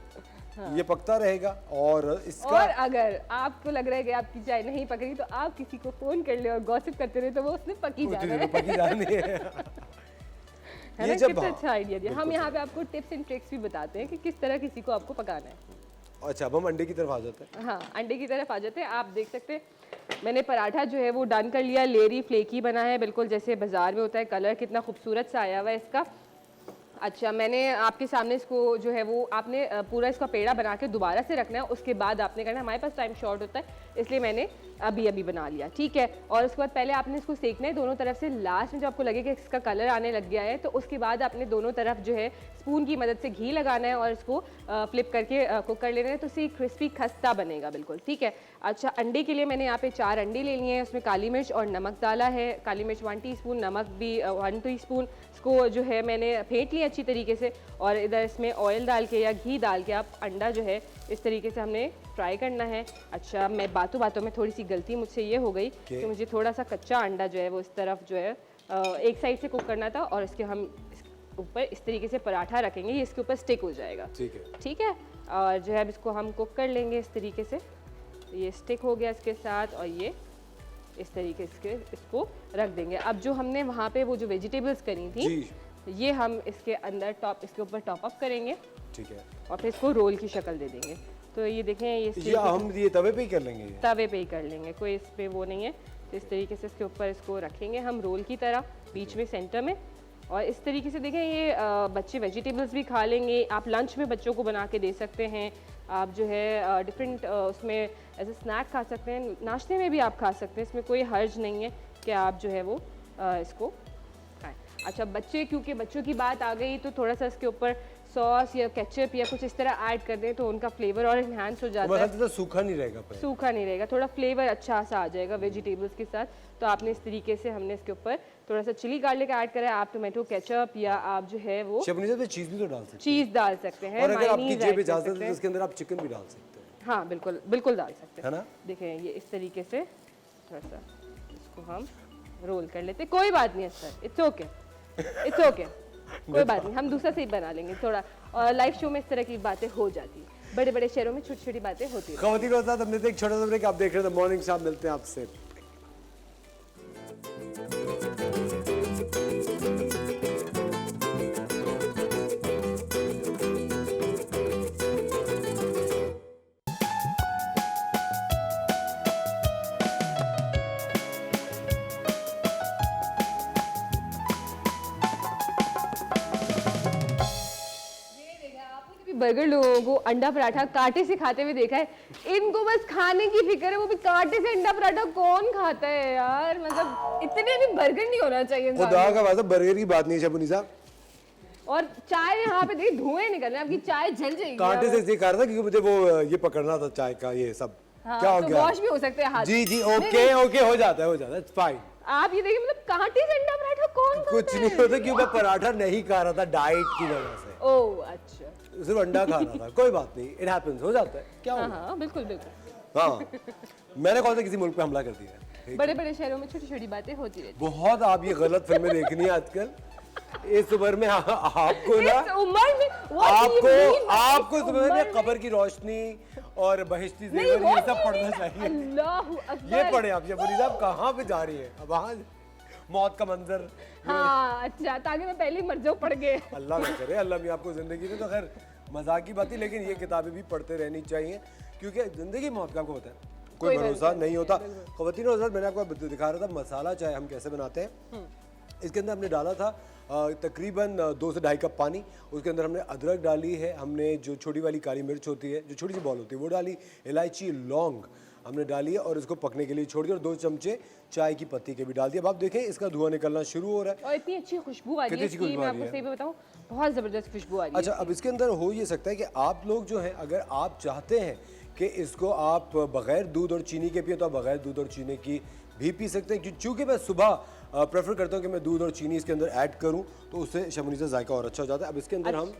हाँ। ये पकता रहेगा, और इसका, और अगर आपको लग रहा है कि आपकी चाय नहीं पक रही, तो आप किसी को फोन कर ले और गॉसिप करते रहे, तो वो उसने पकी जाना है। पकी जानी है। है ना? कितना अच्छा आइडिया दिया। हम यहाँ पे आपको टिप्स एंड ट्रिक्स भी बताते हैं कि किस तरह किसी को आपको पकाना है। अच्छा, अब हम अंडे की तरफ आ जाते हैं। हाँ, अंडे की तरफ आ जाते हैं। आप देख सकते हैं मैंने पराठा जो है वो डन कर लिया, लेयरी फ्लेकी बना है बिल्कुल जैसे बाजार में होता है। कलर कितना खूबसूरत सा आया हुआ है इसका। अच्छा, मैंने आपके सामने इसको जो है वो आपने पूरा इसका पेड़ा बना के दोबारा से रखना है, उसके बाद आपने करना है। हमारे पास टाइम शॉर्ट होता है इसलिए मैंने अभी बना लिया, ठीक है। और उसके बाद पहले आपने इसको सेकना है दोनों तरफ से। लास्ट में जब आपको लगे कि इसका कलर आने लग गया है तो उसके बाद आपने दोनों तरफ जो है स्पून की मदद से घी लगाना है और इसको फ्लिप करके कुक कर लेना है, तो इससे क्रिस्पी खस्ता बनेगा बिल्कुल, ठीक है। अच्छा, अंडे के लिए मैंने यहाँ पे 4 अंडे ले लिए हैं, उसमें काली मिर्च और नमक डाला है। काली मिर्च 1 टीस्पून, नमक भी 1 टीस्पून। इसको जो है मैंने फेंट लिया अच्छी तरीके से और इधर इसमें ऑयल डाल के या घी डाल के आप अंडा जो है इस तरीके से हमने फ्राई करना है। अच्छा, मैं बातों में थोड़ी सी गलती मुझसे ये हो गई कि मुझे थोड़ा सा कच्चा अंडा जो है वो इस तरफ जो है एक साइड से कुक करना था और इसके हम ऊपर इस तरीके से पराठा रखेंगे, ये इसके ऊपर स्टिक हो जाएगा, ठीक है। और जो है अब इसको हम कुक कर लेंगे इस तरीके से। ये स्टिक हो गया इसके साथ और ये इस तरीके से इसको रख देंगे। अब जो हमने वहाँ पे वो जो वेजिटेबल्स करी थी ये हम इसके अंदर इसके ऊपर टॉप अप करेंगे, ठीक है। और फिर इसको रोल की शक्ल दे देंगे। तो ये देखें ये हम ये तवे पे ही कर लेंगे, तवे पे ही कर लेंगे, कोई इस पे वो नहीं है। तो इस तरीके से इसके ऊपर इसको रखेंगे हम रोल की तरह बीच में सेंटर में। और इस तरीके से देखें ये बच्चे वेजिटेबल्स भी खा लेंगे। आप लंच में बच्चों को बना के दे सकते हैं। आप जो है डिफरेंट उसमें ऐसे स्नैक खा सकते हैं, नाश्ते में भी आप खा सकते हैं, इसमें कोई हर्ज नहीं है कि आप जो है वो इसको खाएं। अच्छा, बच्चे क्योंकि बच्चों की बात आ गई तो थोड़ा सा इसके ऊपर सॉस या केचप या कुछ इस तरह ऐड कर दें तो उनका फ्लेवर और इन्हांस हो जाता है। तो सूखा नहीं रहेगा, सूखा नहीं रहेगा, थोड़ा फ्लेवर अच्छा सा आ जाएगा वेजिटेबल्स के साथ। तो आपने इस तरीके से हमने इसके ऊपर थोड़ा सा चिली गार्लिक ऐड करा है। आप टोमेटो केचप या आप जो है वो चीज भी तो डाल सकते हैं, चीज डाल सकते हैं, और अगर आपकी मायोनीज जेब ऐड कर इजाजत सकते है तो हैं। इसके अंदर आप चिकन भी डाल सकते हैं। हाँ बिल्कुल बिल्कुल डाल सकते हैं, है ना। देखें ये इस तरीके से थोड़ा सा इसको हम रोल कर लेते हैं। कोई बात नहीं है sir, it's okay, it's okay, कोई बात नहीं, हम दूसरा से ही बना लेंगे थोड़ा। और लाइव शो में इस तरह की बातें हो जाती हैं, बड़े बड़े शहरों में छोटी छोटी बातें होती हैं। खवातीन और साथ हमने एक छोटा सा ब्रेक, आप देख रहे थे मॉर्निंग शाम, मिलते हैं आपसे। बर्गर लोगों को अंडा पराठा कांटे से खाते हुए देखा है, इनको बस खाने की फिक्र है, वो भी कांटे से अंडा पराठा कौन खाता है यार। मतलब इतने भी बर्गर नहीं होना चाहिए खुदा का वास्ता, बर्गर की बात नहीं है शबुनीसा। और चाय यहाँ पे देखिए धुएं निकल रहे हैं, आपकी चाय जल जाएगी। कांटे से इसलिए खा रहा था क्योंकि मुझे वो ये पकड़ना था चाय का, ये सब क्या हो तो गया। वॉश भी हो सकते हैं हाथ। जी ओके हो जाता है, इट्स फाइन। आप ये देखिए मतलब कांटे से अंडा पराठा कौन खाता कुछ नहीं होता, क्यों मैं पराठा नहीं खा रहा था डाइट की वजह से, ओह अच्छा, सिर्फ अंडा खा रहा था। कोई बात नहीं, इट हैपेंस, हो जाता है, क्या हो। हाँ बिल्कुल बिल्कुल। हाँ, मैंने कौन सा किसी मुल्क पे हमला कर दिया है। बड़े बड़े शहरों में छोटी छोटी बातें होती रहती बहुत आप ये गलत फिल्में देखनी है आजकल इस उम्र में। आपको ना इस उम्र में what do you mean? आपको इस इस उम्र उम्र में में? कब्र की रोशनी और बहिश्ती नहीं, ज़ेवर वो ये सब नहीं पढ़ना है। चाहिए। अल्लाहु अकबर। ये पढ़े आप शबुनी साहब, कहाँ पे जा रही है अब, वहाँ मौत का मंजर। हाँ अच्छा, ताकि मैं पहले ही मर जाऊँ पढ़ के। अल्लाह ना करे, अल्लाह भी आपको जिंदगी दे। तो खैर मजाक की बात ही, लेकिन ये किताबें भी पढ़ते रहनी चाहिए क्योंकि जिंदगी मौत का आपको पता है कोई भरोसा नहीं होता। ख़वातीन और हज़रात, मैंने आपको दिखा रहा था मसाला चाय हम कैसे बनाते हैं। इसके अंदर हमने डाला था तकरीबन 2 से 2.5 कप पानी। उसके अंदर हमने अदरक डाली है, हमने जो छोटी वाली काली मिर्च होती है, जो छोटी सी बॉल होती है वो डाली, इलायची लौंग हमने डाली है और इसको पकने के लिए छोड़ दिया, और 2 चमचे चाय की पत्ती के भी डाल दिया। अब आप देखें इसका धुआं निकलना शुरू हो रहा है और इतनी अच्छी खुशबू आ रही है इसकी, मैं आपको सही बताऊं बहुत ज़बरदस्त खुशबू आ रही है। अच्छा, अब इसके अंदर हो ये सकता है कि आप लोग जो हैं, अगर आप चाहते हैं कि इसको आप बग़ैर दूध और चीनी के पिए तो आप बग़ैर दूध और चीनी की भी पी सकते हैं। चूँकि मैं सुबह प्रेफर करता हूँ कि मैं दूध और चीनी इसके अंदर ऐड करूँ तो उससे शबुनी से जायका और अच्छा हो जाता है। अब इसके अंदर हम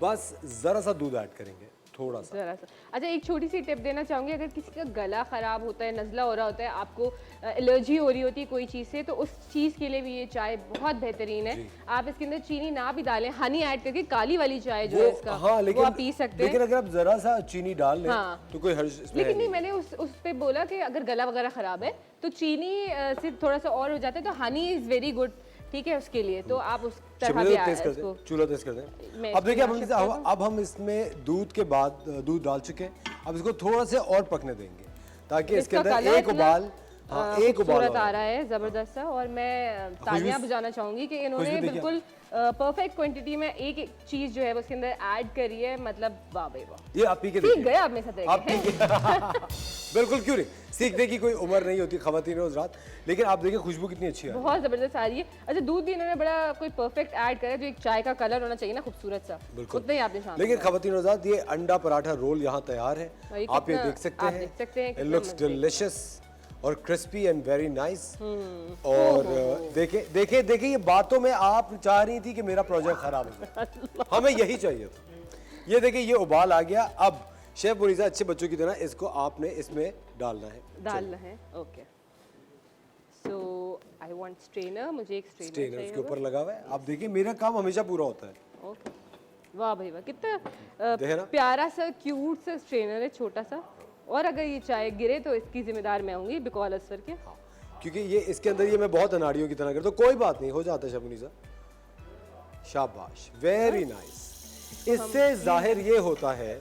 बस ज़रा सा दूध ऐड करेंगे, थोड़ा सा। जरा सा। अच्छा, एक छोटी सी टिप देना चाहूँगी, अगर किसी का गला ख़राब होता है, नज़ला हो रहा होता है, आपको एलर्जी हो रही होती है कोई चीज़ से, तो उस चीज़ के लिए भी ये चाय बहुत बेहतरीन है। आप इसके अंदर चीनी ना भी डालें, हनी ऐड करके काली वाली चाय जो है इसका, हाँ, वो आप पी सकते हैं। लेकिन अगर आप ज़रा सा चीनी डाल लें तो कोई हर्ज इसमें लेकिन नहीं, मैंने उस पे बोला कि अगर गला वगैरह ख़राब है तो चीनी से थोड़ा सा और हो जाता है, तो हनी इज़ वेरी गुड ठीक है, उसके लिए तो आप उस तरह शिमला भी मिर्च तेज कर इसको दें, चूल्हा तेज कर दें। मैं अब देखिए इसको यहाँ shift कर अब हम इसमें दूध के बाद दूध डाल चुके हैं, अब इसको थोड़ा से और पकने देंगे ताकि इसके इसका अंदर कलर एक उबाल, हाँ एक उबाल खूबसूरत आ और रहा है जबरदस्त सा। और मैं तालियां बजाना चाहूंगी कि इन्होंने खुशबू देखिए। बिल्कुल परफेक्ट क्वांटिटी में एक एक चीज जो है वो उसके अंदर ऐड करी है, मतलब वाह भाई वाह, ये आप पी के सीख देखिए। गए आप मेरे साथ आप रह के। बिल्कुल, क्यों नहीं, सीखने की कोई उम्र नहीं होती खवातीन हज़रात। लेकिन आप देखिए खुशबू कितनी अच्छी है। बहुत जबरदस्त आ रही है। अच्छा, दूध भी इन्होंने बड़ा कोई परफेक्ट ऐड करा है, जो एक चाय का कलर होना चाहिए ना खूबसूरत सा, बिल्कुल। उतना ही आपने सामने लेकिन रखा है। खवातीन हज़रात, ये अंडा पराठा रोल यहाँ तैयार है, और ये आप ये कितना- देख सकते आप हैं। देख सकते हैं इट कितना लुक्स मजे का। डिलिशियस और क्रिस्पी एंड वेरी नाइस। और देखिए देखिए देखिए, ये बातों में आप चाह रही थी कि मेरा प्रोजेक्ट खराब हो जाए, हमें यही चाहिए था। ये देखिए, ये उबाल आ गया। अब शेफ मुनीसा अच्छे बच्चों की तरह इसको आपने इसमें डालना है, डालना है। Okay, so I want strainer, मुझे एक स्ट्रेनर स्ट्रेनर चाहिए उसके ऊपर लगा हुआ है। आप देखिए, मेरा काम हमेशा पूरा होता है। ओके, वाह भाई वाह, कितना देखे ना? प्यारा सा क्यूट सा स्ट्रेनर है, छोटा सा। और अगर ये चाय गिरे तो इसकी जिम्मेदार मैं होंगी बिकॉल असफर के। क्योंकि ये इसके अंदर ये मैं बहुत अनाड़ियों की तरह करता हूँ, कोई बात नहीं, हो जाता है शबुनीसा। शाबाश, वेरी नाइस। इससे जाहिर ये होता है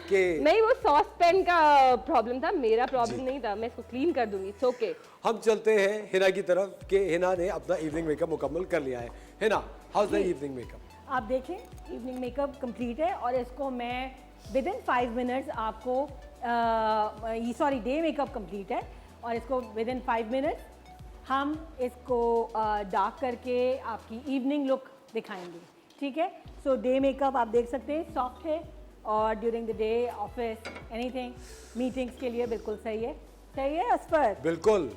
कि नहीं, वो सॉस पैन का प्रॉब्लम था, मेरा प्रॉब्लम नहीं था। मैं इसको क्लीन कर दूंगी, इट्स ओके। हम चलते हैं हिना की तरफ कि हिना ने अपना इवनिंग मेकअप मुकम्मल कर लिया है। Hina, how is the evening makeup? आप देखें, इवनिंग मेकअप कंप्लीट है और इसको मैं विद इन 5 मिनट्स आपको सॉरी डे मेकअप कंप्लीट है और इसको विद इन 5 मिनट्स हम इसको डार्क करके आपकी इवनिंग लुक दिखाएंगे, ठीक है। सो डे मेकअप आप देख सकते हैं सॉफ्ट है और during the day office anything meetings के लिए बिल्कुल सही है। सही है असफर? बिल्कुल।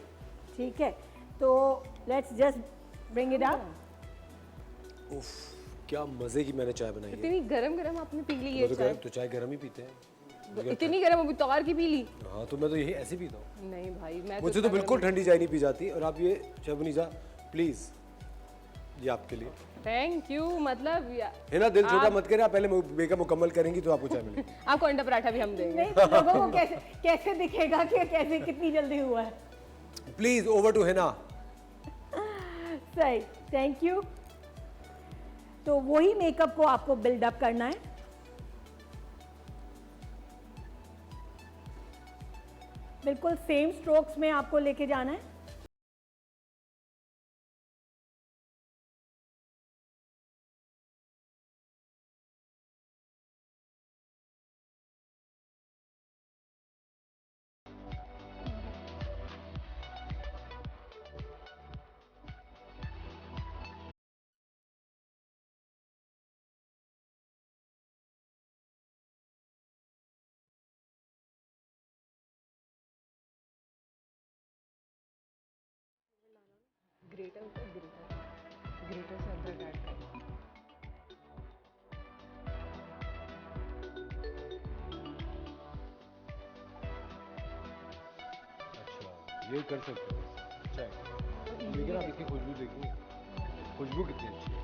ठीक है, तो let's just bring it up. उफ, क्या मजे की मैंने चाय बनाई है। इतनी गरम गरम आपने पी ली ये तो चाय? तो चाय गर्म ही पीते हैं। इतनी गरम अभी तौर की पी ली? हाँ, तो मैं तो यही ऐसे पीता हूँ। नहीं भाई, मैं मुझे तो बिल्कुल ठंडी चाय नहीं पी जाती। और आप ये शबुनीसा प्लीज, ये आपके लिए। Thank you. मतलब हिना, दिल छोटा मत करें, आप पहले मेकअप मुकम्मल करेंगी तो आपको चाय मिलेगी। आपको अंडा पराठा भी हम देंगे। नहीं तो लोगों को कैसे कैसे दिखेगा कि कैसे कितनी जल्दी हुआ है। Please over to Hina. सही, थैंक यू। तो वही मेकअप को आपको बिल्डअप करना है। बिल्कुल सेम स्ट्रोक्स में आपको लेके जाना है। ग्रेटर से अदरक ऐड करना। अच्छा, ये कर सकते हो। अच्छा है, लेकिन आप इसकी खुशबू देखिए, खुशबू कितनी अच्छी है।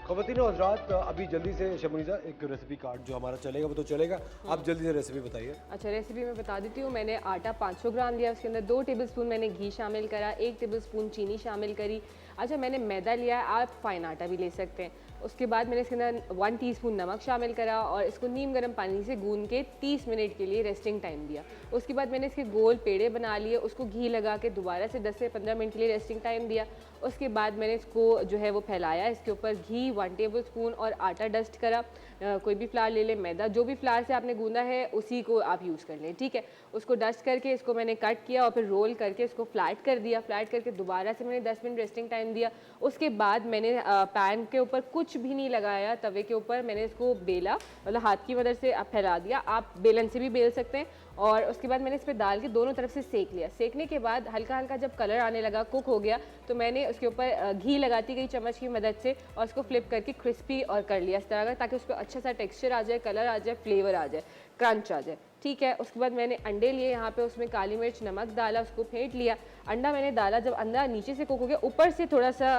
ख़वातीन और हज़रात, अभी जल्दी से शबुनीसा एक रेसिपी कार्ड जो हमारा चलेगा वो तो चलेगा, आप जल्दी से रेसिपी बताइए। अच्छा, रेसिपी मैं बता देती हूँ। मैंने आटा 500 ग्राम लिया, उसके अंदर 2 टेबलस्पून मैंने घी शामिल करा, 1 टेबलस्पून चीनी शामिल करी। अच्छा, मैंने मैदा लिया है, आप फाइन आटा भी ले सकते हैं। उसके बाद मैंने इसके अंदर 1 टीस्पून नमक शामिल करा और इसको नीम गर्म पानी से गूंद के 30 मिनट के लिए रेस्टिंग टाइम दिया। उसके बाद मैंने इसके गोल पेड़े बना लिए, उसको घी लगा के दोबारा से 10 से 15 मिनट के लिए रेस्टिंग टाइम दिया। उसके बाद मैंने इसको जो है वो फैलाया, इसके ऊपर घी 1 टेबलस्पून और आटा डस्ट करा। कोई भी फ्लावर ले लें, मैदा जो भी फ्लावर से आपने गूंदा है उसी को आप यूज़ कर लें, ठीक है। उसको डस्ट करके इसको मैंने कट किया और फिर रोल करके इसको फ्लैट कर दिया। फ्लैट करके दोबारा से मैंने 10 मिनट रेस्टिंग टाइम दिया। उसके बाद मैंने पैन के ऊपर कुछ भी नहीं लगाया, तवे के ऊपर मैंने इसको बेला, मतलब हाथ की मदद से आप फैला दिया। आप बेलन से भी बेल सकते हैं। और उसके बाद मैंने इस पर डाल के दोनों तरफ से सेक लिया। सेकने के बाद हल्का हल्का जब कलर आने लगा, कुक हो गया, तो मैंने उसके ऊपर घी लगाती गई चम्मच की मदद से और उसको फ्लिप करके क्रिस्पी और कर लिया इस तरह का, ताकि उसको अच्छा सा टेक्सचर आ जाए, कलर आ जाए, फ्लेवर आ जाए, क्रंच आ जाए। ठीक है, उसके बाद मैंने अंडे लिए यहाँ पे, उसमें काली मिर्च नमक डाला, उसको फेंट लिया। अंडा मैंने डाला, जब अंडा नीचे से कुक हो गया, ऊपर से थोड़ा सा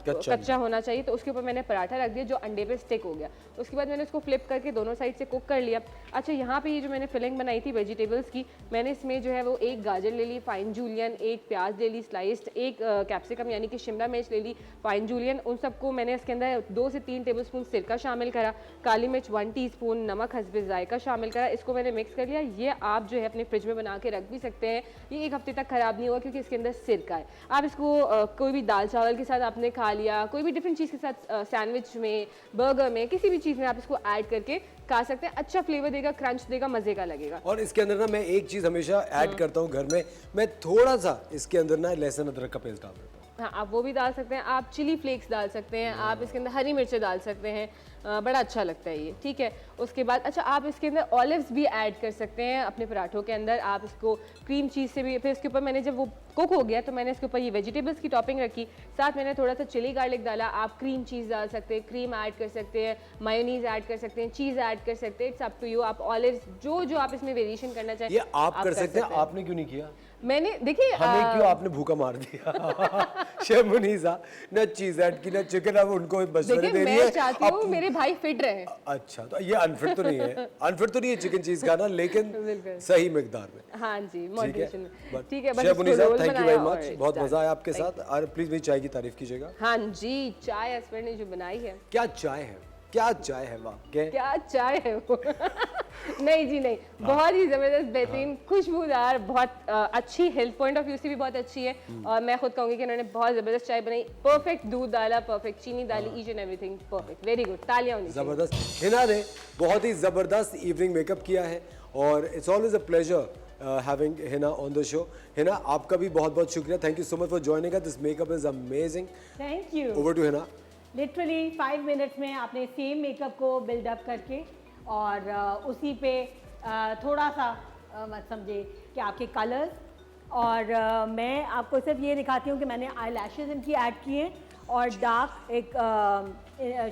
कच्चा होना चाहिए, तो उसके ऊपर मैंने पराठा रख दिया जो अंडे पे स्टिक हो गया। उसके बाद मैंने उसको फ्लिप करके दोनों साइड से कुक कर लिया। अच्छा, यहाँ पे ये जो मैंने फिलिंग बनाई थी वेजिटेबल्स की, मैंने इसमें जो है वो एक गाजर ले ली फाइन जूलियन, एक प्याज ले ली स्लाइस्ड, एक कैप्सिकम यानी कि शिमला मिर्च ले ली फाइन जूलियन। उन सबको मैंने इसके अंदर 2 से 3 टेबलस्पून सिरका शामिल करा, काली मिर्च 1 टीस्पून, नमक हस्बे जायका शामिल करा। इसको मैंने मिक्स कर लिया। ये आप जो है अपने फ्रिज में बना के रख भी सकते हैं, ये 1 हफ्ते तक खराब नहीं होगा क्योंकि इसके अंदर सिरका है। आप इसको कोई भी दाल चावल के साथ आपने खा लिया, कोई भी डिफरेंट चीज़ के साथ, सैंडविच में, बर्गर में, किसी भी चीज़ में आप इसको ऐड करके खा सकते हैं। अच्छा फ्लेवर देगा, क्रंच देगा, मजे का लगेगा। और इसके अंदर ना मैं एक चीज़ हमेशा ऐड करता हूँ घर में, मैं थोड़ा सा इसके अंदर ना लहसुन अदरक का पेस्ट डाल देता हूँ। हाँ, आप वो भी डाल सकते हैं, आप चिली फ्लेक्स डाल सकते हैं, आप इसके अंदर हरी मिर्चें डाल सकते हैं, बड़ा अच्छा लगता है ये। ठीक है, उसके बाद अच्छा आप इसके अंदर ऑलिव्स भी ऐड कर सकते हैं अपने पराठों के अंदर। आप इसको क्रीम चीज़ से भी, फिर इसके ऊपर मैंने जब वो कुक हो गया तो मैंने इसके ऊपर ये वेजिटेबल्स की टॉपिंग रखी, साथ मैंने थोड़ा सा चिली गार्लिक डाला। आप क्रीम चीज़ डाल सकते हैं, क्रीम ऐड कर सकते हैं, मायोनीज ऐड कर सकते हैं, चीज़ ऐड कर सकते हैं, इट्स अप टू यू। आप ऑलिव्स जो आप इसमें वेरिएशन करना चाहें ये आप कर सकते हैं, आपने क्यों नहीं किया? मैंने देखिए हमें क्यों आपने भूखा मार दिया? शेफ मुनीसा ना चीज ऐड की ना चिकन, अब उनको मशवरे दे रही है। मैं चाहती हूँ मेरे भाई फिट रहे। अच्छा, तो ये अनफिट तो नहीं है, अनफिट तो नहीं है चिकन चीज खाना, लेकिन सही मिकदार में। हाँ जी, मॉडरेशन में। ठीक है, chef Munisa thank you very much, बहुत मजा आया आपके साथ। और प्लीज मेरी चाय की तारीफ कीजिएगा। हाँ जी, चाय असफर ने जो बनाई है, क्या चाय है, क्या चाय है, वाह क्या चाय है वो। नहीं जी नहीं, बहुत ही जबरदस्त, बेहतरीन, खुशबूदार, बहुत अच्छी, हेल्थ पॉइंट ऑफ व्यू से भी बहुत अच्छी है। और मैं खुद कहूँगी कि इन्होंने बहुत जबरदस्त चाय बनाई, परफेक्ट दूध डाला, परफेक्ट चीनी डाली, each and everything perfect, very good, तालियां होनी चाहिए। जबरदस्त। हिना ने बहुत ही जबरदस्त इवनिंग मेकअप किया है और it's always a pleasure having Hina on the show. Hina, आपका भी बहुत बहुत शुक्रिया, thank you so much for joining us, this makeup is amazing. Thank you. Over to Hina. Literally 5 minutes में आपने सेम मेकअप को बिल्डअप करके और उसी पे थोड़ा सा मत समझे कि आपके कलर्स और मैं आपको सिर्फ ये दिखाती हूँ कि मैंने आई लैशेज़ इनकी ऐड किए और डार्क एक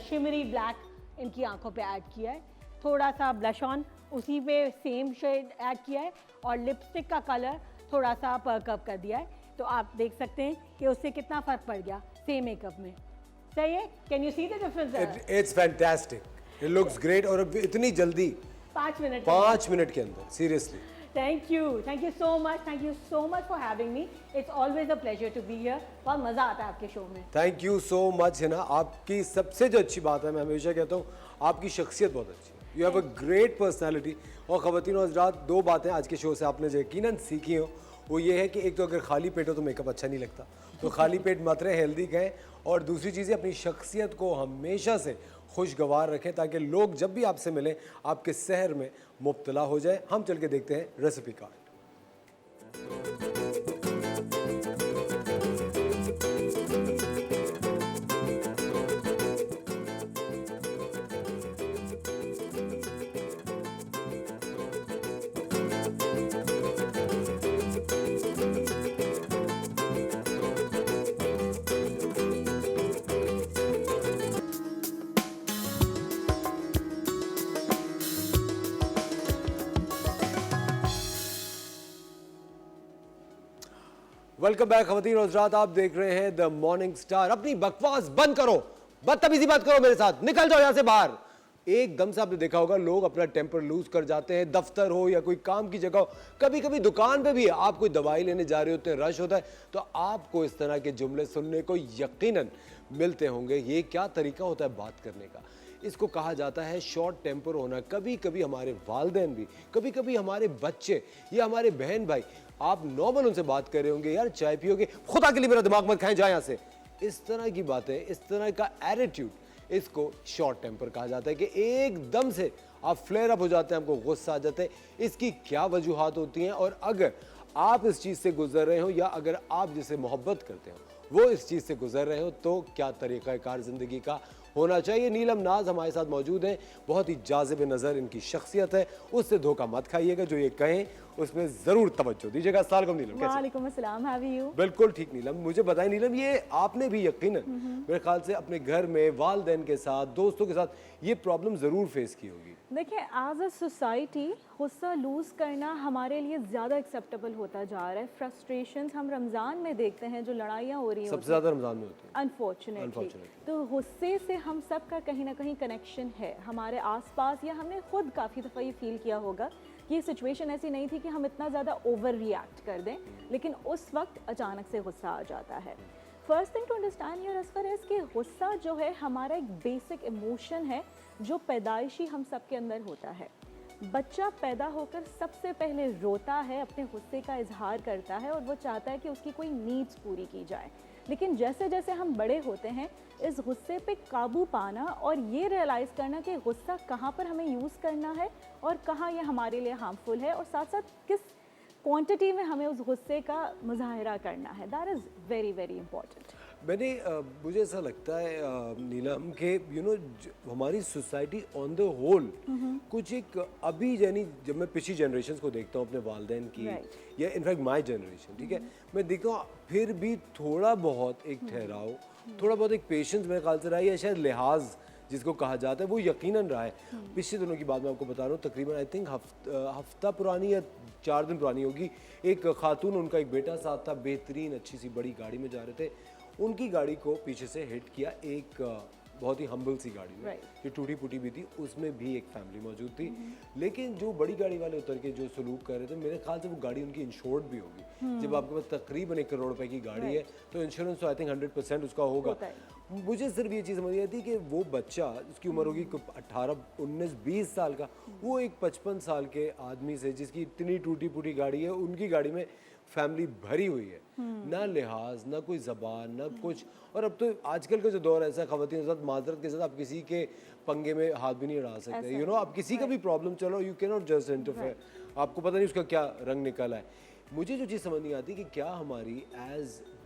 शिमरी ब्लैक इनकी आंखों पे ऐड किया है, थोड़ा सा ब्लश ऑन उसी पे सेम शेड ऐड किया है और लिपस्टिक का कलर थोड़ा सा पर्क अप कर दिया है। तो आप देख सकते हैं कि उससे कितना फ़र्क पड़ गया सेम मेकअप में। सही है? Can you see the difference? It's fantastic, it looks great. और इतनी जल्दी 5 मिनट 5 मिनट के अंदर, seriously thank you so much for having me, it's always a pleasure to be here. बहुत मज़ा आता है आपके शो में। Thank you so much Hina. आपकी सबसे जो अच्छी बात है, मैं हमेशा कहता हूँ, आपकी शख्सियत बहुत अच्छी है, you have a great personality. और ख़वातीन और हज़रात, 2 बातें आज के शो से आपने जो यकीनन सीखी हो वो ये है कि एक तो अगर खाली पेट हो तो मेकअप अच्छा नहीं लगता, तो खाली पेट मत रहे, हेल्दी कहें। और दूसरी चीज़ें, अपनी शख्सियत को हमेशा से खुशगवार रखें ताकि लोग जब भी आपसे मिलें आपके सहर में मुब्तला हो जाए। हम चल के देखते हैं रेसिपी कार्ड। वेलकम बैक ख़वातीन और हज़रात, आप देख रहे हैं द मॉर्निंग स्टार। अपनी बकवास बंद करो, बदतमीजी बात करो मेरे साथ, निकल जाओ यहां से बाहर। एकदम से आपने देखा होगा लोग अपना टेम्पर लूज कर जाते हैं, दफ्तर हो या कोई काम की जगह हो, कभी कभी दुकान पे भी आप कोई दवाई लेने जा रहे होते हैं, रश होता है, तो आपको इस तरह के जुमले सुनने को यकीनन मिलते होंगे। ये क्या तरीका होता है बात करने का? इसको कहा जाता है शॉर्ट टेम्पर होना। कभी कभी हमारे वालिदैन भी, कभी कभी हमारे बच्चे या हमारे बहन भाई, आप नॉर्मल उनसे बात कर रहे होंगे, यार चाय पियोगे, खुदा के लिए मेरा दिमाग मत खाएं, जाए यहाँ से। इस तरह की बातें, इस तरह का एटीट्यूड, इसको शॉर्ट टेम्पर कहा जाता है कि एकदम से आप फ्लेयर अप हो जाते हैं, आपको गुस्सा आ जाता है। इसकी क्या वजूहात होती हैं, और अगर आप इस चीज़ से गुजर रहे हो या अगर आप जिसे मोहब्बत करते हो वो इस चीज़ से गुजर रहे हो, तो क्या तरीक़ाकार ज़िंदगी का होना चाहिए। नीलम नाज हमारे साथ मौजूद हैं, बहुत ही जाज़िब नज़र इनकी शख्सियत है, उससे धोखा मत खाइएगा, जो ये कहें उसमें ज़रूर तवज्जो दीजिएगा। अस्सलाम वालेकुम नीलम, कैसे? वालेकुम अस्सलाम, हाउ आर यू? बिल्कुल ठीक नीलम, मुझे बताएं नीलम, ये आपने भी यकीनन मेरे ख्याल से अपने घर में वालिदैन के साथ, दोस्तों के साथ ये प्रॉब्लम ज़रूर फेस की होगी। देखिए, एज अ सोसाइटी गुस्सा लूज़ करना हमारे लिए ज़्यादा एक्सेप्टेबल होता जा रहा है। फ्रस्ट्रेशंस हम रमज़ान में देखते हैं, जो लड़ाइयाँ हो रही सबसे होती हैं ज़्यादा रमज़ान में होती है। अनफॉर्चुनेटली। Unfortunately. तो गुस्से से हम सब का कहीं ना कहीं कनेक्शन है हमारे आसपास, या हमने खुद काफ़ी दफ़ा ये फील किया होगा कि ये सिचुएशन ऐसी नहीं थी कि हम इतना ज़्यादा ओवर रिएक्ट कर दें, लेकिन उस वक्त अचानक से गुस्सा आ जाता है। First thing to understand here as far as कि गुस्सा जो है हमारा एक बेसिक इमोशन है जो पैदाइशी हम सब के अंदर होता है। बच्चा पैदा होकर सबसे पहले रोता है, अपने गुस्से का इजहार करता है और वो चाहता है कि उसकी कोई नीड्स पूरी की जाए। लेकिन जैसे जैसे हम बड़े होते हैं, इस गुस्से पे काबू पाना और ये रियलाइज़ करना कि गुस्सा कहाँ पर हमें यूज़ करना है और कहाँ ये हमारे लिए हार्मफुल है, और साथ साथ किस क्वांटिटी में हमें उस गुस्से का मुजाहरा करना है, that is very very important. मुझे ऐसा लगता है नीलम के हमारी सोसाइटी ऑन द होल कुछ एक अभी, यानी जब मैं पिछली जनरेशन को देखता हूँ अपने वालिदैन की या इनफैक्ट माय जनरेशन, ठीक है, मैं देखता हूँ फिर भी थोड़ा बहुत एक ठहराव, थोड़ा बहुत एक पेशेंस मेरे ख्याल से रहा है, या शायद लिहाज जिसको कहा जाता है वो यकीनन रहा है। पिछले दिनों की बात मैं आपको बता रहा हूँ, तकरीबन आई थिंक हफ्ता पुरानी या 4 दिन पुरानी होगी, एक खातून, उनका एक बेटा साथ था, बेहतरीन अच्छी सी बड़ी गाड़ी में जा रहे थे, उनकी गाड़ी को पीछे से हिट किया एक बहुत ही हम्बल सी गाड़ी में जो टूटी फूटी भी थी, उसमें भी एक फैमिली मौजूद थी। लेकिन जो बड़ी गाड़ी वाले उतर के जो सलूक कर रहे थे, मेरे ख्याल से वो गाड़ी उनकी इंश्योर्ड भी होगी। जब आपके पास तकरीबन 1 करोड़ रुपए की गाड़ी है तो इंश्योरेंस तो आई थिंक 100% उसका होगा। मुझे सिर्फ ये चीज़ समझ आई थी कि वो बच्चा, उसकी उम्र होगी 18, 19, 20 साल का, वो एक 55 साल के आदमी से जिसकी इतनी टूटी फूटी गाड़ी है, उनकी गाड़ी में फैमिली भरी हुई है, ना लिहाज, ना कोई ज़बान, ना कुछ। और अब तो आजकल का जो दौर ऐसा है, ख़वातीन के साथ माजरत के साथ आप किसी के पंगे में हाथ भी नहीं अड़ा सकते। आप किसी का भी प्रॉब्लम चलो, you can not just interfere, आपको पता नहीं उसका क्या रंग निकला है। मुझे जो चीज़ समझ नहीं आती कि क्या हमारी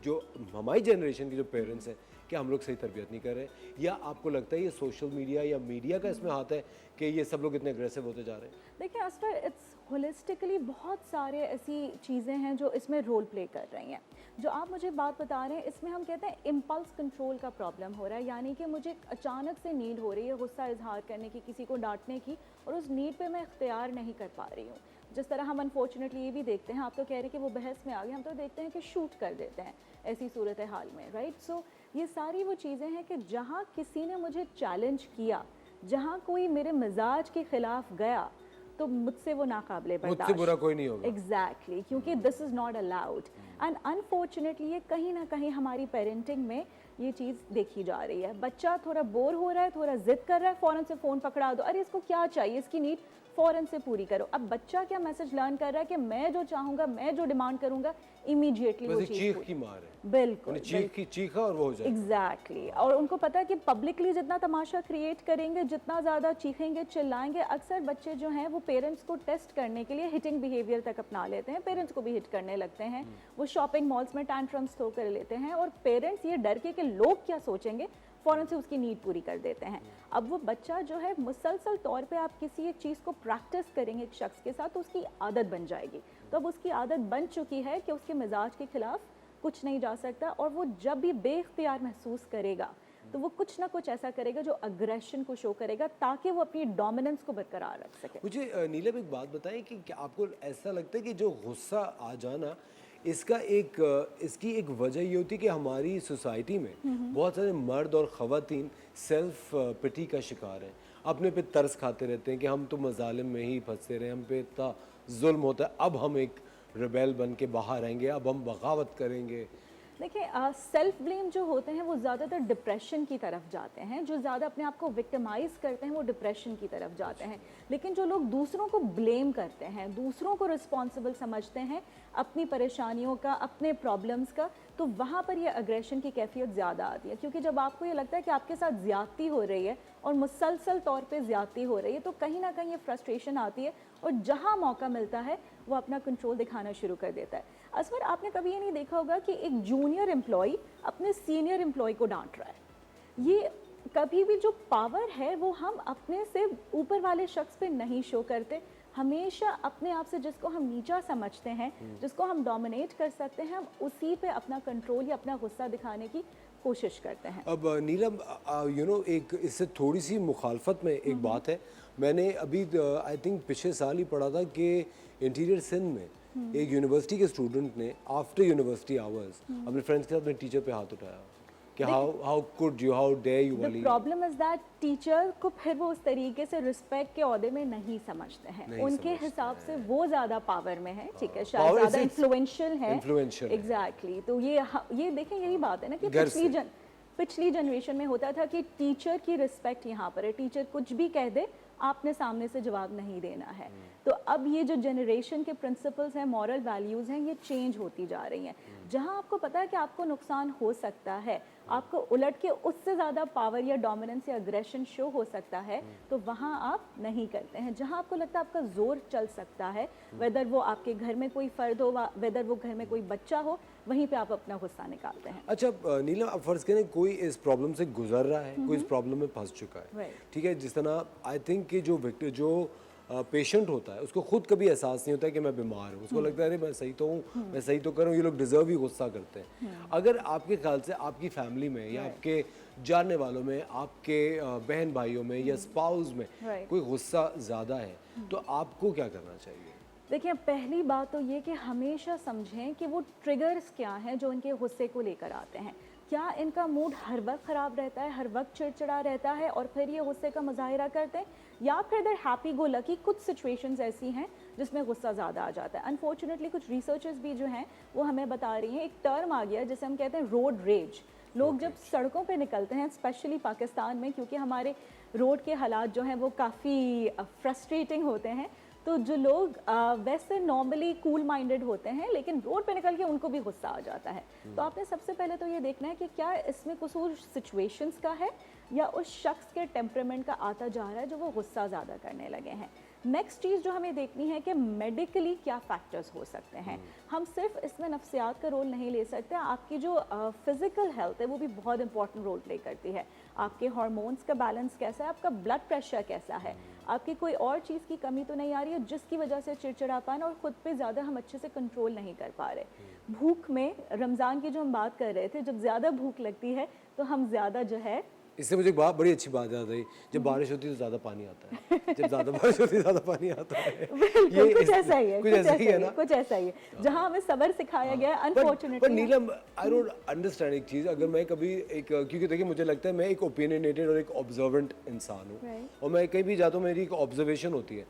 जो हमारी जनरेशन के जो पेरेंट्स हैं, क्या हम लोग सही तरबियत नहीं कर रहे, या आपको लगता है ये सोशल मीडिया या मीडिया का इसमें हाथ है कि ये सब लोग इतने अग्रेसिव होते जा रहे हैं? देखिए, एज फार इट्स होलिस्टिकली बहुत सारे ऐसी चीज़ें हैं जो इसमें रोल प्ले कर रही हैं। जो आप मुझे बात बता रहे हैं, इसमें हम कहते हैं इम्पल्स कंट्रोल का प्रॉब्लम हो रहा है, यानी कि मुझे अचानक से नीड हो रही है गुस्सा इजहार करने की, किसी को डांटने की, और उस नीड पे मैं इख्तियार नहीं कर पा रही हूँ। जिस तरह हम अनफॉर्चुनेटली ये भी देखते हैं, आप तो कह रहे हैं कि वो बहस में आ गए, हम तो देखते हैं कि शूट कर देते हैं ऐसी सूरत हाल में, राइट। सो ये सारी वो चीज़ें हैं कि जहाँ किसी ने मुझे चैलेंज किया, जहाँ कोई मेरे मिजाज के ख़िलाफ़ गया, तो मुझसे वो नाकाबिले बर्दाश्त, मुझसे बुरा कोई नहीं होगा। एग्जैक्टली, क्योंकि this is not allowed. And unfortunately ये कहीं ना कहीं हमारी पेरेंटिंग में ये चीज़ देखी जा रही है। बच्चा थोड़ा बोर हो रहा है, थोड़ा जिद कर रहा है, फ़ौरन से फ़ोन पकड़ा दो, अरे इसको क्या चाहिए, इसकी नीड फ़ौरन से पूरी करो। अब बच्चा क्या मैसेज लर्न कर रहा है कि मैं जो चाहूँगा, मैं जो डिमांड करूँगा, इमीडिएटली वो चीज़ चीख की मार है, बिल्कुल चीखा और वो हो जाए। एग्जैक्टली। और उनको पता है कि पब्लिकली जितना तमाशा क्रिएट करेंगे, जितना ज़्यादा चीखेंगे, चिल्लाएंगे, अक्सर बच्चे जो हैं वो पेरेंट्स को टेस्ट करने के लिए हिटिंग बिहेवियर तक अपना लेते हैं, पेरेंट्स को भी हिट करने लगते हैं। वो शॉपिंग मॉल्स में टैंट्रम्स थ्रो कर लेते हैं, और पेरेंट्स ये डर के कि लोग क्या सोचेंगे, फ़ौरन से उसकी नीड पूरी कर देते हैं। अब वो बच्चा जो है, मुसलसल तौर पे आप किसी एक चीज़ को प्रैक्टिस करेंगे एक शख्स के साथ, तो उसकी आदत बन जाएगी। तो अब उसकी आदत बन चुकी है कि उसके मिजाज के खिलाफ कुछ नहीं जा सकता, और वो जब भी बेख्तियार महसूस करेगा तो वो कुछ ना कुछ ऐसा करेगा जो अग्रेशन को शो करेगा, ताकि वो अपनी डोमिनेंस को बरकरार रख सके। मुझे नीलम एक बात बताएं कि क्या आपको ऐसा लगता है कि जो गुस्सा आ जाना, इसकी एक वजह ये होती है कि हमारी सोसाइटी में बहुत सारे मर्द और ख़वातीन सेल्फ पिटी का शिकार हैं, अपने पे तरस खाते रहते हैं कि हम तो मजालिम में ही फंसते रहे, हम पे इतना जुल्म होता है, अब हम एक रिबेल बन के बाहर आएंगे, अब हम बगावत करेंगे। देखिए, सेल्फ ब्लेम जो होते हैं वो ज़्यादातर डिप्रेशन की तरफ जाते हैं। जो ज़्यादा अपने आप को विक्टिमाइज़ करते हैं वो डिप्रेशन की तरफ जाते हैं। लेकिन जो लोग दूसरों को ब्लेम करते हैं, दूसरों को रिस्पॉन्सिबल समझते हैं अपनी परेशानियों का, अपने प्रॉब्लम्स का, तो वहाँ पर ये अग्रेशन की कैफियत ज़्यादा आती है। क्योंकि जब आपको ये लगता है कि आपके साथ ज़्यादती हो रही है और मुसलसल तौर पे ज़्यादती हो रही है, तो कहीं ना कहीं ये फ्रस्ट्रेशन आती है, और जहाँ मौका मिलता है वो अपना कंट्रोल दिखाना शुरू कर देता है। असवर, आपने कभी ये नहीं देखा होगा कि एक जूनियर एम्प्लॉय अपने सीनियर एम्प्लॉय को डांट रहा है। ये कभी भी जो पावर है वो हम अपने से ऊपर वाले शख्स पे नहीं शो करते, हमेशा अपने आप से जिसको हम नीचा समझते हैं, जिसको हम डोमिनेट कर सकते हैं, हम उसी पे अपना कंट्रोल या अपना गुस्सा दिखाने की कोशिश करते हैं। अब नीलम एक इससे थोड़ी सी मुखालफत में एक बात है, मैंने अभी आई थिंक पिछले साल ही पढ़ा था कि इंटीरियर सिंध में एक यूनिवर्सिटी के स्टूडेंट ने आफ्टर यूनिवर्सिटी आवर्स अपने फ्रेंड्स के साथ अपने टीचर पे हाथ उठाया कि how could you, how dare you the वाली। प्रॉब्लम इज दैट टीचर को फिर वो उस तरीके से रिस्पेक्ट के ओहदे में नहीं समझते हैं, नहीं उनके समझते हिसाब से वो ज्यादा पावर में है, ठीक है, Power शायद ज्यादा is इन्फ्लुएंशियल है, influential है। एग्जैक्टली। तो ये देखें, यही बात है ना कि घर से। पिछली जनरेशन में होता था कि टीचर की रिस्पेक्ट यहाँ पर है, टीचर कुछ भी कह दे आपने सामने से जवाब नहीं देना है। तो अब ये जो जनरेशन के प्रिंसिपल्स हैं, मॉरल वैल्यूज़ हैं, ये चेंज होती जा रही हैं। जहाँ आपको पता है कि आपको नुकसान हो सकता है, आपको उलट के उससे ज़्यादा पावर या डोमिनेंस या अग्रेशन शो हो सकता है, तो वहाँ आप नहीं करते हैं। जहाँ आपको लगता है आपका जोर चल सकता है, वेदर वो आपके घर में कोई फ़र्द हो, वेदर वो घर में कोई बच्चा हो, वहीं पे आप अपना गुस्सा निकालते हैं। अच्छा नीलम, अब फर्ज करें कोई इस प्रॉब्लम से गुजर रहा है, कोई इस प्रॉब्लम में फंस चुका है, Right. ठीक है, जिस तरह आई थिंक कि जो पेशेंट होता है उसको खुद कभी एहसास नहीं होता है कि मैं बीमार हूँ, उसको लगता है अरे मैं सही तो हूँ, मैं सही तो कर रहा हूँ, ये लोग डिजर्व ही गुस्सा करते हैं। अगर आपके ख्याल से आपकी फैमिली में या आपके जानने वालों में, आपके बहन भाइयों में या स्पाउस में Right. कोई गुस्सा ज़्यादा है, तो आपको क्या करना चाहिए? देखिए, पहली बात तो ये कि हमेशा समझें कि वो ट्रिगर्स क्या हैं जो इनके गुस्से को लेकर आते हैं। क्या इनका मूड हर वक्त ख़राब रहता है, हर वक्त चिड़चिड़ा रहता है और फिर ये गुस्से का मुजाहिरा करते हैं, या फिर दर हैप्पी गो लकी कुछ सिचुएशंस ऐसी हैं जिसमें गुस्सा ज़्यादा आ जाता है। अनफॉर्चुनेटली कुछ रिसर्चर्स भी जो हैं वो हमें बता रही हैं, एक टर्म आ गया जिसे हम कहते हैं रोड रेज। लोग जब सड़कों पे निकलते हैं, स्पेशली पाकिस्तान में, क्योंकि हमारे रोड के हालात जो हैं वो काफ़ी फ्रस्ट्रेटिंग होते हैं, तो जो लोग वैसे नॉर्मली कूल माइंडेड होते हैं लेकिन रोड पे निकल के उनको भी गुस्सा आ जाता है। तो आपने सबसे पहले तो ये देखना है कि क्या इसमें कसूर सिचुएशंस का है या उस शख्स के टेम्परामेंट का आता जा रहा है जो वो गुस्सा ज़्यादा करने लगे हैं। नेक्स्ट चीज़ जो हमें देखनी है कि मेडिकली क्या फैक्टर्स हो सकते हैं। हम सिर्फ इसमें नफ्सियात का रोल नहीं ले सकते, आपकी जो फिज़िकल हेल्थ है वो भी बहुत इंपॉर्टेंट रोल प्ले करती है। आपके हार्मोन्स का बैलेंस कैसा है, आपका ब्लड प्रेशर कैसा है, आपकी कोई और चीज़ की कमी तो नहीं आ रही है जिसकी वजह से चिड़चिड़ापन और ख़ुद पे ज़्यादा हम अच्छे से कंट्रोल नहीं कर पा रहे। भूख में, रमज़ान की जो हम बात कर रहे थे, जब ज़्यादा भूख लगती है तो हम ज़्यादा जो है, इससे मुझे एक बड़ी अच्छी बात याद आई, जब बारिश होती है तो ज़्यादा पानी आता है, जब ज़्यादा बारिश होती है ज़्यादा पानी आता है। बिल्कुल कुछ ऐसा ही है, कुछ ऐसा ही है ना, कुछ ऐसा ही है जहाँ हमें सब्र सिखाया गया है। पर unfortunately Neelam, I don't understand एक चीज़, अगर मैं कभी क्योंकि देखिए मुझे लगता है मैं एक ओपिनियनेटेड और एक ऑब्जर्वेंट इंसान हूँ, Right. और मैं कहीं भी जाता हूँ मेरी एक ऑब्जर्वेशन होती है,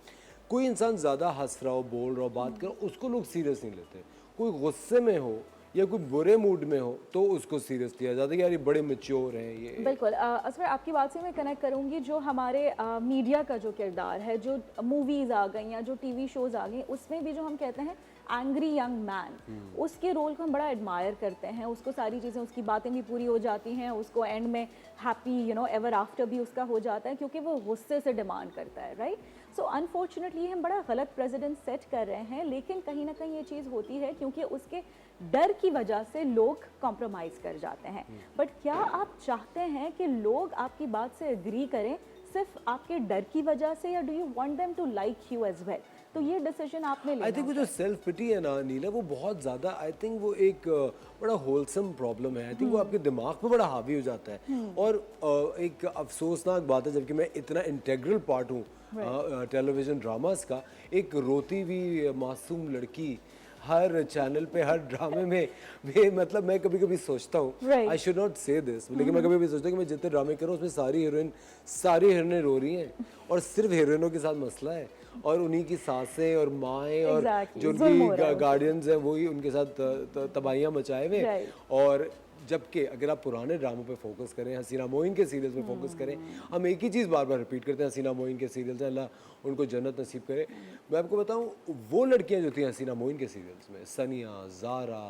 कोई इंसान ज़्यादा हंस रहा हो, बोल रहा हो, बात कर, उसको लोग सीरियस नहीं लेते। कोई गुस्से में हो या कोई बुरे मूड में हो तो उसको सीरियस लिया जाता है कि यार ये बड़े मैच्योर हैं ये। बिल्कुल, असर आपकी बात से मैं कनेक्ट करूंगी। जो हमारे मीडिया का जो किरदार है, जो मूवीज़ आ गई या जो टीवी शोज़ आ गई, उसमें भी जो हम कहते हैं एंग्री यंग मैन, उसके रोल को हम बड़ा एडमायर करते हैं, उसको सारी चीज़ें, उसकी बातें भी पूरी हो जाती हैं, उसको एंड में हैप्पी एवर आफ्टर भी उसका हो जाता है क्योंकि वो गुस्से से डिमांड करता है, राइट। सो अनफॉर्चुनेटली हम बड़ा गलत प्रेसिडेंट सेट कर रहे हैं, लेकिन कहीं ना कहीं ये चीज़ होती है क्योंकि उसके डर की वजह से लोग कॉम्प्रोमाइज़ कर जाते हैं। बट क्या आप चाहते हैं कि लोग आपकी बात से एग्री करें सिर्फ आपके डर की वजह से, या do you want them to like you as well? तो ये डिसीजन आपने लेना आई थिंक वो जो सेल्फ पिटी है ना नीला, वो बहुत ज़्यादा, आई थिंक वो एक बड़ा होलसम प्रॉब्लम है। आई थिंक वो आपके दिमाग पे बड़ा हावी हो जाता है, और एक अफसोसनाक बात है, जबकि मैं इतना इंटेग्रल पार्ट हूँ टेलीविज़न ड्रामास का, एक रोती हुई मासूम लड़की हर चैनल पे, हर ड्रामे में मतलब मैं कभी कभी सोचता हूँ, आई शुड नॉट से दिस, लेकिन मैं कभी कभी सोचता हूँ कि मैं जितने ड्रामे कर रहा हूँ उसमें सारी हीरोइन रो रही हैं, और सिर्फ हीरोइनों के साथ मसला है, और उन्हीं की सासें और माएँ और Exactly. जो उनकी गार्डियंस हैं वही उनके साथ तबाहियाँ मचाए हुए। और जबकि अगर आप पुराने ड्रामों पे फोकस करें, हसीना मोइन के सीरियल्स पे फोकस करें, हम एक ही चीज़ बार बार रिपीट करते हैं, हसीना मोइन के सीरियल्स हैं, अल्लाह उनको जन्नत नसीब करे। मैं आपको बताऊं, वो लड़कियां जो थी हसीना मोइन के सीरियल्स में, सनिया, ज़ारा,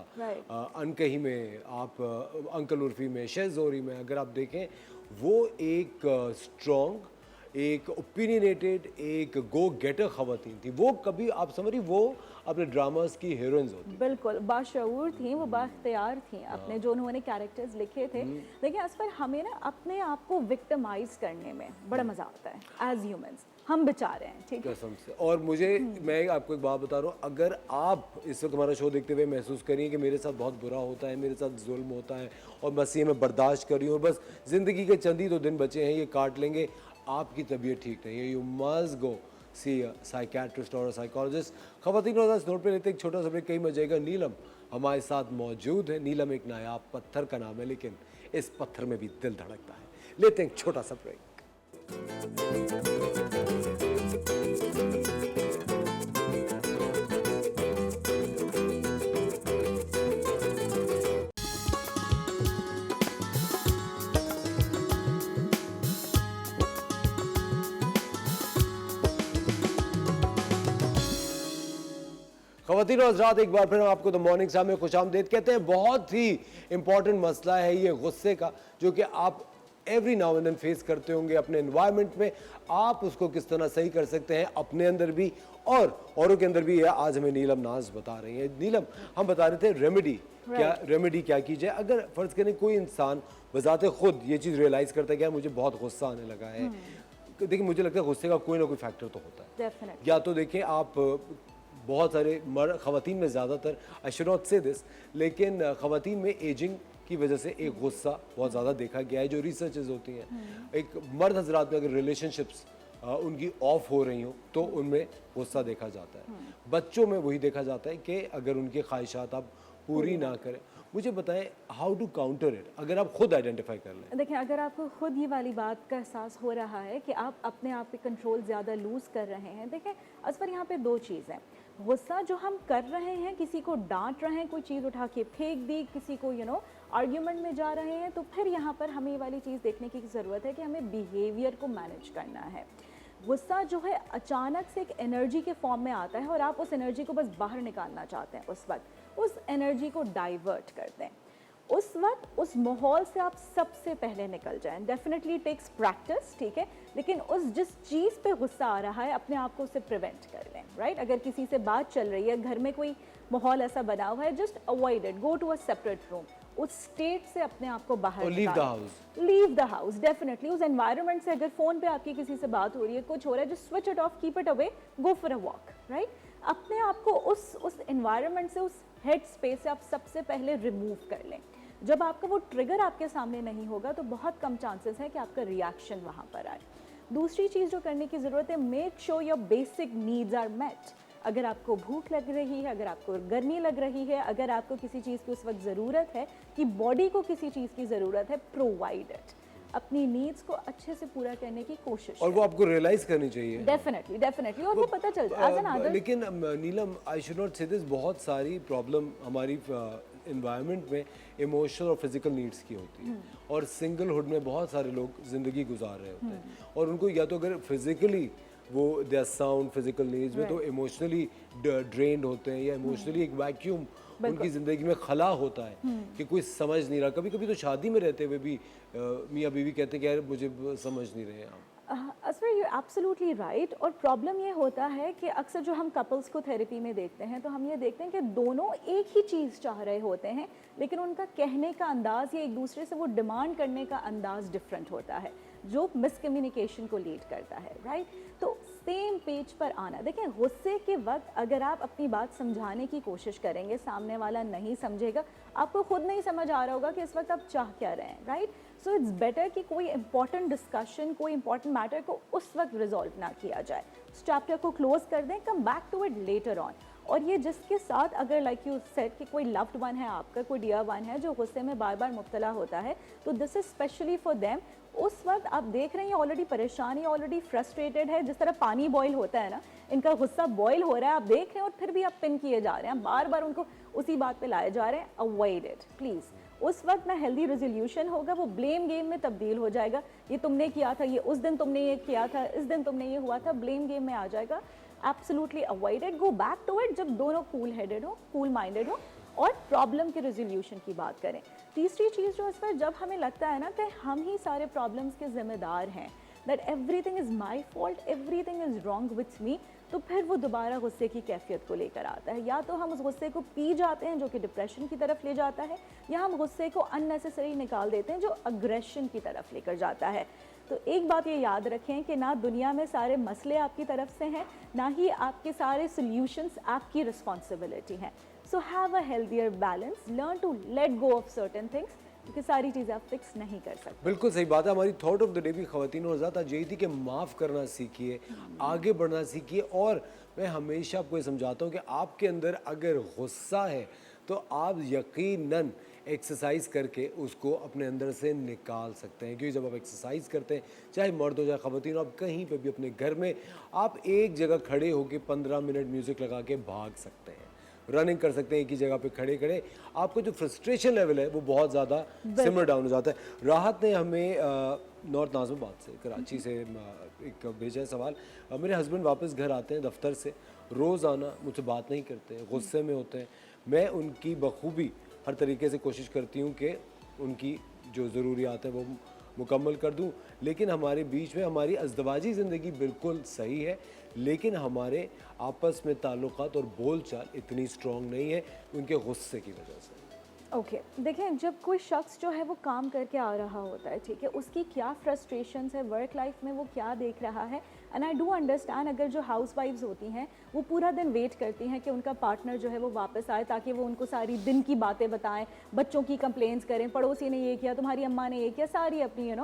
अनकही में, आप अंकल उर्फी में, शहज़ोरी में, अगर आप देखें, वो एक स्ट्रॉन्ग, एक ओपिनियनेटेड, एक गो गेटर खवातीन थी। वो कभी आप समझ रही, वो अपने ड्रामास की हीरोइंस होती। बिल्कुल बाशऊर थी, वो बाख्तियार थी अपने जो उन्होंने कैरेक्टर्स लिखे थे। देखिए असफर, हमें ना अपने आप को विक्टिमाइज करने में बड़ा मजा आता है एज ह्यूमंस, हम बेचारे हैं, ठीक है। कसम से। और मुझे, मैं आपको एक बात बता रहा हूँ, अगर आप इस वक्त हमारा शो देखते हुए महसूस करिए कि मेरे साथ बहुत बुरा होता है, मेरे साथ जुल्म होता है और बस ये मैं बर्दाश्त कर रही हूँ, बस ज़िंदगी के चंद ही 2 दिन बचे हैं, ये काट लेंगे, आपकी तबीयत ठीक नहीं है, you must go see a psychiatrist और साइकोलॉजिस्ट। खवातीन और नोट पे लेते एक छोटा सा ब्रेक, कहीं मच जाएगा। नीलम हमारे साथ मौजूद है। नीलम एक नायाब पत्थर का नाम है, लेकिन इस पत्थर में भी दिल धड़कता है। लेते हैं एक छोटा सा ब्रेक। ख़वातीन और हज़रात, एक बार फिर हम आपको द मॉर्निंग शाम में खुशामदीद कहते हैं। बहुत ही इंपॉर्टेंट मसला है ये गुस्से का, जो कि आप every now and then face करते होंगे अपने एनवायरनमेंट में। आप उसको किस तरह सही कर सकते हैं अपने अंदर भी और औरों के अंदर भी, है आज हमें नीलम नाज बता रही है। नीलम, हम बता रहे थे रेमेडी, क्या रेमेडी क्या की जाए? अगर फ़र्ज़ करें कोई इंसान बज़ाते खुद ये चीज़ रियलाइज़ करता है कि यार मुझे बहुत गुस्सा आने लगा है। देखिए, मुझे लगता है गुस्से का कोई ना कोई फैक्टर तो होता है। डेफिनेटली। या तो देखें आप, बहुत सारे ख़वातीन में ज़्यादातर, आई शुड नॉट से दिस, लेकिन ख़वातीन में एजिंग की वजह से एक गुस्सा बहुत ज़्यादा देखा गया है, जो रिसर्चेज होती हैं। एक मर्द हजरात में अगर रिलेशनशिप्स उनकी ऑफ हो रही हो तो उनमें गुस्सा देखा जाता है। बच्चों में वही देखा जाता है कि अगर उनकी ख्वाहिशात आप पूरी ना करें। मुझे बताएं हाउ टू काउंटर इट, अगर आप खुद आइडेंटिफाई कर लें। देखिए, अगर आपको खुद ये वाली बात का एहसास हो रहा है कि आप अपने आप पे कंट्रोल ज़्यादा लूज़ कर रहे हैं, देखें असफर, यहाँ पे 2 चीज़ हैं। गुस्सा जो हम कर रहे हैं, किसी को डांट रहे हैं, कोई चीज़ उठा के फेंक दी, किसी को आर्ग्यूमेंट में जा रहे हैं, तो फिर यहाँ पर हमें ये वाली चीज़ देखने की ज़रूरत है कि हमें बिहेवियर को मैनेज करना है। गुस्सा जो है अचानक से एक एनर्जी के फॉर्म में आता है और आप उस एनर्जी को बस बाहर निकालना चाहते हैं। उस वक्त उस एनर्जी को डाइवर्ट कर दें। उस वक्त उस माहौल से आप सबसे पहले निकल जाएं। डेफिनेटली टेक्स प्रैक्टिस, ठीक है, लेकिन उस जिस चीज़ पे गुस्सा आ रहा है अपने आप को उससे प्रिवेंट कर लें। राइट, अगर किसी से बात चल रही है, घर में कोई माहौल ऐसा बना हुआ है, just avoid it, go to a separate room. उस स्टेट से अपने आप को बाहर leave the house, leave the house. Definitely उस एनवायरनमेंट से, अगर फ़ोन पे आपकी किसी से बात हो रही है, कुछ हो रहा है, just switch it of, keep it away, go for a walk. Right, अपने आप को उस एनवायरनमेंट से, उस हेड स्पेस से आप सबसे पहले रिमूव कर लें। जब आपका वो ट्रिगर आपके सामने नहीं होगा तो बहुत कम चांसेस है कि आपका रिएक्शन वहाँ पर आए। दूसरी चीज़ जो करने की ज़रूरत है, make sure your basic needs are met. अगर आपको भूख लग रही है, अगर आपको गर्मी लग रही है, अगर आपको किसी चीज़ की उस वक्त ज़रूरत है, कि बॉडी को किसी चीज़ की ज़रूरत है, प्रोवाइड इट। अपनी नीड्स को अच्छे से पूरा करने की कोशिश, और वो आपको रियलाइज करनी चाहिए। डेफिनेटली, और वो पता चलता है एज एन आदत। लेकिन नीलम, आई शुड नॉट से दिस, बहुत सारी प्रॉब्लम हमारी इन्वायरमेंट में इमोशनल और फिजिकल नीड्स की होती है, और सिंगलहुड में बहुत सारे लोग ज़िंदगी गुजार रहे होते हैं, और उनको या तो अगर फिजिकली वो दे साउंड फिजिकल नीड्स में, तो इमोशनली ड्रेन्ड होते हैं, या इमोशनली एक वैक्यूम उनकी ज़िंदगी में खला होता है कि कोई समझ नहीं रहा। कभी कभी तो शादी में रहते हुए भी मियाँ बीवी कहते हैं कि यार मुझे समझ नहीं रहे आप। Asfar, you absolutely right. और प्रॉब्लम ये होता है कि अक्सर जो हम कपल्स को थेरेपी में देखते हैं, तो हम ये देखते हैं कि दोनों एक ही चीज़ चाह रहे होते हैं, लेकिन उनका कहने का अंदाज़ या एक दूसरे से वो डिमांड करने का अंदाज़ डिफरेंट होता है, जो मिसकम्युनिकेशन को लीड करता है। राइट, तो सेम पेज पर आना। देखें, गुस्से के वक्त अगर आप अपनी बात समझाने की कोशिश करेंगे, सामने वाला नहीं समझेगा, आपको खुद नहीं समझ आ रहा होगा कि इस वक्त आप चाह क्या रहे हैं। राइट, सो इट्स बेटर कि कोई इंपॉर्टेंट डिस्कशन, कोई इंपॉर्टेंट मैटर को उस वक्त रिजॉल्व ना किया जाए, उस चैप्टर को क्लोज कर दें, come back to it later on. और ये जिसके साथ, अगर लाइक यू सेड कि कोई लव्ड वन है आपका, कोई डियर वन है जो गुस्से में बार बार मुब्तला होता है, तो this is specially for them. उस वक्त आप देख रहे हैं ऑलरेडी परेशान है, ऑलरेडी फ्रस्ट्रेटेड है, जिस तरह पानी बॉयल होता है ना, इनका गुस्सा बॉयल हो रहा है, आप देख रहे हैं, और फिर भी आप पिन किए जा रहे हैं, बार बार उनको उसी बात पे लाए जा रहे हैं। Avoid it please. उस वक्त ना हेल्दी रेजोल्यूशन होगा, वो ब्लेम गेम में तब्दील हो जाएगा। ये तुमने किया था, ये उस दिन तुमने ये किया था, इस दिन तुमने ये हुआ था, ब्लेम गेम में आ जाएगा। Absolutely avoid it, go back to it जब दोनों कूल हेडेड हो, कूल माइंडेड हो, और प्रॉब्लम के रेजोल्यूशन की बात करें। तीसरी चीज़ जो इस पर, जब हमें लगता है ना कि हम ही सारे प्रॉब्लम्स के ज़िम्मेदार हैं, that everything is my fault, everything is wrong with me, तो फिर वो दोबारा गुस्से की कैफियत को लेकर आता है। या तो हम उस गुस्से को पी जाते हैं जो कि डिप्रेशन की तरफ ले जाता है, या हम गुस्से को अननेसेसरी निकाल देते हैं जो अग्रेशन की तरफ लेकर जाता है। तो एक बात ये याद रखें कि ना दुनिया में सारे मसले आपकी तरफ से हैं, ना ही आपके सारे सॉल्यूशंस आपकी रिस्पॉन्सिबिलिटी हैं। So have a healthier balance, learn to let go of certain things, क्योंकि सारी चीज़ें आप फिक्स नहीं कर सकते। बिल्कुल सही बात है। हमारी थॉट ऑफ द डे भी ख़वातीन और ज़्यादा यही थी कि माफ़ करना सीखिए, आगे बढ़ना सीखिए। और मैं हमेशा आपको ये समझाता हूँ कि आपके अंदर अगर गुस्सा है तो आप यकीनन एक्सरसाइज करके उसको अपने अंदर से निकाल सकते हैं। क्योंकि जब आप एक्सरसाइज करते हैं, चाहे मर्द हो चाहे ख़वातीन, आप कहीं पे भी अपने घर में आप एक जगह खड़े होकर 15 मिनट म्यूज़िक लगा के भाग सकते हैं, रनिंग कर सकते हैं एक ही जगह पे खड़े खड़े। आपको जो फ्रस्ट्रेशन लेवल है वो बहुत ज़्यादा सिमर डाउन हो जाता है। राहत ने हमें नॉर्थ नाज़िमाबाद से, कराची से एक भेजा है सवाल। मेरे हस्बैंड वापस घर आते हैं दफ्तर से, रोज़ाना मुझसे बात नहीं करते हैं, गुस्से में होते हैं। मैं उनकी बखूबी हर तरीके से कोशिश करती हूँ कि उनकी जो ज़रूरियात हैं वो मुकम्मल कर दूं, लेकिन हमारे बीच में हमारी अज़दवाजी ज़िंदगी बिल्कुल सही है, लेकिन हमारे आपस में ताल्लुकात और बोलचाल इतनी स्ट्रॉन्ग नहीं है उनके गुस्से की वजह से। ओके देखें, जब कोई शख्स जो है वो काम करके आ रहा होता है, ठीक है, उसकी क्या फ्रस्ट्रेशंस है वर्क लाइफ में, वो क्या देख रहा है। एंड आई डू अंडरस्टैंड, अगर जो हाउस वाइफ्स होती हैं वो पूरा दिन वेट करती हैं कि उनका पार्टनर जो है वो वापस आए ताकि वो उनको सारी दिन की बातें बताएं, बच्चों की कंप्लेंट्स करें, पड़ोसी ने ये किया, तुम्हारी अम्मा ने ये किया, सारी अपनी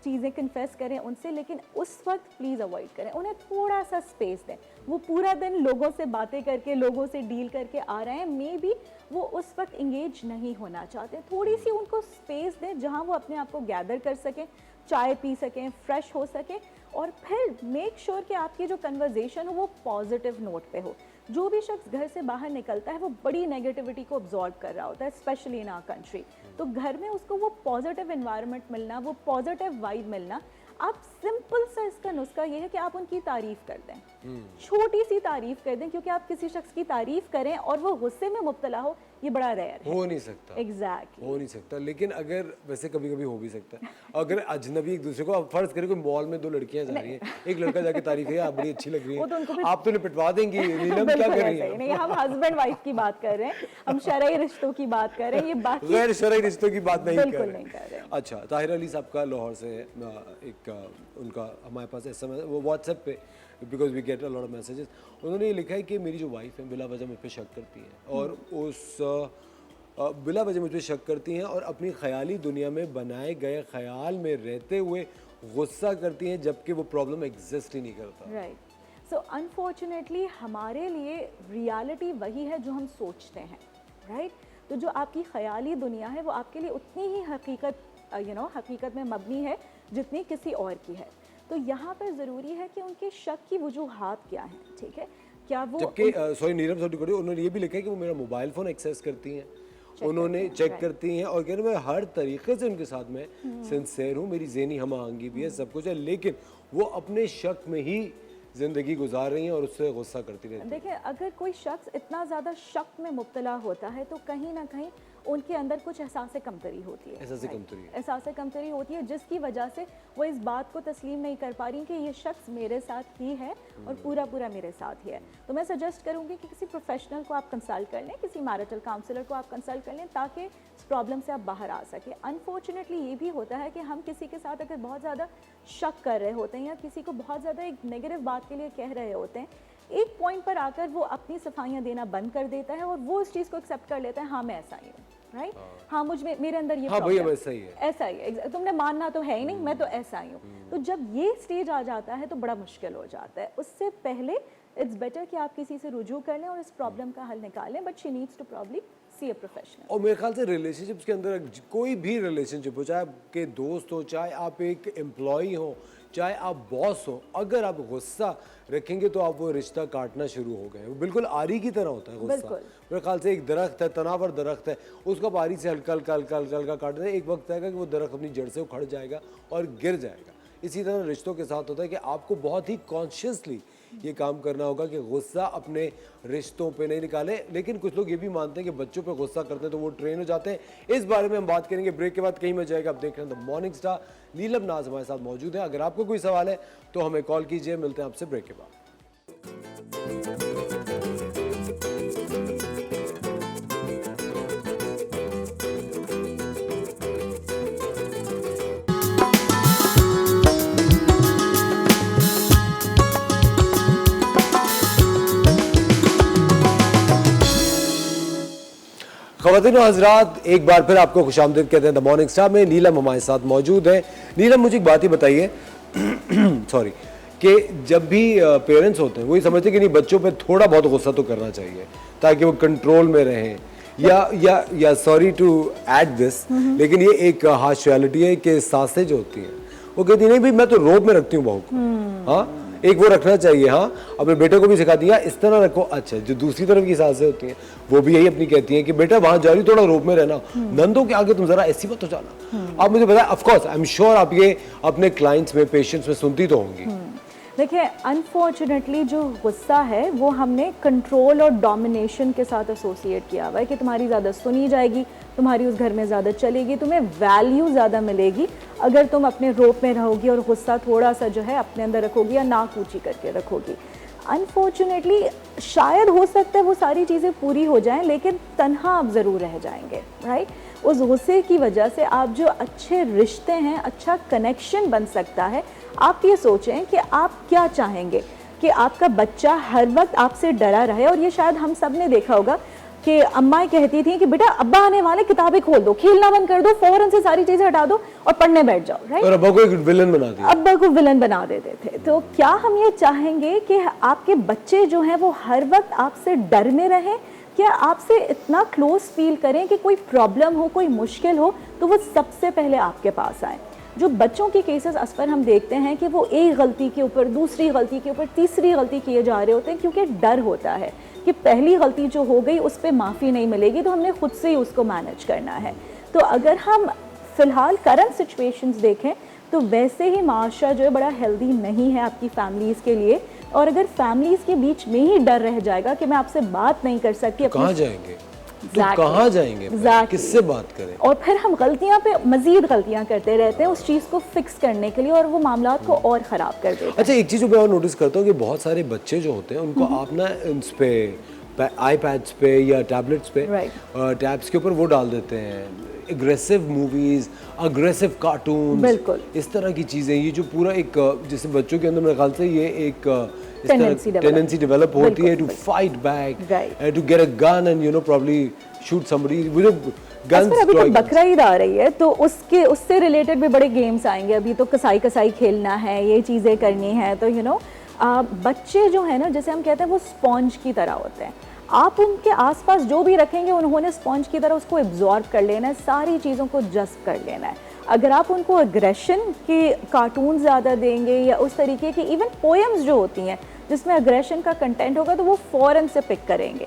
चीज़ें कन्फेस करें उनसे, लेकिन उस वक्त प्लीज़ अवॉइड करें, उन्हें थोड़ा सा स्पेस दें। वो पूरा दिन लोगों से बातें करके, लोगों से डील करके आ रहे हैं, मे बी वो उस वक्त इंगेज नहीं होना चाहते। थोड़ी सी उनको स्पेस दें जहां वो अपने आप को गैदर कर सकें, चाय पी सकें, फ्रेश हो सकें, और फिर मेक श्योर कि आपकी जो कन्वर्जेशन हो वो पॉजिटिव नोट पे हो। जो भी शख्स घर से बाहर निकलता है वो बड़ी नेगेटिविटी को ऑब्जॉर्व कर रहा होता है, स्पेशली इन आवर कंट्री। तो घर में उसको वो पॉजिटिव एनवायरनमेंट मिलना, वो पॉजिटिव वाइब मिलना। आप सिंपल सा इसका नुस्खा ये है कि आप उनकी तारीफ कर दें, छोटी सी तारीफ कर दें, क्योंकि आप किसी शख्स की तारीफ करें और वो गुस्से में मुब्तला हो, ये बड़ा रेयर है। हो नहीं सकता, एग्जैक्टली हो नहीं सकता। लेकिन अगर वैसे कभी कभी हो भी सकता है, अगर अजनबी एक दूसरे को, आप फर्ज करें कोई मॉल में दो लड़कियां जा रही हैं, एक लड़का जाके तारीफ है, आप बड़ी अच्छी लग रही है, आप तो निपटवा देंगी, नीलम क्या कर रही है? नहीं, हम हस्बैंड वाइफ की बात कर रहे हैं, हम शरई रिश्तों की बात कर रहे हैं, ये बाकी गैर शरई रिश्तों की बात नहीं बिल्कुल कर नहीं कर रहे। अच्छा, ताहिर अली साहब का लाहौर से एक उनका हमारे पास SMS, वो व्हाट्सएप पे, because we get a lot of messages, उन्होंने ये लिखा है कि मेरी जो वाइफ है बिला वजह मुझ पर शक करती है, और उस बिला वजह मुझ पर शक करती हैं और अपनी ख्याली दुनिया में बनाए गए ख्याल में रहते हुए गुस्सा करती हैं, जबकि वो प्रॉब्लम एग्जिस्ट ही नहीं करता। राइट, सो अनफॉर्चुनेटली हमारे लिए रियलिटी वही है जो हम सोचते हैं, राइट। तो जो आपकी ख्याली दुनिया है वो आपके लिए उतनी ही हकीकत में मबनी है जितनी किसी और की है। तो यहाँ पर ज़रूरी है कि उनके शक की वजूहात क्या हैं, ठीक है, क्या वो जबकि सॉरी नीरम सॉरी, उन्होंने ये भी लिखा है कि वो मेरा मोबाइल फ़ोन एक्सेस करती हैं, उन्होंने चेक करती हैं, और कह रहे मैं हर तरीके से उनके साथ में सिंसेयर हूँ, मेरी ज़हनी हम आहंगी भी है, सब कुछ है, लेकिन वो अपने शक में ही ज़िंदगी गुजार रही हैं और उससे गुस्सा करती रहती हैं। देखिए, अगर कोई शख्स इतना ज़्यादा शक में मुब्तला होता है तो कहीं ना कहीं उनके अंदर कुछ एहसास कमतरी होती है, एहसास कमतरी होती है, जिसकी वजह से वो इस बात को तस्लीम नहीं कर पा रही कि ये शख्स मेरे साथ ही है और पूरा पूरा मेरे साथ ही है। तो मैं सजेस्ट करूँगी कि किसी प्रोफेशनल को आप कंसल्ट कर लें, किसी मैरिटल काउंसलर को आप कंसल्ट कर लें, ताकि इस प्रॉब्लम से आप बाहर आ सकें। अनफॉर्चुनेटली ये भी होता है कि हम किसी के साथ अगर बहुत ज़्यादा शक कर रहे होते हैं या किसी को बहुत ज़्यादा एक नेगेटिव बात के लिए कह रहे होते हैं, एक पॉइंट पर आकर वो अपनी सफाइयाँ देना बंद कर देता है और वो इस चीज़ को एक्सेप्ट कर लेता है, हाँ मैं ऐसा ही हूँ, राइट, हाँ मुझ में, मेरे अंदर ये प्रॉब्लम है, ऐसा ही है, ऐसा ही है, तुमने मानना तो है ही नहीं, मैं तो ऐसा ही हूँ। तो जब ये स्टेज आ जाता है तो बड़ा मुश्किल हो जाता है। उससे पहले इट्स बेटर कि आप किसी से रुजू कर लें और इस प्रॉब्लम का हल निकालें, but she needs to probably see a professional. और मेरे ख्याल से रिलेशनशिप्स के अंदर कोई भी रिलेशनशिप हो, चाहे आपके दोस्त हो, चाहे आप एक एम्प्लॉई हो, चाहे आप बॉस हो, अगर आप गुस्सा रखेंगे तो आप वो रिश्ता काटना शुरू हो गए। वो बिल्कुल आरी की तरह होता है गुस्सा। मेरे ख्याल से एक दरख्त है, तनावर दरख्त है, उसको आप आरी से हल्का हल्का हल्का हल्का हल्का काट रहे हैं, एक वक्त आएगा कि वो दरख्त अपनी जड़ से उखड़ जाएगा और गिर जाएगा। इसी तरह रिश्तों के साथ होता है कि आपको बहुत ही कॉन्शियसली ये काम करना होगा कि गुस्सा अपने रिश्तों पे नहीं निकाले। लेकिन कुछ लोग ये भी मानते हैं कि बच्चों पे गुस्सा करते हैं तो वो ट्रेन हो जाते हैं। इस बारे में हम बात करेंगे ब्रेक के बाद, कहीं में जाएगा। आप देख रहे हैं द मॉर्निंग स्टार, नीलम नाज हमारे साथ मौजूद है। अगर आपको कोई सवाल है तो हमें कॉल कीजिए। मिलते हैं आपसे ब्रेक के बाद। ख़वातीन और हज़रात, एक बार फिर आपको खुशामदीद कहते हैं द मॉर्निंग स्टार में। नीलम हमारे साथ मौजूद है। नीलम, मुझे एक बात ही बताइए सॉरी, कि जब भी पेरेंट्स होते हैं वही समझते हैं कि नहीं, बच्चों पे थोड़ा बहुत गुस्सा तो करना चाहिए ताकि वो कंट्रोल में रहें, या सॉरी टू ऐड दिस, लेकिन ये एक हार्श रियलिटी है कि सासें जो होती हैं वो कहती नहीं भाई मैं तो रोब में रखती हूँ बहू को। हाँ, एक वो रखना चाहिए। हाँ, अपने बेटे को भी सिखा दिया इस तरह रखो। अच्छा, जो दूसरी तरफ की सासें होती हैं वो भी यही अपनी कहती हैं कि बेटा वहां जा रही थोड़ा रोब में रहना, नंदों के आगे तुम जरा ऐसी मत हो जाना। आप मुझे बताएं, of course I am sure आप ये अपने क्लाइंट्स में, पेशेंट्स में सुनती तो होंगी। देखिए, अनफॉर्चुनेटली जो गुस्सा है वो हमने कंट्रोल और डोमिनेशन के साथ एसोसिएट किया हुआ है कि तुम्हारी ज़्यादा सुनी जाएगी, तुम्हारी उस घर में ज़्यादा चलेगी, तुम्हें वैल्यू ज़्यादा मिलेगी अगर तुम अपने रोप में रहोगी और गुस्सा थोड़ा सा जो है अपने अंदर रखोगी या नाक ऊँची करके रखोगी। अनफॉर्चुनेटली शायद हो सकता है वो सारी चीज़ें पूरी हो जाएं, लेकिन तन्हा आप ज़रूर रह जाएंगे, राइट। उस गुस्से की वजह से आप जो अच्छे रिश्ते हैं, अच्छा कनेक्शन बन सकता है। आप ये सोचें कि आप क्या चाहेंगे कि आपका बच्चा हर वक्त आपसे डरा रहे। और ये शायद हम सब ने देखा होगा कि अम्माएं कहती थी कि बेटा अब्बा आने वाले, किताबें खोल दो, खेलना बंद कर दो, फौरन से सारी चीज़ें हटा दो और पढ़ने बैठ जाओ, राइट। और अब्बा को एक विलन बना दिया। अब्बा को विलन बना देते थे। तो क्या हम ये चाहेंगे कि आपके बच्चे जो हैं वो हर वक्त आपसे डर में रहें? क्या आपसे इतना क्लोज फील करें कि कोई प्रॉब्लम हो, कोई मुश्किल हो तो वो सबसे पहले आपके पास आए? जो बच्चों के केसेस असफर हम देखते हैं कि वो एक गलती के ऊपर दूसरी गलती के ऊपर तीसरी गलती किए जा रहे होते हैं, क्योंकि डर होता है कि पहली गलती जो हो गई उस पर माफ़ी नहीं मिलेगी, तो हमने खुद से ही उसको मैनेज करना है। तो अगर हम फ़िलहाल करंट सिचुएशंस देखें तो वैसे ही माशरा जो है बड़ा हेल्दी नहीं है आपकी फैमिलीज़ के लिए। और अगर फैमिलीज़ के बीच में ही डर रह जाएगा कि मैं आपसे बात नहीं कर सकती, कहाँ जाएंगे? कहाँ जाएंगे? किससे बात करें? और फिर हम गलतियां पे मजीद गलतियां करते रहते हैं उस चीज़ को फिक्स करने के लिए, और वो मामला को और ख़राब कर देते हैं। अच्छा, एक चीज़ मैं और नोटिस करता हूँ कि बहुत सारे बच्चे जो होते हैं उनको आप ना इस पे आईपैड्स पे या टैबलेट्स पे टैब्स के ऊपर वो डाल देते हैं एग्रेसिव मूवीज़, अग्रेसिव कार्टून, बिल्कुल इस तरह की चीज़ें। ये जो पूरा एक जैसे बच्चों के अंदर मेरे ख्याल से ये एक टेंडेंसी डेवलप होती है to fight back, to get a gun and you know probably shoot somebody. वो जो गन्स, अभी तो बकरा ईद आ रही है तो उससे रिलेटेड भी बड़े गेम्स आएंगे। अभी तो कसाई खेलना है, ये चीज़ें करनी है। तो यू नो बच्चे जो है ना, जैसे हम कहते हैं वो स्पॉन्ज की तरह होते हैं। आप उनके आसपास जो भी रखेंगे उन्होंने स्पॉन्ज की तरह उसको एब्जॉर्ब कर लेना है, सारी चीज़ों को जज्ब कर लेना है। अगर आप उनको एग्रेशन के कार्टून ज़्यादा देंगे या उस तरीके की इवन पोएम्स जो होती हैं जिसमें एग्रेशन का कंटेंट होगा तो वो फ़ौरन से पिक करेंगे।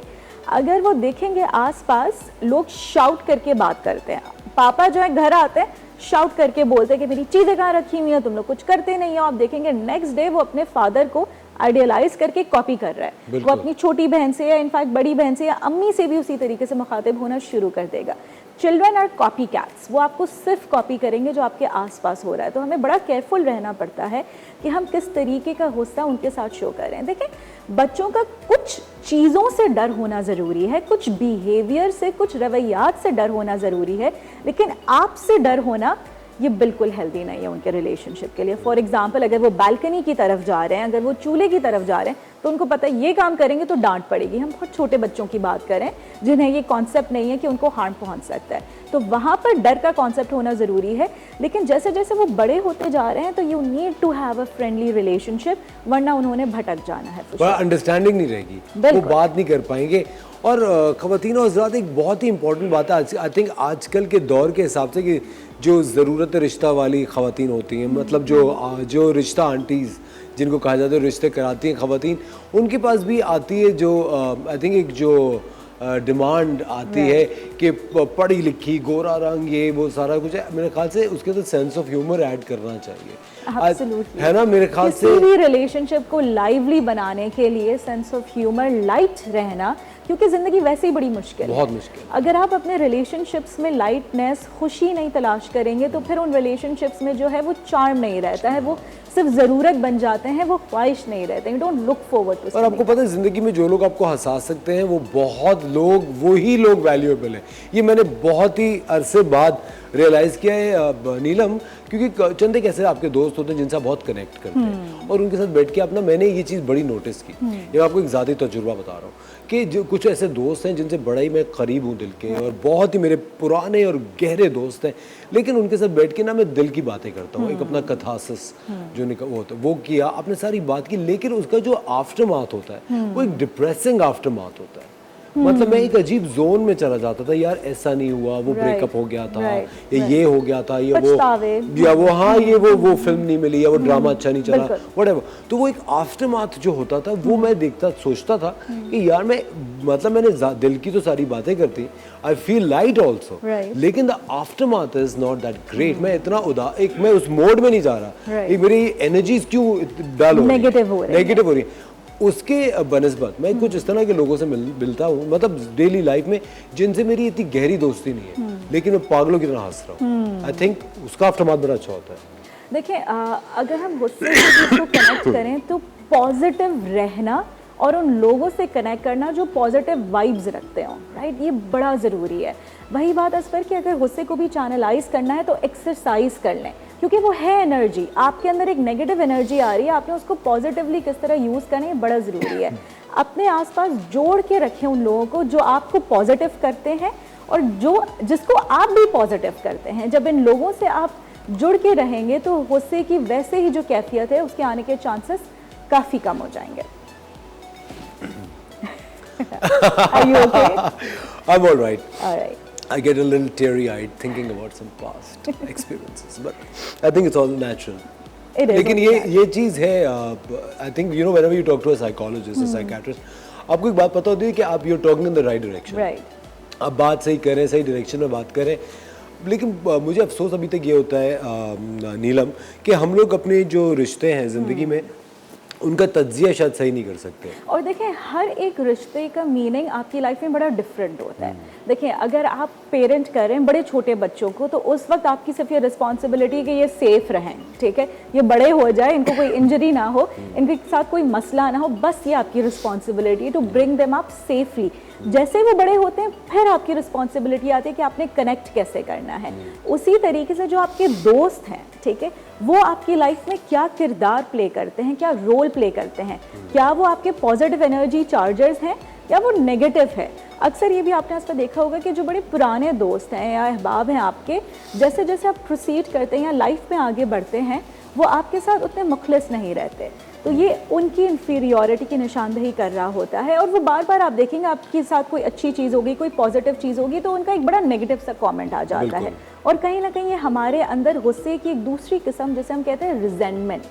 अगर वो देखेंगे आसपास लोग शाउट करके बात करते हैं, पापा जो है घर आते हैं शाउट करके बोलते हैं कि मेरी चीज़ें कहाँ रखी हुई हैं, तुम लोग कुछ करते नहीं हो, आप देखेंगे नेक्स्ट डे वो अपने फादर को आइडियलाइज करके कॉपी कर रहा है। वो अपनी छोटी बहन से या इनफैक्ट बड़ी बहन से या अम्मी से भी उसी तरीके से मुखातिब होना शुरू कर देगा। चिल्ड्रन आर कॉपी कैट्स, वो आपको सिर्फ कॉपी करेंगे जो आपके आसपास हो रहा है। तो हमें बड़ा केयरफुल रहना पड़ता है कि हम किस तरीके का गुस्सा उनके साथ शो करें। देखें, बच्चों का कुछ चीज़ों से डर होना ज़रूरी है, कुछ बिहेवियर से, कुछ रवैयात से डर होना ज़रूरी है, लेकिन आपसे डर होना ये बिल्कुल हेल्दी नहीं है उनके रिलेशनशिप के लिए। फॉर एग्जांपल, अगर वो बालकनी की तरफ जा रहे हैं, अगर वो चूल्हे की तरफ जा रहे हैं, तो उनको पता है ये काम करेंगे तो डांट पड़ेगी। हम बहुत छोटे बच्चों की बात करें जिन्हें ये कॉन्सेप्ट नहीं है कि उनको हार्म पहुंच सकता है, तो वहाँ पर डर का कॉन्सेप्ट होना ज़रूरी है। लेकिन जैसे जैसे वो बड़े होते जा रहे हैं तो you need to have a friendly relationship, वरना उन्होंने भटक जाना है। अंडरस्टैंडिंग नहीं रहेगी, वो बात नहीं कर पाएंगे। और ख़वातीन और हज़रात, एक बहुत ही इंपॉर्टेंट बात है आई थिंक आजकल के दौर के हिसाब से कि जो ज़रूरत रिश्ता वाली ख़वातीन होती हैं, मतलब जो रिश्ता आंटीज़ जिनको कहा जाता है रिश्ते कराती हैं ख़वातीन, उनके पास भी आती है जो आई थिंक एक जो डिमांड आती है कि पढ़ी लिखी, गोरा रंग, ये वो सारा कुछ है। मेरे ख्याल से उसके अंदर सेंस ऑफ ह्यूमर ऐड करना चाहिए, Absolutely. है ना? मेरे ख्याल किसी से भी रिलेशनशिप को लाइवली बनाने के लिए सेंस ऑफ ह्यूमर, लाइट रहना, क्योंकि ज़िंदगी वैसे ही बड़ी मुश्किल है। बहुत मुश्किल। अगर आप अपने रिलेशनशिप्स में लाइटनेस, खुशी नहीं तलाश करेंगे तो फिर उन रिलेशनशिप्स में जो है वो चार्म नहीं रहता है, वो सिर्फ ज़रूरत बन जाते हैं, वो ख्वाहिश नहीं रहते। You don't look forward to. और आपको पता है ज़िंदगी में जो लोग आपको हंसा सकते हैं वो बहुत लोग, वही लोग वैल्यूएबल हैं। ये मैंने बहुत ही अरसे बाद रियलाइज़ किया है नीलम, क्योंकि चंद एक ऐसे आपके दोस्त होते हैं जिनसे आप बहुत कनेक्ट करते हैं और उनके साथ बैठ के अपना, मैंने ये चीज़ बड़ी नोटिस की। ये आपको एक ज़्यादा तजुर्बा बता रहा हूँ कि जो कुछ ऐसे दोस्त हैं जिनसे बड़ा ही मैं करीब हूँ दिल के, और बहुत ही मेरे पुराने और गहरे दोस्त हैं, लेकिन उनके साथ बैठ के ना मैं दिल की बातें करता हूँ। एक अपना कथासिस जो वो किया, आपने सारी बात की, लेकिन उसका जो आफ्टर माथ होता है वो एक डिप्रेसिंग आफ्टर माथ होता है। मतलब मैं एक अजीब जोन में चला जाता था, यार ऐसा नहीं हुआ, वो ब्रेकअप हो गया था, ये हो गया था, ये वो हाँ, ये वो फिल्म नहीं मिली, या वो ड्रामा अच्छा नहीं चला, व्हाटएवर। तो वो एक आफ्टरमाथ जो होता था वो मैं देखता, सोचता था कि यार मैं, मतलब मैंने दिल की तो सारी बातें करती, आई फील लाइट ऑल्सो, लेकिन the aftermath is not that great. मैं इतना एक मैं उस मोड में नहीं जा रहा, एक मेरी एनर्जीज क्यों डल हो नेगेटिव हो रही है। उसके बनस्बत मैं कुछ इस तरह के लोगों से मिलता हूँ, मतलब डेली लाइफ में, जिनसे मेरी इतनी गहरी दोस्ती नहीं है, लेकिन मैं पागलों की तरह हंस रहा हूँ। आई थिंक उसका आफ्टरमाथ बड़ा अच्छा होता है। देखिए, अगर हम गुस्से को कनेक्ट करें तो पॉजिटिव रहना और उन लोगों से कनेक्ट करना जो पॉजिटिव वाइब्स रखते हो, राइट, ये बड़ा ज़रूरी है। वही बात असफर कि अगर गुस्से को भी चैनलाइज करना है तो एक्सरसाइज कर लें, क्योंकि वो है एनर्जी। आपके अंदर एक नेगेटिव एनर्जी आ रही है, आपने उसको पॉजिटिवली किस तरह यूज़ करना है, बड़ा ज़रूरी है। अपने आसपास जोड़ के रखें उन लोगों को जो आपको पॉजिटिव करते हैं और जिसको आप भी पॉजिटिव करते हैं। जब इन लोगों से आप जुड़ के रहेंगे तो गुस्से की वैसे ही जो कैफियत है उसके आने के चांसेस काफ़ी कम हो जाएंगे। Are you okay? I'm all right. All right. I get a little teary-eyed thinking about some past experiences, but I think it's all natural. It is. लेकिन ये चीज़ है, I think you know whenever you talk to a psychologist, a psychiatrist, आपको एक बात पता होती है कि आप you're talking in the right direction. Right. आप बात सही कर रहे हैं, सही डायरेक्शन में बात करें। लेकिन मुझे अफसोस अभी तक ये होता है नीलम कि हम लोग अपने जो रिश्ते हैं ज़िंदगी में उनका तज्जिया शायद सही नहीं कर सकते। और देखें, हर एक रिश्ते का मीनिंग आपकी लाइफ में बड़ा डिफरेंट होता है। देखें, अगर आप पेरेंट कर रहे हैं बड़े छोटे बच्चों को, तो उस वक्त आपकी सिर्फ ये रिस्पॉन्सिबिलिटी है कि ये सेफ रहें, ठीक है, ये बड़े हो जाए, इनको कोई इंजरी ना हो, इनके साथ कोई मसला ना हो, बस ये आपकी responsibility to bring them up safely. जैसे वो बड़े होते हैं फिर आपकी रिस्पॉन्सिबिलिटी आती है कि आपने कनेक्ट कैसे करना है। उसी तरीके से जो आपके दोस्त हैं, ठीक है, वो आपकी लाइफ में क्या किरदार प्ले करते हैं, क्या रोल प्ले करते हैं, क्या वो आपके पॉजिटिव एनर्जी चार्जर्स हैं या वो नेगेटिव है। अक्सर ये भी आपने इस पर देखा होगा कि जो बड़े पुराने दोस्त हैं या अहबाब हैं आपके, जैसे जैसे आप प्रोसीड करते हैं या लाइफ में आगे बढ़ते हैं, वो आपके साथ उतने मुखलिस नहीं रहते। तो ये उनकी इन्फीरियॉरिटी की निशानदेही कर रहा होता है, और वो बार बार आप देखेंगे आपके साथ कोई अच्छी चीज़ होगी, कोई पॉजिटिव चीज़ होगी, तो उनका एक बड़ा नेगेटिव सा कमेंट आ जाता है। और कहीं ना कहीं ये हमारे अंदर गुस्से की एक दूसरी किस्म, जिसे हम कहते हैं रिजेंटमेंट,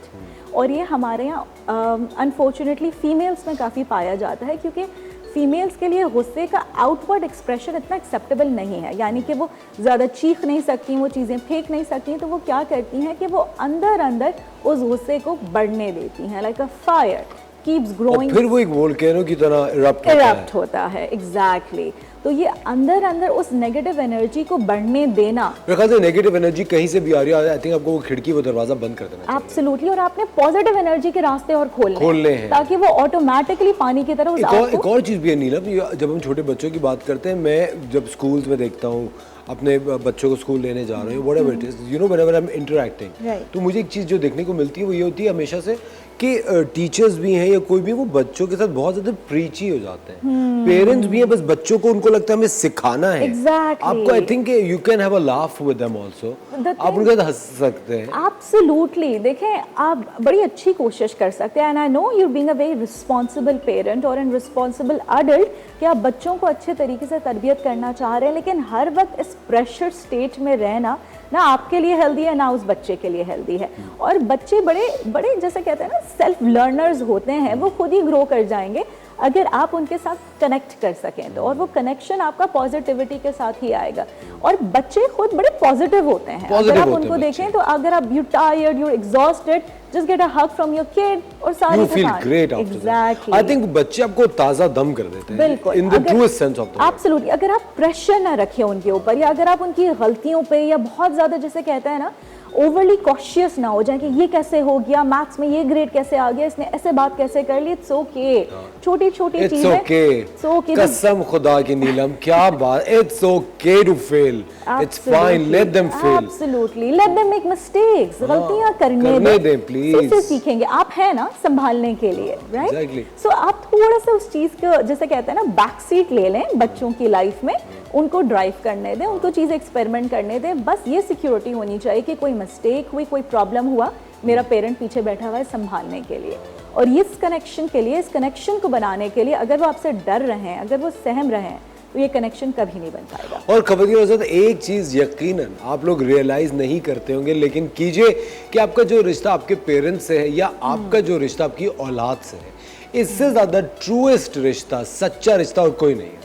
और ये हमारे यहाँ अनफॉर्चुनेटली फीमेल्स में काफ़ी पाया जाता है, क्योंकि फीमेल्स के लिए गुस्से का आउटवर्ड एक्सप्रेशन इतना एक्सेप्टेबल नहीं है। यानी कि वो ज़्यादा चीख नहीं सकती, वो चीज़ें फेंक नहीं सकती, तो वो क्या करती हैं कि वो अंदर अंदर उस गुस्से को बढ़ने देती हैं, like a fire keeps growing, फिर वो एक वोल्केनो की तरह इरप्ट होता है। एग्जैक्टली। तो ये अंदर अंदर उस नेगेटिव एनर्जी को बढ़ने देना, मेरे ख्याल से नेगेटिव एनर्जी कहीं से भी आ रही है, आई थिंक आपको वो खिड़की, वो दरवाजा बंद कर देना चाहिए। एब्सोल्युटली। और आपने पॉजिटिव एनर्जी के रास्ते और खोलने हैं ताकि वो ऑटोमेटिकली पानी की तरह एक और चीज़ भी है नीलम, जब हम छोटे बच्चों की बात करते हैं, मैं जब स्कूल्स में देखता हूँ अपने बच्चों को स्कूल लेने जा रहे हैं, whatever it is, you know, whenever I am interacting, तो मुझे एक चीज़ जो देखने को मिलती है वो ये होती है हमेशा से कि टीचर्स भी हैं या कोई भी, वो बच्चों के साथ बहुत ज़्यादा प्रीची हो जाते हैं। पेरेंट्स भी हैं, बस बच्चों को उनको लगता है हमें सिखाना है। आपको I think you can have a laugh with them also, आप उनके साथ हंस सकते हैं। एब्सोल्युटली। देखें, आप बड़ी अच्छी कोशिश कर सकते हैं, and I know you being a very responsible parent और एन रिस्पॉन्सिबल अडल्ट, कि आप बच्चों को अच्छे तरीके से तरबियत करना चाह रहे हैं, लेकिन हर वक्त इस प्रेशर स्टेट में रहना ना आपके लिए हेल्दी है ना उस बच्चे के लिए हेल्दी है। और बच्चे बड़े बड़े जैसे कहते हैं ना, सेल्फ लर्नर्स होते हैं, वो खुद ही ग्रो कर जाएंगे अगर आप उनके साथ कनेक्ट कर सकें तो, और वो कनेक्शन आपका पॉजिटिविटी के साथ ही आएगा। और बच्चे खुद बड़े पॉजिटिव होते हैं, अगर आप उनको देखें तो अगर आप you tired, you exhausted, just get a hug from your kid और सारी You feel great after that. I think बच्चे आपको ताजा दम कर देते हैं, बिल्कुल, in the truest sense of the word. Absolutely. अगर आप प्रेशर ना रखें उनके ऊपर, या अगर आप उनकी गलतियों पे या बहुत ज्यादा जैसे कहते हैं ना ओवरली कॉशियस ना हो जाए कि ये कैसे हो गया, मैथ्स में ये ग्रेड कैसे आ गया, इसने ऐसे बात कैसे कर ली, इट्स ओके, छोटी छोटी चीजें, इट्स ओके, कसम खुदा की नीलम, क्या बात, it's okay to fail, it's fine, let them fail, absolutely, let them make mistakes, गलतियां करने दें प्लीज, इससे सीखेंगे। आप है ना संभालने के लिए, राइट? Exactly. सो आप थोड़ा सा उस चीज को जैसे कहते हैं ना बैक सीट ले लें बच्चों की लाइफ में, उनको ड्राइव करने दें, उनको चीज़ें एक्सपेरिमेंट करने दें। बस ये सिक्योरिटी होनी चाहिए कि कोई मिस्टेक हुई, कोई प्रॉब्लम हुआ, मेरा पेरेंट पीछे बैठा हुआ है संभालने के लिए। और इस कनेक्शन के लिए, इस कनेक्शन को बनाने के लिए अगर वो आपसे डर रहे हैं, अगर वो सहम रहे हैं, तो ये कनेक्शन कभी नहीं बन पाएगा। और खबर की वजह से एक चीज यकीनन आप लोग रियलाइज नहीं करते होंगे, लेकिन कीजिए कि आपका जो रिश्ता आपके पेरेंट्स से है या आपका जो रिश्ता आपकी औलाद से है, इससे ज्यादा ट्रूएस्ट रिश्ता, सच्चा रिश्ता और कोई नहीं है।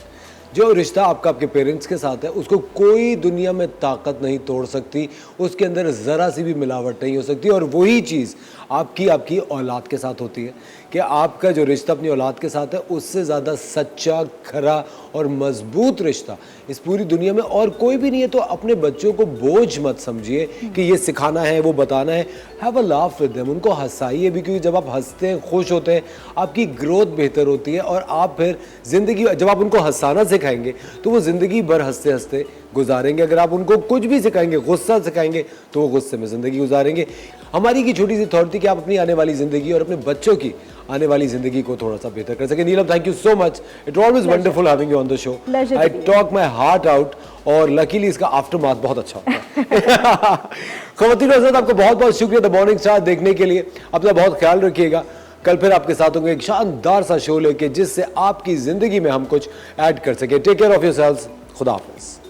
जो रिश्ता आपका आपके पेरेंट्स के साथ है, उसको कोई दुनिया में ताकत नहीं तोड़ सकती, उसके अंदर ज़रा सी भी मिलावट नहीं हो सकती। और वही चीज़ आपकी औलाद के साथ होती है कि आपका जो रिश्ता अपनी औलाद के साथ है, उससे ज़्यादा सच्चा, खरा और मजबूत रिश्ता इस पूरी दुनिया में और कोई भी नहीं है। तो अपने बच्चों को बोझ मत समझिए कि ये सिखाना है, वो बताना है। Have a laugh with them, उनको हंसाइए भी, क्योंकि जब आप हंसते हैं, खुश होते हैं, आपकी ग्रोथ बेहतर होती है। और आप फिर ज़िंदगी, जब आप उनको हंसाना सिखाएंगे तो वो ज़िंदगी भर हंसते हंसते गुजारेंगे। अगर आप उनको कुछ भी सिखाएंगे, गुस्सा सिखाएंगे, तो वो गुस्से में ज़िंदगी गुजारेंगे। हमारी की छोटी सी थॉट थी कि आप अपनी आने वाली ज़िंदगी और अपने बच्चों की आने वाली ज़िंदगी को थोड़ा सा बेहतर कर सके। Neelam, thank you so much, it always wonderful having you on the show. I talk my heart out, और लकीली इसका आफ्टरमाथ बहुत अच्छा होता है। ख़वातीन और हज़रात, आपको बहुत बहुत शुक्रिया द मॉर्निंग स्टार देखने के लिए। अपना बहुत ख्याल रखिएगा। कल फिर आपके साथ होंगे एक शानदार सा शो लेके, जिससे आपकी ज़िंदगी में हम कुछ ऐड कर सके। Take care of yourselves. खुदा हाफिज़।